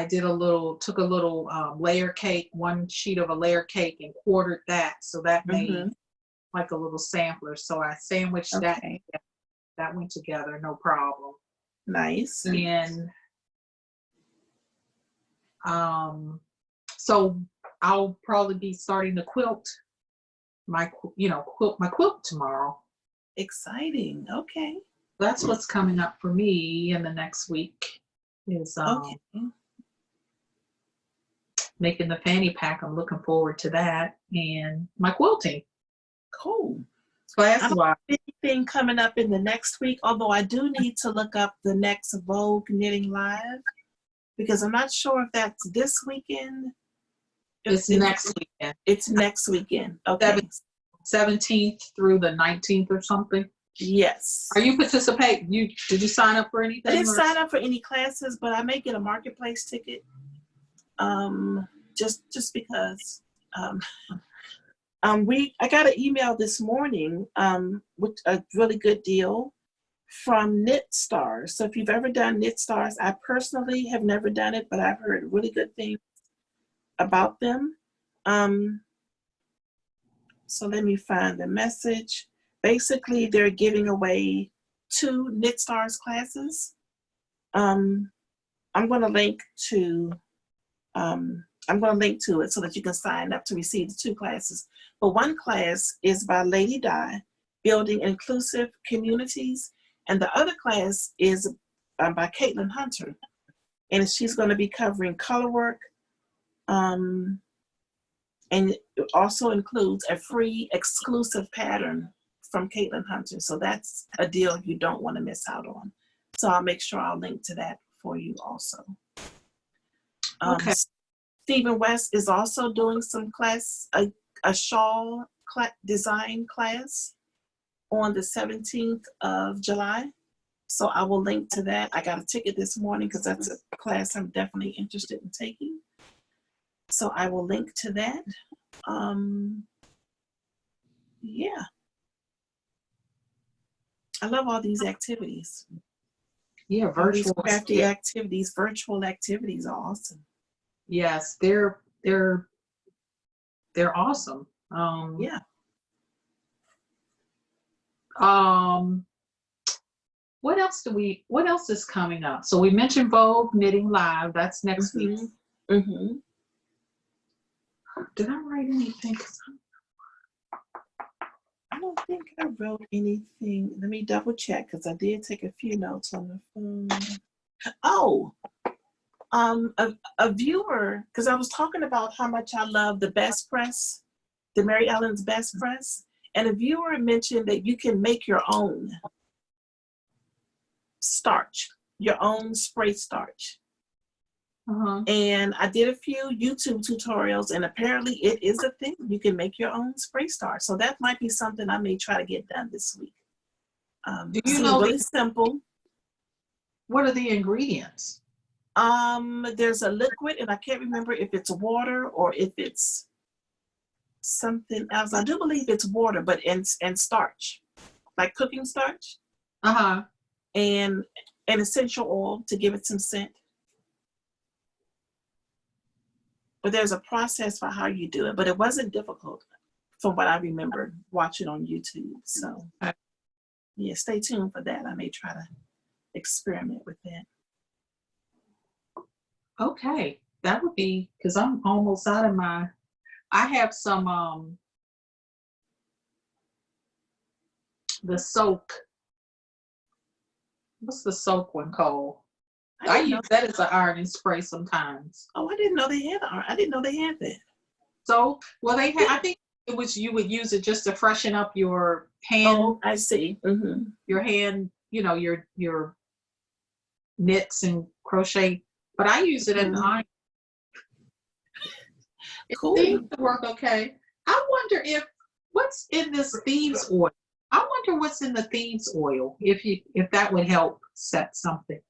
Speaker 1: took a little layer cake, one sheet of a layer cake, and quartered that. So that made like a little sampler. So I sandwiched that. That went together, no problem.
Speaker 2: Nice.
Speaker 1: And so I'll probably be starting to quilt my quilt tomorrow.
Speaker 2: Exciting. Okay.
Speaker 1: That's what's coming up for me in the next week is making the fanny pack. I'm looking forward to that, and my quilting.
Speaker 2: Cool.
Speaker 1: Class wise.
Speaker 2: Anything coming up in the next week, although I do need to look up the next Vogue Knitting Live, because I'm not sure if that's this weekend.
Speaker 1: It's next weekend.
Speaker 2: It's next weekend. Okay.
Speaker 1: 17th through the 19th or something.
Speaker 2: Yes.
Speaker 1: Are you participating? Did you sign up for anything?
Speaker 2: I didn't sign up for any classes, but I may get a marketplace ticket. Just because. I got an email this morning with a really good deal from Knit Stars. So if you've ever done Knit Stars, I personally have never done it, but I've heard really good things about them. So let me find the message. Basically, they're giving away 2 Knit Stars classes. I'm going to link to it so that you can sign up to receive the 2 classes. But one class is by Lady Di, Building Inclusive Communities, and the other class is by Caitlin Hunter, and she's going to be covering color work, and it also includes a free exclusive pattern from Caitlin Hunter. So that's a deal you don't want to miss out on. So I'll make sure I'll link to that for you also.
Speaker 1: Okay.
Speaker 2: Stephen West is also doing some class, a shawl design class on the 17th of July. So I will link to that. I got a ticket this morning because that's a class I'm definitely interested in taking. So I will link to that. Yeah. I love all these activities.
Speaker 1: Yeah,
Speaker 2: All these
Speaker 1: virtual.
Speaker 2: crafty activities, virtual activities are awesome.
Speaker 1: Yes, they're awesome.
Speaker 2: Yeah.
Speaker 1: What else is coming up? So we mentioned Vogue Knitting Live. That's next week.
Speaker 2: Mm-hmm.
Speaker 1: Did I write anything?
Speaker 2: I don't think I wrote anything. Let me double check because I did take a few notes on the phone. Oh, a viewer, because I was talking about how much I love the Best Press, the Mary Ellen's Best Press, and a viewer mentioned that you can make your own starch, your own spray starch.
Speaker 1: Uh-huh.
Speaker 2: And I did a few YouTube tutorials, and apparently it is a thing. You can make your own spray starch. So that might be something I may try to get done this week.
Speaker 1: Do you know
Speaker 2: really simple.
Speaker 1: What are the ingredients?
Speaker 2: There's a liquid, and I can't remember if it's water or if it's something else. I do believe it's water, but and starch, like cooking starch.
Speaker 1: Uh-huh.
Speaker 2: And an essential oil to give it some scent. But there's a process for how you do it, but it wasn't difficult from what I remember watching on YouTube. So yeah, stay tuned for that. I may try to experiment with that.
Speaker 1: Okay, that would be, because I'm almost out of I have some the soak. What's the soak one called? I use that as an ironing spray sometimes.
Speaker 2: Oh, I didn't know they had I didn't know they had that.
Speaker 1: So, well, they had, I think it was, you would use it just to freshen up your hand.
Speaker 2: Oh, I see. Mm-hmm.
Speaker 1: Your hand, your knits and crochet. But I use it in the iron.
Speaker 2: Cool.
Speaker 1: It seems to work okay. I wonder what's in this thieves oil. I wonder what's in the thieves oil. If that would help set something.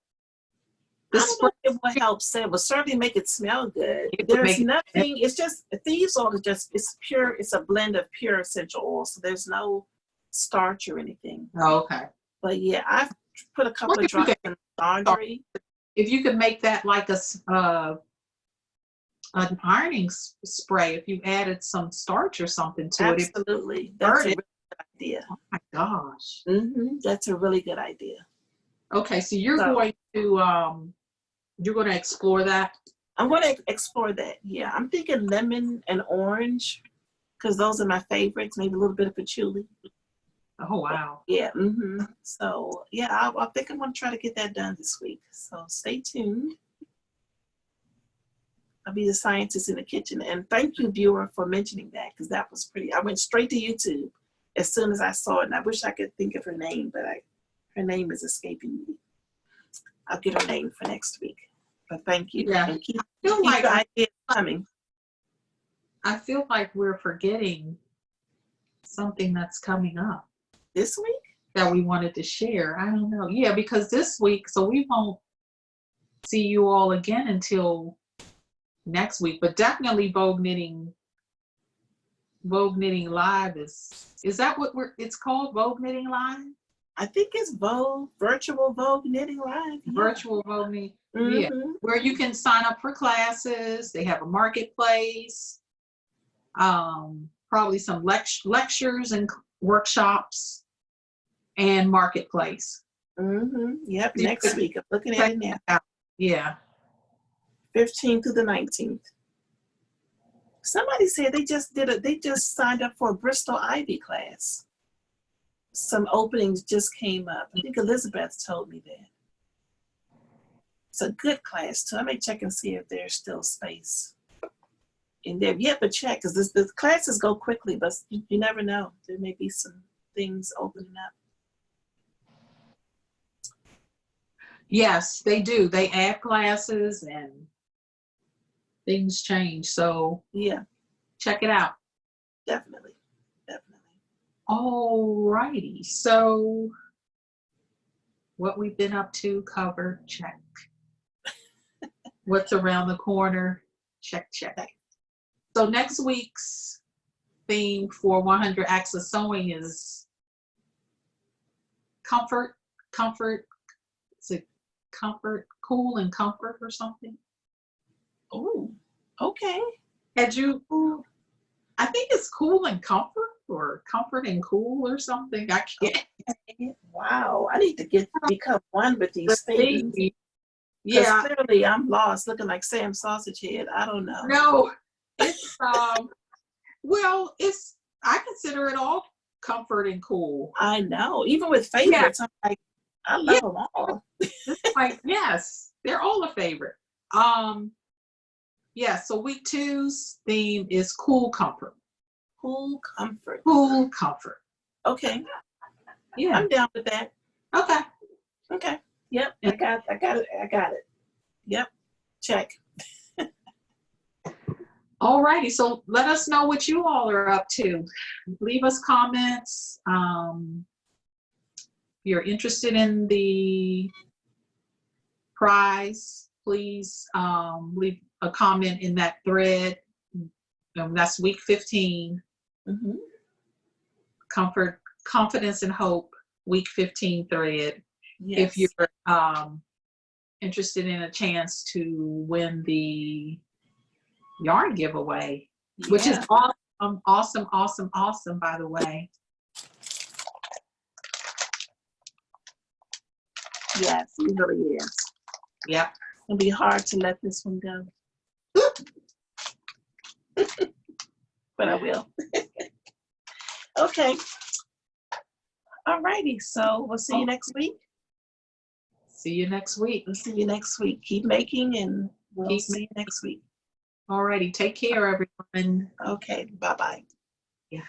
Speaker 2: I don't know if it will help set. It will certainly make it smell good. There's nothing. It's just thieves oil is just, it's pure. It's a blend of pure essential oil. So there's no starch or anything.
Speaker 1: Oh, okay.
Speaker 2: But yeah, I've put a couple of drops in laundry.
Speaker 1: If you could make that like an ironing spray, if you added some starch or something to it.
Speaker 2: Absolutely. That's a really good idea.
Speaker 1: Oh my gosh.
Speaker 2: Mm-hmm. That's a really good idea.
Speaker 1: Okay, so you're going to explore that?
Speaker 2: I'm going to explore that. Yeah, I'm thinking lemon and orange because those are my favorites. Maybe a little bit of patchouli.
Speaker 1: Oh wow.
Speaker 2: Yeah. Mm-hmm. So yeah, I think I'm going to try to get that done this week. So stay tuned. I'll be the scientist in the kitchen. And thank you, viewer, for mentioning that because that was pretty. I went straight to YouTube as soon as I saw it, and I wish I could think of her name, but her name is escaping me. I'll get her name for next week. But thank you.
Speaker 1: Yeah.
Speaker 2: And keep
Speaker 1: like
Speaker 2: the ideas coming.
Speaker 1: I feel like we're forgetting something that's coming up.
Speaker 2: This week?
Speaker 1: That we wanted to share. I don't know. Yeah, because this week, so we won't see you all again until next week, but definitely Vogue Knitting Live is that what it's called? Vogue Knitting Live?
Speaker 2: I think it's virtual Vogue Knitting Live. Yeah.
Speaker 1: Virtual Vogue Knitting,
Speaker 2: mm-hmm.
Speaker 1: Yeah, where you can sign up for classes. They have a marketplace, probably some lectures and workshops, and marketplace.
Speaker 2: Mm-hmm. Yep, next week. I'm looking at it now.
Speaker 1: Yeah.
Speaker 2: 15th through the 19th. Somebody said they just signed up for a Bristol Ivy class. Some openings just came up. I think Elizabeth told me that. It's a good class too. I may check and see if there's still space in there. You have to check because the classes go quickly, but you never know. There may be some things opening up.
Speaker 1: Yes, they do. They add classes and things change. So
Speaker 2: Yeah,
Speaker 1: check it out.
Speaker 2: definitely.
Speaker 1: All righty. So what we've been up to, covered, check. What's around the corner, check. So next week's theme for 100 Acts of Sewing is comfort. Is it comfort, cool and comfort or something?
Speaker 2: Oh, okay.
Speaker 1: Had you, I think it's cool and comfort or comfort and cool or something. I can't.
Speaker 2: Wow, I need to become one with these things.
Speaker 1: Yeah.
Speaker 2: Clearly I'm lost, looking like Sam Sausage Head. I don't know.
Speaker 1: No, it's well, I consider it all comfort and cool.
Speaker 2: I know. Even with favorites, I'm like, I love them all.
Speaker 1: It's like, yes, they're all a favorite. Yeah, so week 2's theme is cool comfort.
Speaker 2: Cool comfort.
Speaker 1: Cool comfort.
Speaker 2: Okay.
Speaker 1: Yeah.
Speaker 2: I'm down with that.
Speaker 1: Okay.
Speaker 2: Okay. Yep. I got it. Yep. Check.
Speaker 1: All righty. So let us know what you all are up to. Leave us comments. If you're interested in the prize, please leave a comment in that thread. That's week 15.
Speaker 2: Mm-hmm.
Speaker 1: Comfort, confidence, and hope. Week 15 thread.
Speaker 2: Yes.
Speaker 1: If you're interested in a chance to win the yarn giveaway, which is awesome, by the way.
Speaker 2: Yes, it really is.
Speaker 1: Yep.
Speaker 2: It'll be hard to let this one go. But I will. Okay. All righty. So we'll see you next week.
Speaker 1: See you next week.
Speaker 2: We'll see you next week. Keep making, and we'll see you next week.
Speaker 1: Alrighty. Take care, everyone.
Speaker 2: Okay. Bye-bye.
Speaker 1: Yeah.